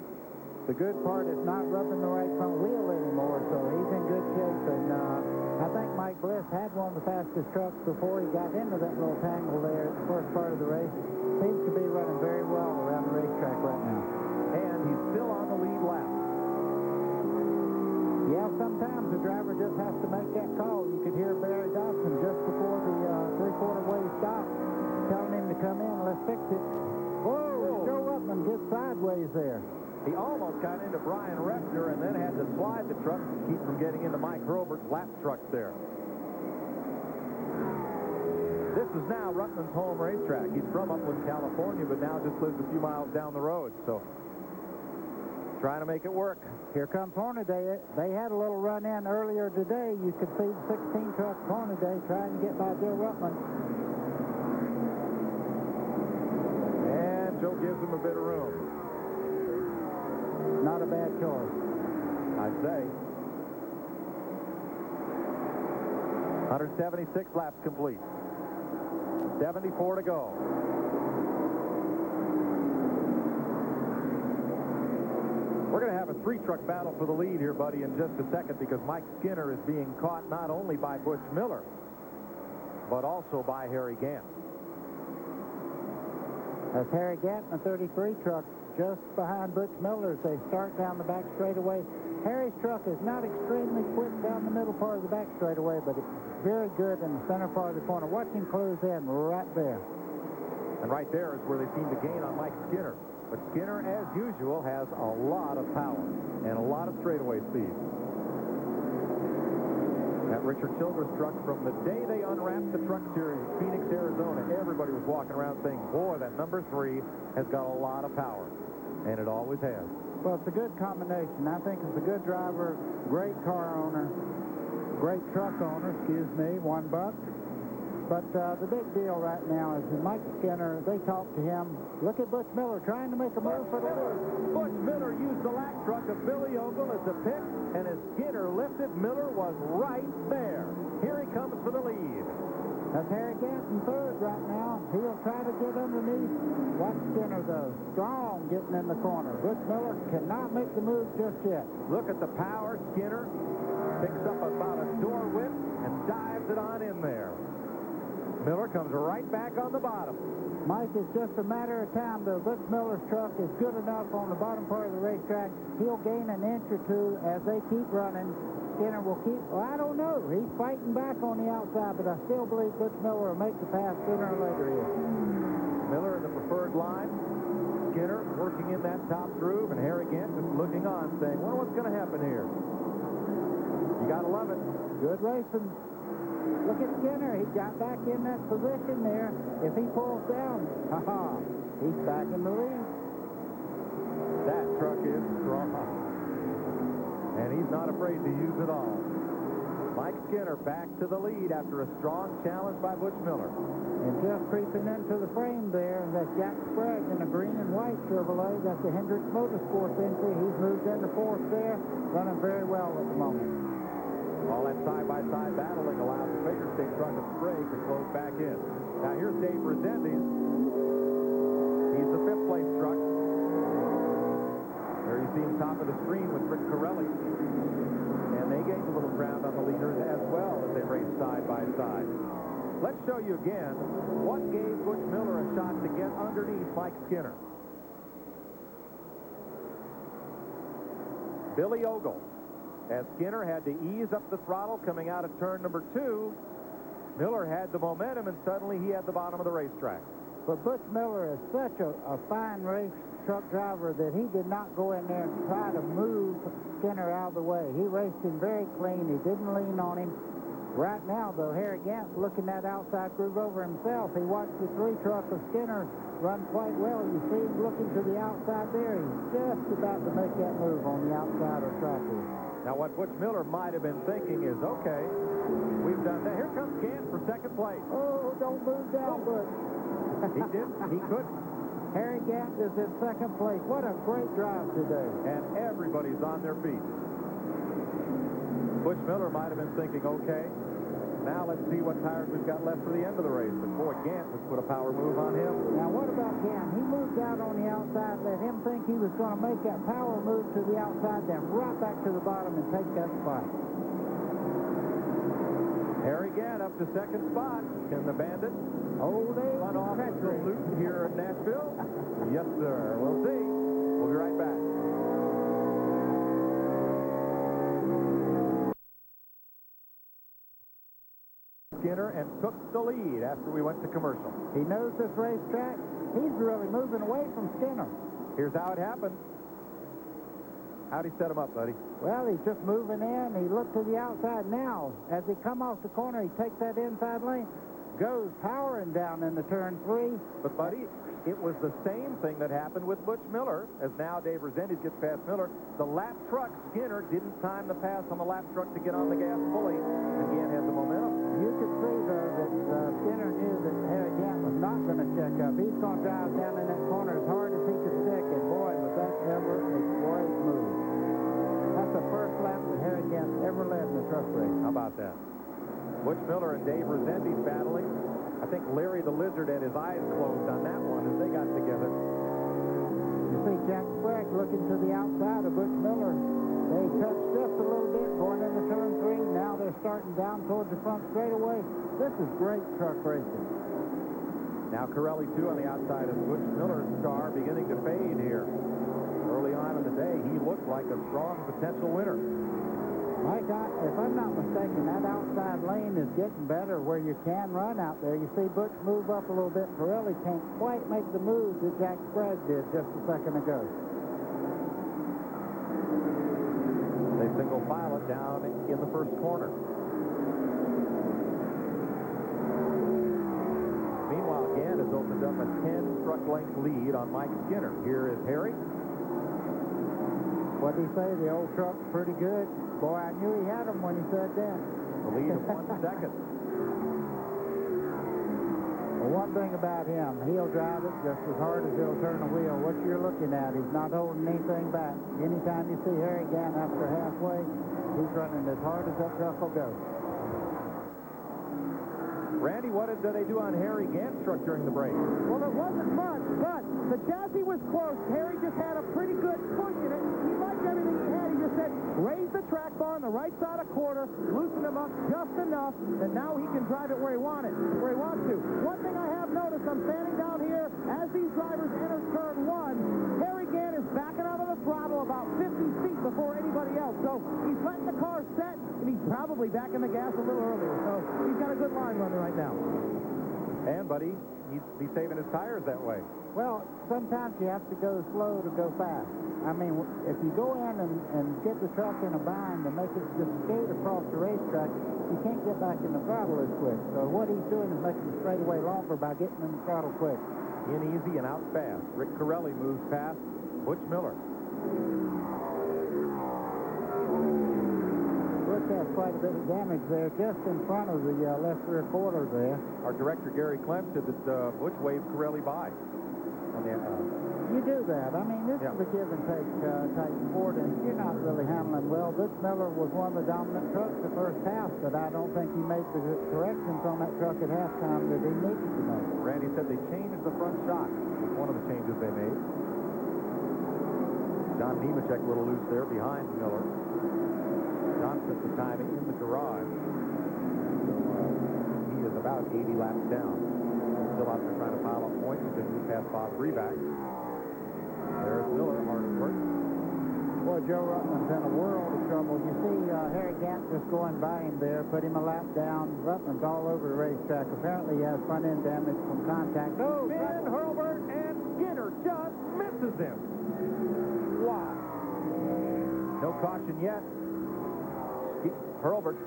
The good part is not rubbing the right front wheel anymore, so he's in good shape. And I think Mike Bliss had one of the fastest trucks before he got into that little tangle there at the first part of the race. Seems to be running very well around the racetrack right now. And he's still on the lead lap. Yeah, sometimes the driver just has to make that call. You could hear Barry Dodson just before the 3/4 way stop telling him to come in. Let's fix it. Whoa, Joe Ruttman gets sideways there. He almost got into Brian Refner and then had to slide the truck to keep from getting into Mike Robert's lap truck there. This is now Ruttman's home racetrack. He's from Upland, California, but now just lives a few miles down the road. So trying to make it work. Here comes Hornaday. They had a little run-in earlier today. You could see the 16 truck Hornaday trying to get by Joe Ruttman. And Joe gives him a bit of room. Not a bad choice, I'd say. 176 laps complete. 74 to go. We're going to have a 3-truck battle for the lead here, buddy, in just a second, because Mike Skinner is being caught not only by Butch Miller, but also by Harry Gant. That's Harry Gant in the 33 truck just behind Butch Miller as they start down the back straightaway. Harry's truck is not extremely quick down the middle part of the back straightaway, but it's very good in the center part of the corner. Watch him close in right there. And right there is where they seem to gain on Mike Skinner. But Skinner, as usual, has a lot of power and a lot of straightaway speed. That Richard Childress truck, from the day they unwrapped the Truck Series in Phoenix, Arizona, everybody was walking around saying, boy, that number 3 has got a lot of power. And it always has. Well, it's a good combination. I think it's a good driver, great car owner, great truck owner, excuse me, $1. But the big deal right now is that Mike Skinner, they talked to him. Look at Butch Miller trying to make a move for the lead. Butch Miller used the lap truck of Billy Ogle as a pick, and as Skinner lifted, Miller was right there. Here he comes for the lead. That's Harry Gant in 3rd right now. He'll try to get underneath. Watch Skinner, though. Strong getting in the corner. Butch Miller cannot make the move just yet. Look at the power. Skinner picks up about a door whip and dives it on in there. Miller comes right back on the bottom. Mike, it's just a matter of time, though. Butch Miller's truck is good enough on the bottom part of the racetrack. He'll gain an inch or two as they keep running. Skinner will keep, well, I don't know. He's fighting back on the outside, but I still believe Butch Miller will make the pass sooner or later here. Miller in the preferred line. Skinner working in that top groove, and Harry Gant just looking on, saying, wonder what's going to happen here. You got to love it. Good racing. Look at Skinner. He got back in that position there. If he pulls down, he's back in the lead. That truck is strong. And he's not afraid to use it all. Mike Skinner back to the lead after a strong challenge by Butch Miller. And just creeping into the frame there, that's Jack Sprague in a green and white Chevrolet. That's the Hendricks Motorsports entry. He's moved into fourth there, running very well at the moment. All that side-by-side battling allows the Baker State truck of Sprague to close back in. Now here's Dave Resendiz. He's the fifth-place truck. There you see him top of the screen with Rick Corelli. And they gained a little ground on the leaders as well as they race side-by-side. Let's show you again what gave Butch Miller a shot to get underneath Mike Skinner. Billy Ogle. As Skinner had to ease up the throttle coming out of turn number 2, Miller had the momentum, and suddenly he had the bottom of the racetrack. But Butch Miller is such a fine race truck driver that he did not go in there and try to move Skinner out of the way. He raced him very clean. He didn't lean on him. Right now, though, Harry Gant's looking that outside groove over himself. He watched the 3 truck of Skinner run quite well. You see him looking to the outside there. He's just about to make that move on the outside of the track here. Now, what Butch Miller might have been thinking is, okay, we've done that. Here comes Gant for second place. Oh, don't move down, Butch. He didn't. He couldn't. Harry Gant is in second place. What a great drive today. And everybody's on their feet. Butch Miller might have been thinking, okay, now let's see what tires we've got left for the end of the race. But boy, Gant has put a power move on him. Now, what about Gant? He moved out on the outside, let him think he was going to make that power move to the outside, then right back to the bottom and take that spot. Harry Gant up to second spot. Can the Bandit run off the salute here at Nashville? Yes, sir. We'll see. We'll be right back. Skinner and took the lead after we went to commercial. He knows this racetrack. He's really moving away from Skinner. Here's how it happened. How'd he set him up, buddy? Well, he's just moving in. He looked to the outside now. As he come off the corner, he takes that inside lane, goes powering down into turn 3. But, buddy, it was the same thing that happened with Butch Miller, as now Dave Resendiz gets past Miller. The lap truck, Skinner, didn't time the pass on the lap truck to get on the gas fully, and Gant had the momentum. You could see, though, that Skinner knew that Harry Gant was not going to check up. He's going to drive down in that corner as hard as he could stick, and boy, was that ever a great move. That's the first lap that Harry Gant ever led in the truck race. How about that? Butch Miller and Dave Resendiz battling. I think Larry the Lizard had his eyes closed on that one as they got together. You see Jack Sprague looking to the outside of Butch Miller. They touched just a little bit going into turn 3. Now they're starting down towards the front straightaway. This is great truck racing. Now Corelli, too, on the outside of Butch Miller's car, beginning to fade here. Early on in the day, he looked like a strong potential winner. Mike, if I'm not mistaken, that outside lane is getting better where you can run out there. You see Butch move up a little bit. Corelli can't quite make the move that Jack Sprague did just a second ago. They single file it down in the first corner. Meanwhile, Gant has opened up a 10 truck length lead on Mike Skinner. Here is Harry. What did he say? The old truck's pretty good. Boy, I knew he had him when he said that. The lead of 1 second. Well, one thing about him, he'll drive it just as hard as he'll turn the wheel. What you're looking at, he's not holding anything back. Anytime you see Harry Gant after halfway, he's running as hard as that truck will go. Randy, what did they do on Harry Gant's truck during the break? Well, it wasn't much, but the chassis was close. Harry just had a pretty good push in it. He liked everything he had. He just said, raise the track bar on the right side of quarter, loosen him up just enough that now he can drive it where he wants to. One thing I have noticed, I'm standing down here as these drivers enter turn 1. Harry Gant is backing out of the throttle about 50 feet before anybody else. So he's letting the car set, and he's probably backing the gas a little earlier. So he's got a good line running right now. And, buddy, he'd be saving his tires that way. Well, sometimes you have to go slow to go fast. I mean, if you go in and get the truck in a bind and make it just skate across the racetrack, you can't get back in the throttle as quick. So what he's doing is making the straightaway longer by getting in the throttle quick. In easy and out fast. Rick Corelli moves past Butch Miller. Butch has quite a bit of damage there just in front of the left rear quarter there. Our director, Gary Clem, said that Butch waved Corelli by. You do that. I mean, this is a give and take type sport, and you're not really handling well. Butch Miller was one of the dominant trucks the first half, but I don't think he made the corrections on that truck at halftime that he needed to make. Randy said they changed the front shock. That's one of the changes they made. John Nemechek a little loose there behind Miller. John took the time in the garage. So, he is about 80 laps down. Still out there trying to pile up points. He's been past Bob Breback. There's Miller, hard at work. Boy, Joe Ruttman's in a world of trouble. You see Harry Gant just going by him there, put him a lap down. Ruttman's all over the racetrack. Apparently he has front-end damage from contact. No, Ben Hurlburt and Skinner just misses him. Wow. No caution yet. Hurlburt.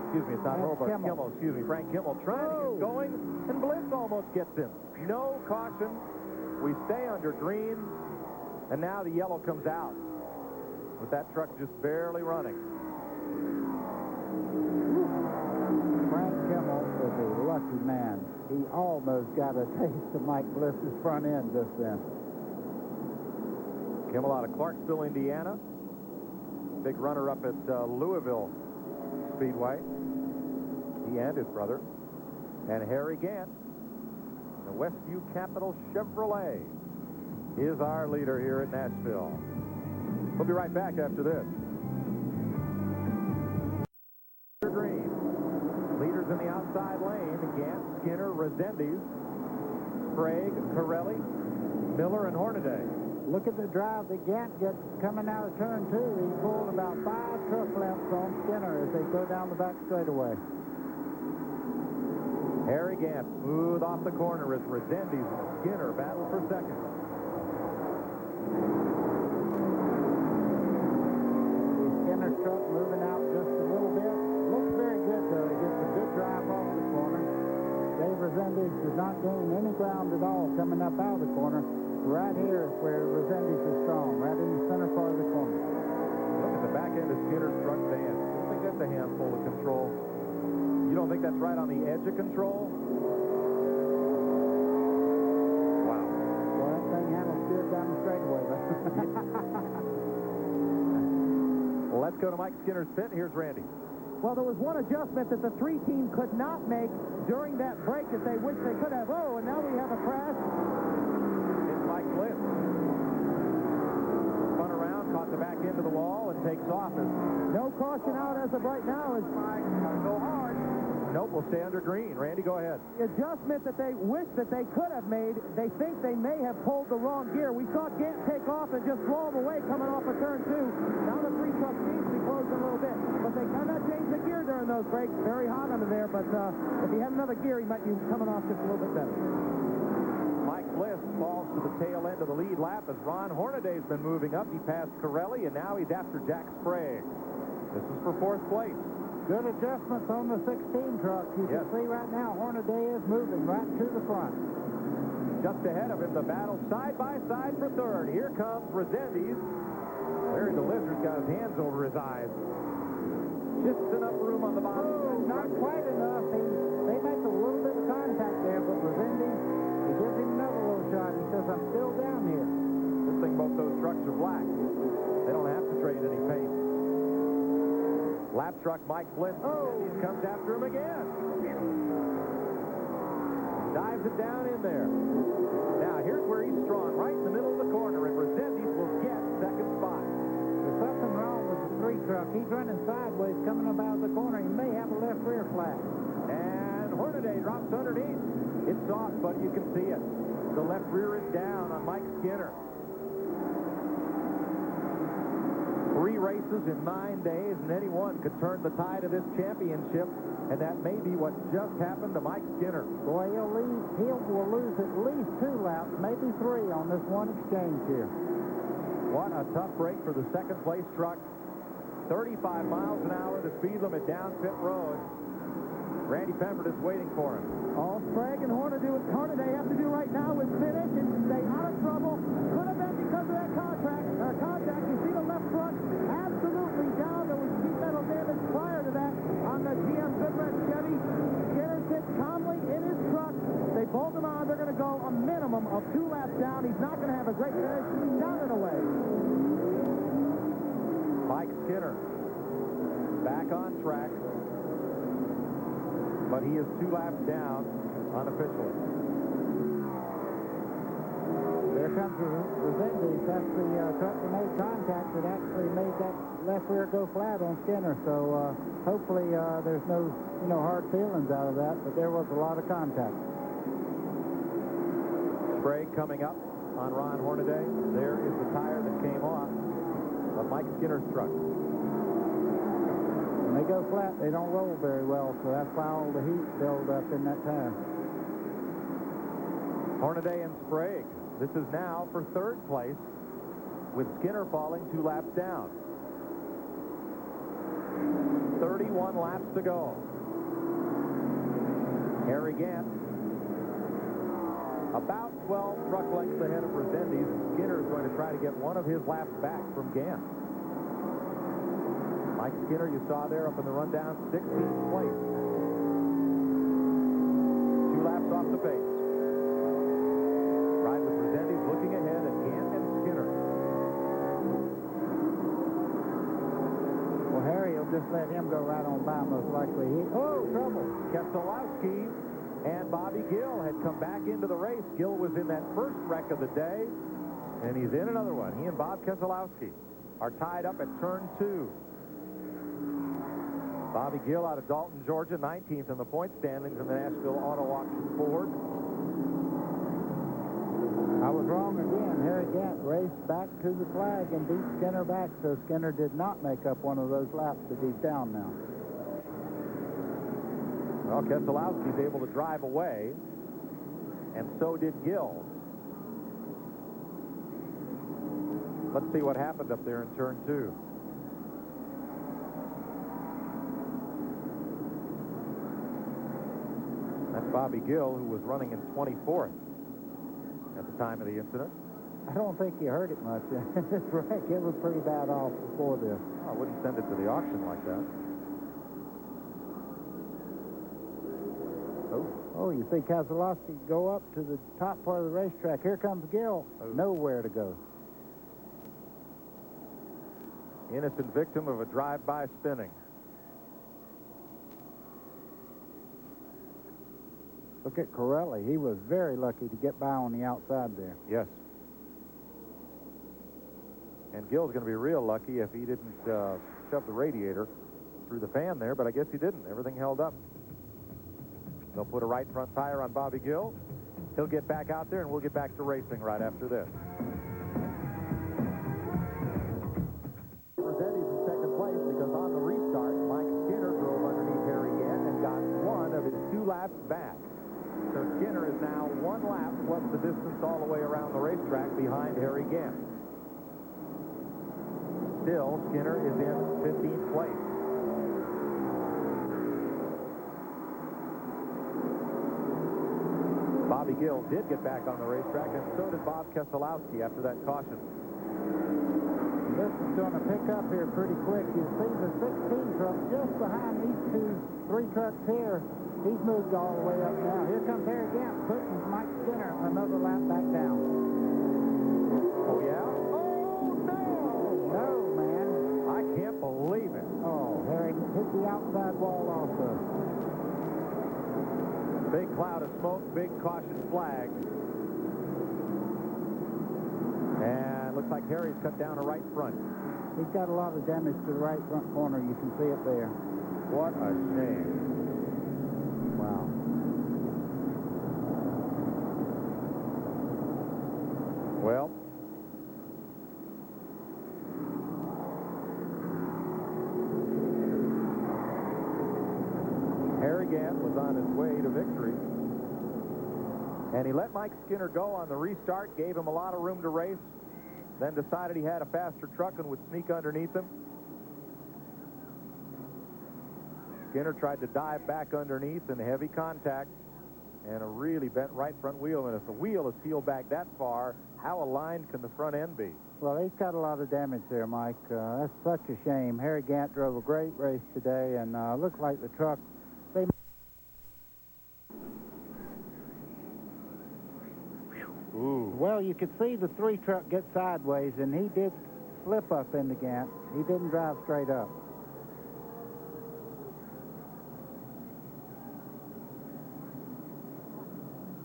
Excuse me, it's not Hurlburt. Kimmel. Excuse me, Frank Kimmel trying to get going, and Blitz almost gets him. No caution. We stay under green, and now the yellow comes out with that truck just barely running. Frank Kimmel is a lucky man. He almost got a taste of Mike Bliss's front end just then. Kimmel out of Clarksville, Indiana. Big runner-up at Louisville Speedway. He and his brother. And Harry Gant, the Westview Capital Chevrolet, is our leader here at Nashville. We'll be right back after this. Green. Leaders in the outside lane. Gant, Skinner, Resendiz, Sprague, Corelli, Miller, and Hornaday. Look at the drive that Gant gets coming out of turn 2. He pulled about 5 truck lengths on Skinner as they go down the back straightaway. Harry Gant smooth off the corner as Resendiz and Skinner battle for second. Skinner's truck moving out just a little bit. Looks very good, though. He gets a good drive off the corner. Dave Resendiz does not gain any ground at all coming up out of the corner. Right here is where Resendiz is strong, right in the center part of the corner. Look at the back end of Skinner's truck van. I think that's a handful of control. You don't think that's right on the edge of control? Wow. Well, that thing handles good down the straightaway, Well, let's go to Mike Skinner's pit. Here's Randy. Well, there was one adjustment that the 3 team could not make during that break that they wish they could have. Oh, and now we have a crash. It's Mike Bliss. Spun around, caught the back end of the wall, and takes off. No caution out as of right now. Go hard. Nope, we'll stay under green. Randy, go ahead. The adjustment that they wish that they could have made, they think they may have pulled the wrong gear. We saw Gant take off and just blow him away coming off of turn 2. Now the 3 truck seems to be closed a little bit. But they cannot change the gear during those breaks. Very hot under there, but if he had another gear, he might be coming off just a little bit better. Mike Bliss falls to the tail end of the lead lap as Ron Hornaday's been moving up. He passed Corelli, and now he's after Jack Sprague. This is for 4th place. Good adjustments on the 16 truck. You can see right now Hornaday is moving right to the front. Just ahead of him, the battle side by side for 3rd. Here comes Resendiz. Larry the Lizard's got his hands over his eyes. Just enough room on the bottom. Oh, not quite enough. They make a little bit of contact there, but Resendiz, he gives him another little shot. He says, I'm still down here. Good thing both those trucks are black. They don't have to trade any paint. Lap truck Mike Bliss comes after him again. Dives it down in there. Now, here's where he's strong, right in the middle of the corner, and Resendiz will get 2nd spot. There's something wrong with the looks underneath. It's off, but you can see it. The left rear is down on Mike Skinner. 3 races in 9 days, and anyone could turn the tide of this championship, and that may be what just happened to Mike Skinner. Boy, he will lose at least 2 laps, maybe 3 on this one exchange here. What a tough break for the second-place truck. 35 miles an hour, the speed limit down pit road. Randy Pembert is waiting for him. All Sprague and Hornaday have to do right now is finish and stay out of trouble. Could have been because of that contact. You see the left front absolutely down. There was sheet metal damage prior to that on the GM Goodrich Chevy. Skinner sits calmly in his truck. They bolt him on. They're going to go a minimum of 2 laps down. He's not going to have a great finish. Down and away. Mike Skinner back on track, but he is 2 laps down unofficially. There comes Resendiz. That's the truck that made contact that actually made that left rear go flat on Skinner. So hopefully there's no hard feelings out of that, but there was a lot of contact. Sprague coming up on Ron Hornaday. There is the tire that came off of Mike Skinner's truck. When they go flat, they don't roll very well, so that's why all the heat builds up in that tire. Hornaday and Sprague. This is now for 3rd place, with Skinner falling 2 laps down. 31 laps to go. Harry Gant about 12 truck lengths ahead of Resendiz. Skinner is going to try to get one of his laps back from Gant. Mike Skinner, you saw there up in the rundown, 16th place. 2 laps off the pace. Ride with Resendiz looking ahead at Gant and Skinner. Well, Harry will just let him go right on by, most likely. Trouble. Keselowski and Bobby Gill had come back into the race. Gill was in that first wreck of the day, and he's in another one. He and Bob Keselowski are tied up at turn 2. Bobby Gill out of Dalton, Georgia, 19th in the point standings in the Nashville Auto Auction Ford. I was wrong again. Harry Gant raced back to the flag and beat Skinner back, so Skinner did not make up one of those laps, but he's down now. Well, Keselowski's able to drive away, and so did Gill. Let's see what happened up there in turn 2. That's Bobby Gill, who was running in 24th at the time of the incident. I don't think he hurt it much. This wreck, it was pretty bad off before this. I wouldn't send it to the auction like that. Oh, you see Keselowski go up to the top part of the racetrack. Here comes Gill. Nowhere to go. Innocent victim of a drive-by spinning. Look at Corelli. He was very lucky to get by on the outside there. Yes. And Gill's going to be real lucky if he didn't shove the radiator through the fan there, but I guess he didn't. Everything held up. They'll put a right front tire on Bobby Gill. He'll get back out there, and we'll get back to racing right after this. Resendiz in second place because on the restart, Mike Skinner drove underneath Harry Gant and got one of his 2 laps back. So Skinner is now 1 lap plus the distance all the way around the racetrack behind Harry Gant. Still, Skinner is in 15th place. Bobby Gill did get back on the racetrack, and so did Bob Keselowski after that caution. This is going to pick up here pretty quick. You see the 16 truck just behind these 3 trucks here. He's moved all the way up now. Here comes Harry Gant putting Mike Skinner another lap back down. Oh, yeah? Oh, no! No, man. I can't believe it. Oh, Harry hit the outside wall also. Big cloud of smoke, big caution flag. And looks like Harry's cut down a right front. He's got a lot of damage to the right front corner. You can see it there. What a shame. Wow. on his way to victory. And he let Mike Skinner go on the restart, gave him a lot of room to race, then decided he had a faster truck and would sneak underneath him. Skinner tried to dive back underneath in heavy contact and a really bent right front wheel. And if the wheel is peeled back that far, how aligned can the front end be? Well, he's got a lot of damage there, Mike. That's such a shame. Harry Gant drove a great race today, and looks like the truck, Ooh. Well, you could see the 3 truck get sideways, and he did slip up into Gant. He didn't drive straight up.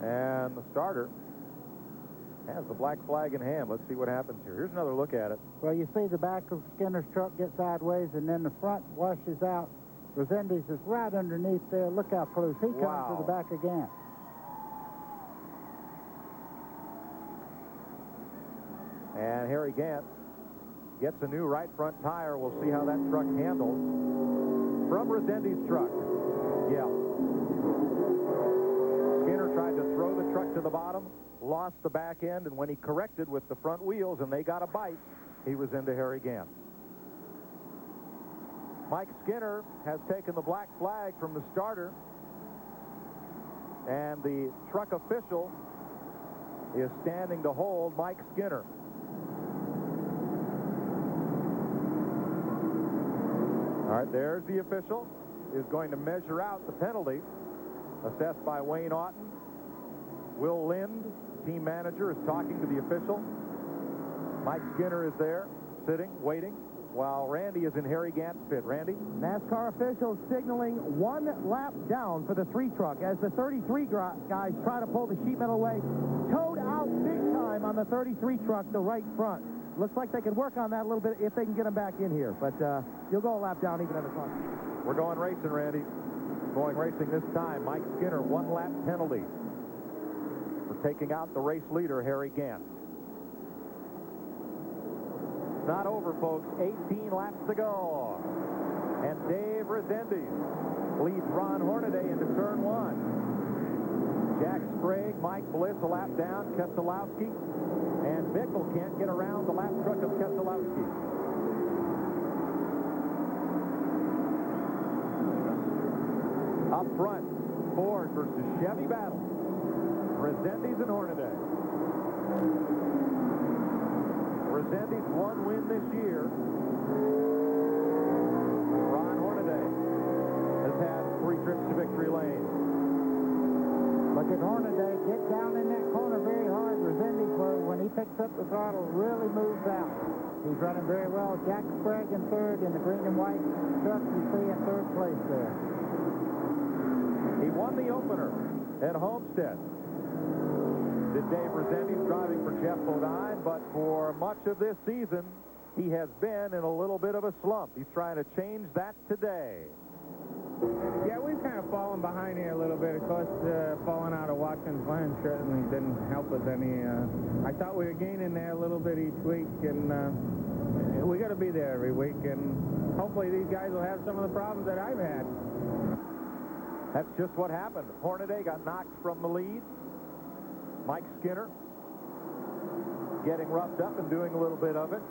And the starter has the black flag in hand. Let's see what happens here. Here's another look at it. Well, you see the back of Skinner's truck get sideways, and then the front washes out. Resendiz is right underneath there. Look how close he comes to the back of Gant. And Harry Gant gets a new right front tire. We'll see how that truck handles. From Resendiz's truck. Yeah. Skinner tried to throw the truck to the bottom, lost the back end, and when he corrected with the front wheels and they got a bite, he was into Harry Gant. Mike Skinner has taken the black flag from the starter, and the truck official is standing to hold Mike Skinner. All right, there's the official, is going to measure out the penalty assessed by Wayne Oughton. Will Lind, team manager, is talking to the official. Mike Skinner is there, sitting, waiting, while Randy is in Harry Gant's pit. Randy? NASCAR officials signaling 1 lap down for the 3 truck as the 33 guys try to pull the sheet metal away. Towed out big time on the 33 truck, the right front. Looks like they could work on that a little bit if they can get them back in here. But you'll go a lap down even at the front. We're going racing, Randy. Going racing this time. Mike Skinner, 1 lap penalty for taking out the race leader, Harry Gant. It's not over, folks. 18 laps to go. And Dave Resendiz leads Ron Hornaday into turn 1. Jack Sprague, Mike Bliss a lap down, Keselowski, and Bickle can't get around the lap truck of Keselowski. Up front, Ford versus Chevy battle. Resendiz and Hornaday. Resendiz 1 win this year. Ron Hornaday has had 3 trips to victory lane. Look at Hornaday get down in that corner very hard. Resendiz, when he picks up the throttle, really moves out. He's running very well. Jack Sprague in 3rd in the green and white truck you see in 3rd place there. He won the opener at Homestead. Did Dave Resendiz driving for Jeff Bodine, but for much of this season, he has been in a little bit of a slump. He's trying to change that today. Yeah, we've kind of fallen behind here a little bit. Of course, falling out of Watkins Glen certainly didn't help us any. I thought we were gaining there a little bit each week, and we got to be there every week, and hopefully these guys will have some of the problems that I've had. That's just what happened. Hornaday got knocked from the lead. Mike Skinner getting roughed up and doing a little bit of it.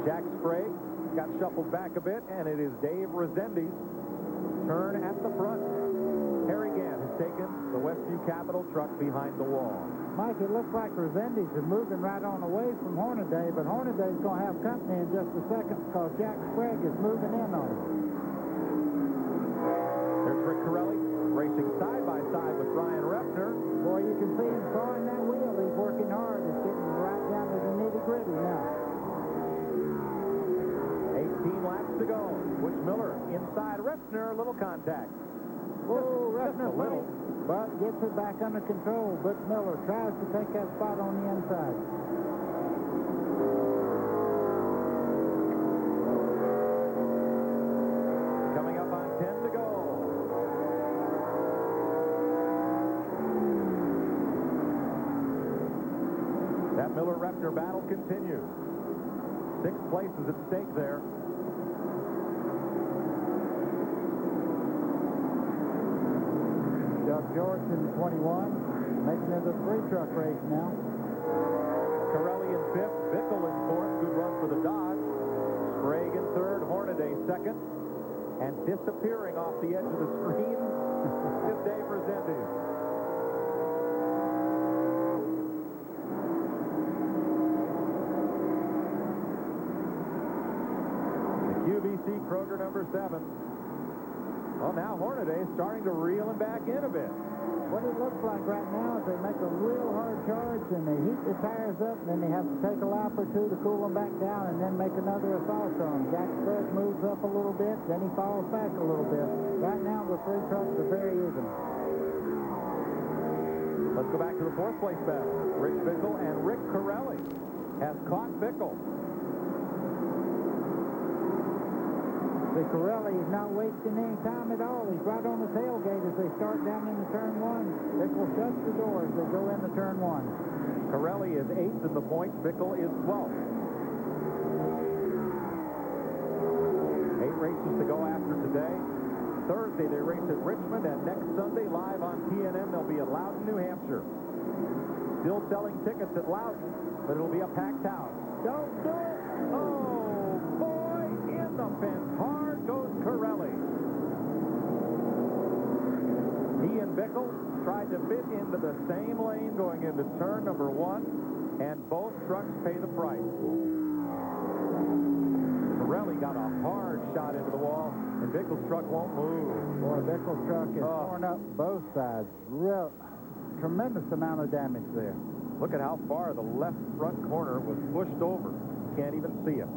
Jack Sprague got shuffled back a bit, and it is Dave Resendiz's turn at the front. Harry Gant has taken the Westview Capital truck behind the wall. Mike, it looks like Resendiz is moving right on away from Hornaday, but Hornaday's going to have company in just a second because Jack Sprague is moving in on him. There's Rick Corelli racing side by side with Brian Refner. Boy, you can see him throwing that wheel. He's working hard. He's getting right down to the nitty-gritty now. 18 laps to go. Butch Miller inside Refner, a little contact. Oh, Refner fights, but gets it back under control. Butch Miller tries to take that spot on the inside. Coming up on 10 to go. That Miller-Refner battle continues. 6 places at stake there. George in the 21, making it a three-truck race now. Corelli in fifth, Bickle in fourth. Good run for the Dodge. Sprague in third, Hornaday second. And disappearing off the edge of the screen is Dave Resendez. The QVC Kroger number 7. Well, now Hornaday is starting to reel him back in a bit. What it looks like right now is they make a real hard charge and they heat the tires up, and then they have to take a lap or two to cool them back down and then make another assault on them. Jack Sprague moves up a little bit, then he falls back a little bit. Right now the three trucks are very even. Let's go back to the fourth place battle. Rich Bickle and Rick Corelli has caught Bickle. The Corelli is not wasting any time at all. He's right on the tailgate as they start down into turn 1. Bickle shuts the door as they go into turn 1. Corelli is 8th in the points. Bickle is 12th. 8 races to go after today. Thursday they race at Richmond, and next Sunday live on TNN they'll be at Loudon, New Hampshire. Still selling tickets at Loudon, but it'll be a packed house. Don't do it! Oh, boy, in the fence. Hard goes Corelli. He and Bickle tried to fit into the same lane going into turn number 1, and both trucks pay the price. Corelli got a hard shot into the wall, and Bickle's truck won't move. Boy, Bickle's truck is torn up both sides. Real tremendous amount of damage there. Look at how far the left front corner was pushed over. Can't even see it.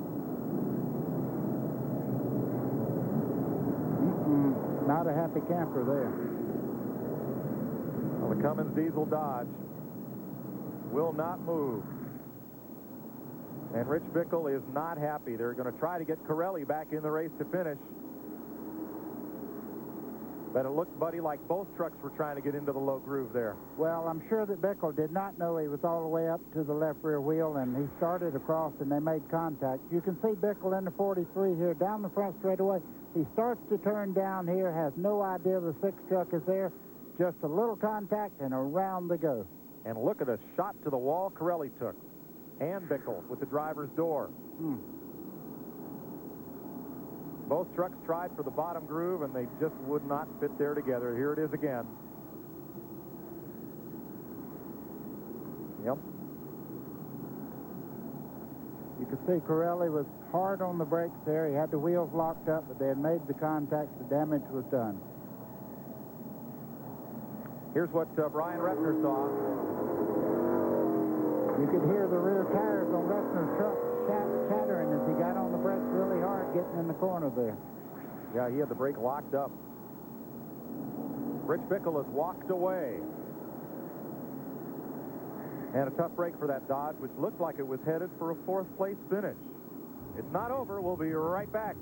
Not a happy camper there. Well, the Cummins Diesel Dodge will not move. And Rich Bickle is not happy. They're going to try to get Corelli back in the race to finish. But it looked, Buddy, like both trucks were trying to get into the low groove there. Well, I'm sure that Bickle did not know he was all the way up to the left rear wheel, and he started across, and they made contact. You can see Bickle in the 43 here, down the front straightaway. He starts to turn down here, has no idea the 6 truck is there. Just a little contact, and around they go. And look at a shot to the wall Corelli took. And Bickle with the driver's door. Both trucks tried for the bottom groove, and they just would not fit there together. Here it is again. Yep. You can see Corelli was hard on the brakes there. He had the wheels locked up, but they had made the contact. The damage was done. Here's what Brian Repner saw. You could hear the rear tires on Repner's truck chattering as he got on the brakes really hard getting in the corner there. Yeah, he had the brake locked up. Rich Bickle has walked away. And a tough break for that Dodge, which looked like it was headed for a 4th place finish. It's not over. We'll be right back.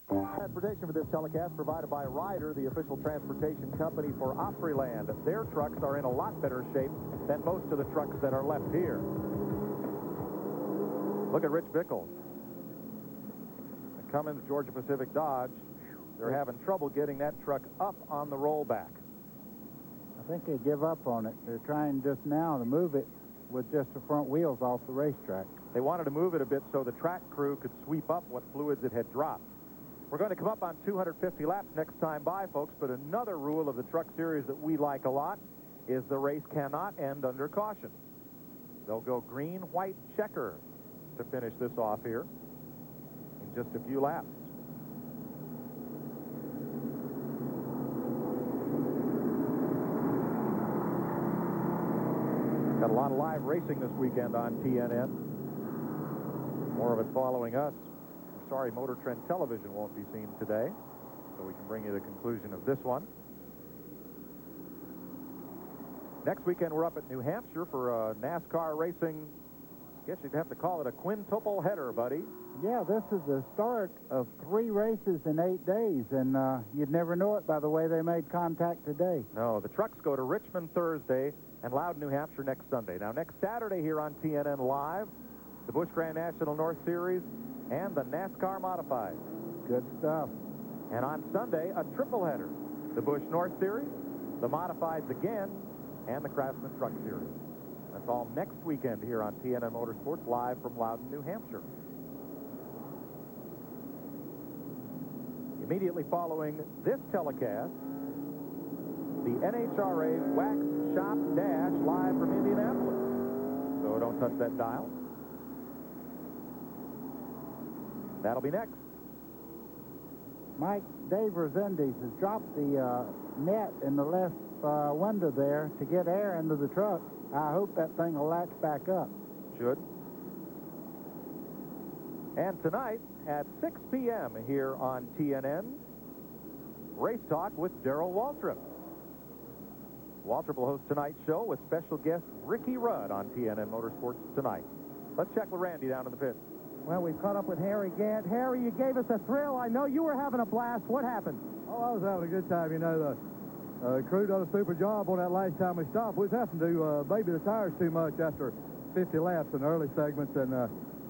Transportation for this telecast provided by Ryder, the official transportation company for Opryland. Their trucks are in a lot better shape than most of the trucks that are left here. Look at Rich Bickle. The Cummins Georgia Pacific Dodge. They're having trouble getting that truck up on the rollback. I think they give up on it. They're trying just now to move it with just the front wheels off the racetrack. They wanted to move it a bit so the track crew could sweep up what fluids it had dropped. We're going to come up on 250 laps next time by, folks, but another rule of the Truck Series that we like a lot is the race cannot end under caution. They'll go green, white, checker to finish this off here in just a few laps. Got a lot of live racing this weekend on TNN. More of it following us. I'm sorry Motor Trend Television won't be seen today, so we can bring you the conclusion of this one. Next weekend we're up at New Hampshire for NASCAR racing. I guess you'd have to call it a quintuple header, buddy. Yeah, this is the start of 3 races in 8 days, and you'd never know it by the way they made contact today. No, the trucks go to Richmond Thursday and Loudon, New Hampshire next Sunday. Now, next Saturday here on TNN Live, the Busch Grand National North Series and the NASCAR Modified. Good stuff. And on Sunday, a triple header. the Busch North Series, the Modifieds again, and the Craftsman Truck Series. That's all next weekend here on TNN Motorsports, live from Loudon, New Hampshire. Immediately following this telecast, the NHRA Wax Shop Dash live from Indianapolis. So don't touch that dial. That'll be next. Mike, Dave Resendiz has dropped the net in the left window there to get air into the truck. I hope that thing will latch back up. Should. And tonight at 6 p.m. here on TNN, Race Talk with Darrell Waltrip. Waltrip will host tonight's show with special guest Ricky Rudd on TNN Motorsports tonight. Let's check with Randy down in the pit. Well, we've caught up with Harry Gant. Harry, you gave us a thrill. I know you were having a blast. What happened? Oh, I was having a good time. You know, the crew done a super job on that last time we stopped. We was having to baby the tires too much after 50 laps in the early segments, and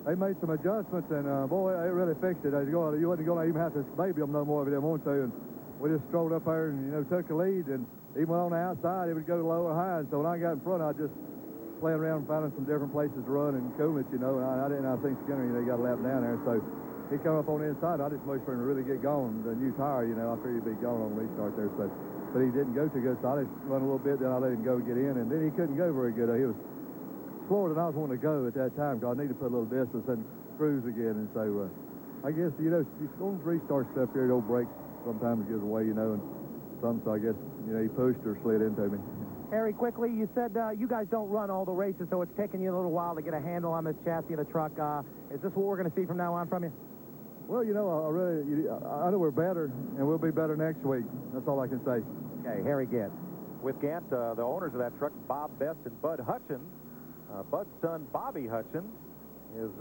they made some adjustments, and boy, they really fixed it. You wasn't going to even have to baby them no more if you didn't want to, and we just strolled up there and, you know, took the lead, and even on the outside, it would go to lower highs. So when I got in front, I just playing around and finding some different places to run and coolness, you know. And I think Skinner, you know, got a lap down there. So he come up on the inside. I just motioned for him to really get going. The new tire, you know, I figured he'd be going on the restart there. So, but he didn't go too good. So I just run a little bit, then I let him go get in. And then he couldn't go very good. He was slower than I was wanting to go at that time because I needed to put a little distance and cruise again. And so I guess, you know, these restart stuff here, the old brakes sometimes gives away, you know. And some, so I guess, you know, he pushed or slid into me. Harry, quickly, you said you guys don't run all the races, so it's taking you a little while to get a handle on this chassis of the truck. Is this what we're going to see from now on from you? Well, you know, I know we're better, and we'll be better next week. That's all I can say. Okay, Harry Gant. With Gant, the owners of that truck, Bob Best and Bud Hutchins. Bud's son, Bobby Hutchins, is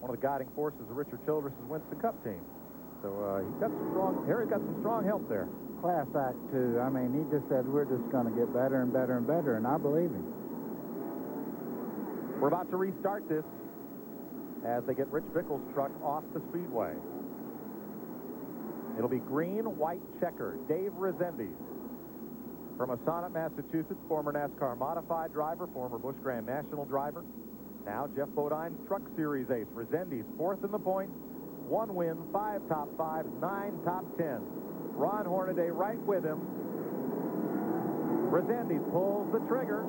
one of the guiding forces of Richard Childress' Winston Cup team. So Harry's got some strong help there. Class act, too. I mean, he just said we're just going to get better and better and better, and I believe him. We're about to restart this as they get Rich Bickle's truck off the speedway. It'll be green, white checker. Dave Resendiz from Massanutten, Massachusetts, former NASCAR modified driver, former Busch Grand National driver. Now Jeff Bodine's Truck Series ace. Resendiz fourth in the points, 1 win, 5 top 5s, 9 top 10s. Ron Hornaday right with him. Resendiz pulls the trigger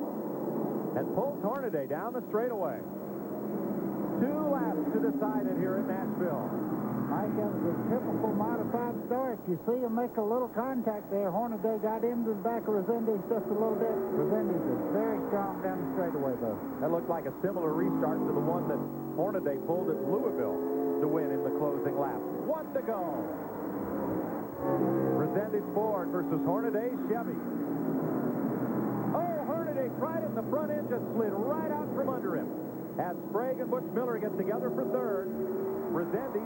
and pulls Hornaday down the straightaway. 2 laps to decide it here in Nashville. Mike, that was a typical modified start. You see him make a little contact there. Hornaday got into the back of Resendiz just a little bit. Resendiz is very strong down the straightaway, though. That looked like a similar restart to the one that Hornaday pulled at Louisville to win in the closing lap. 1 to go. Resendiz Ford versus Hornaday Chevy. Oh, Hornaday tried it, and the front end just slid right out from under him. As Sprague and Butch Miller get together for third, Resendiz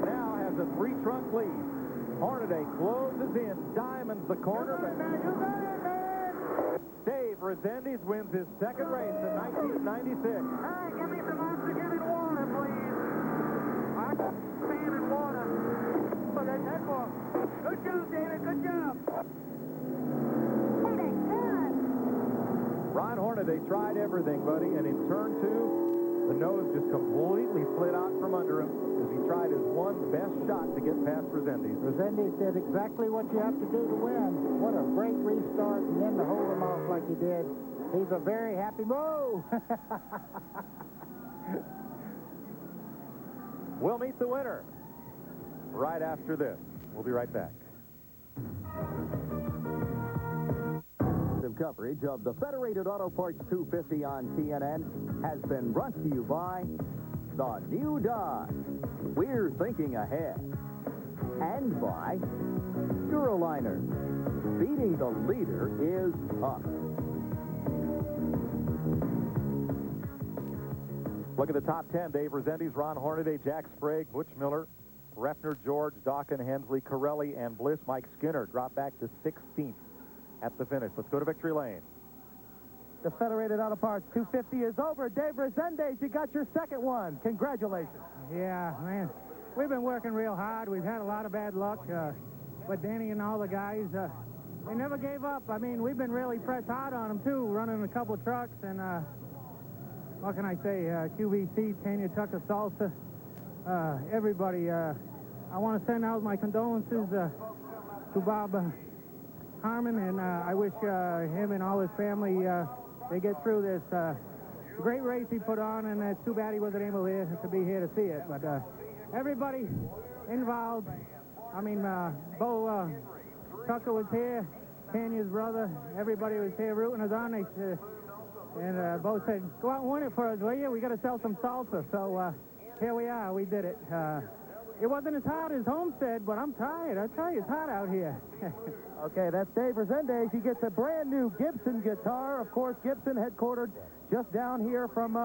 now has a 3-trunk lead. Hornaday closes in, diamonds the corner. Dave Resendiz wins his second race in 1996. Hey, give me some oxygen and water, please. Oxygen and water. Good job, David. Good job. Ron Hornaday tried everything, buddy, and in turn 2, the nose just completely slid out from under him as he tried his one best shot to get past Resendiz. Resendiz did exactly what you have to do to win. What a great restart, and then to hold him off like he did. He's a very happy Mo. We'll meet the winner right after this. We'll be right back. Coverage of the Federated Auto Parts 250 on TNN has been brought to you by the new Dodge. We're thinking ahead. And by Duraliner. Beating the leader is up. Look at the top 10. Dave Resendiz, Ron Hornaday, Jack Sprague, Butch Miller, Refner, George, Dawkin, Hensley, Corelli, and Bliss. Mike Skinner dropped back to 16th at the finish. Let's go to victory lane. The Federated Auto Parts 250 is over. Dave Resendiz, you got your second one. Congratulations. Yeah, man. We've been working real hard. We've had a lot of bad luck. but Danny and all the guys, they never gave up. I mean, we've been really pressed hard on them, too, running a couple trucks. And what can I say? QVC, Tanya Tucker Salsa, everybody. I want to send out my condolences to Bob Harmon, and I wish him and all his family, they get through this great race he put on, and it's too bad he wasn't able to be here to see it. But everybody involved, I mean, Bo Tucker was here, Tanya's brother, everybody was here rooting us on. And Bo said, go out and win it for us, will you? We got to sell some salsa. So here we are. We did it. It wasn't as hot as Homestead, but I'm tired. I tell you, it's hot out here. Okay, that's Dave Resendez. He gets a brand new Gibson guitar. Of course, Gibson headquartered just down here from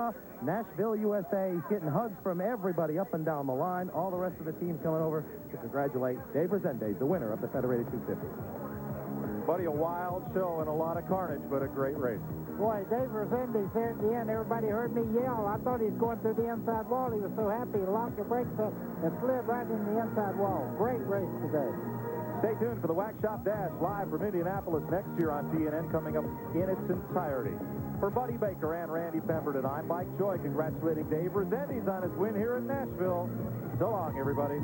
Nashville, USA. He's getting hugs from everybody up and down the line. All the rest of the team's coming over to congratulate Dave Resendez, the winner of the Federated 250. Buddy, a wild show and a lot of carnage, but a great race. Boy, Dave Resendez there at the end, everybody heard me yell. I thought he was going through the inside wall. He was so happy. He locked the brakes up and slid right in the inside wall. Great race today. Stay tuned for the Wax Shop Dash live from Indianapolis next year on TNN, coming up in its entirety. For Buddy Baker and Randy Pemberton, I'm Mike Joy, congratulating Dave Resendez on his win here in Nashville. So long, everybody.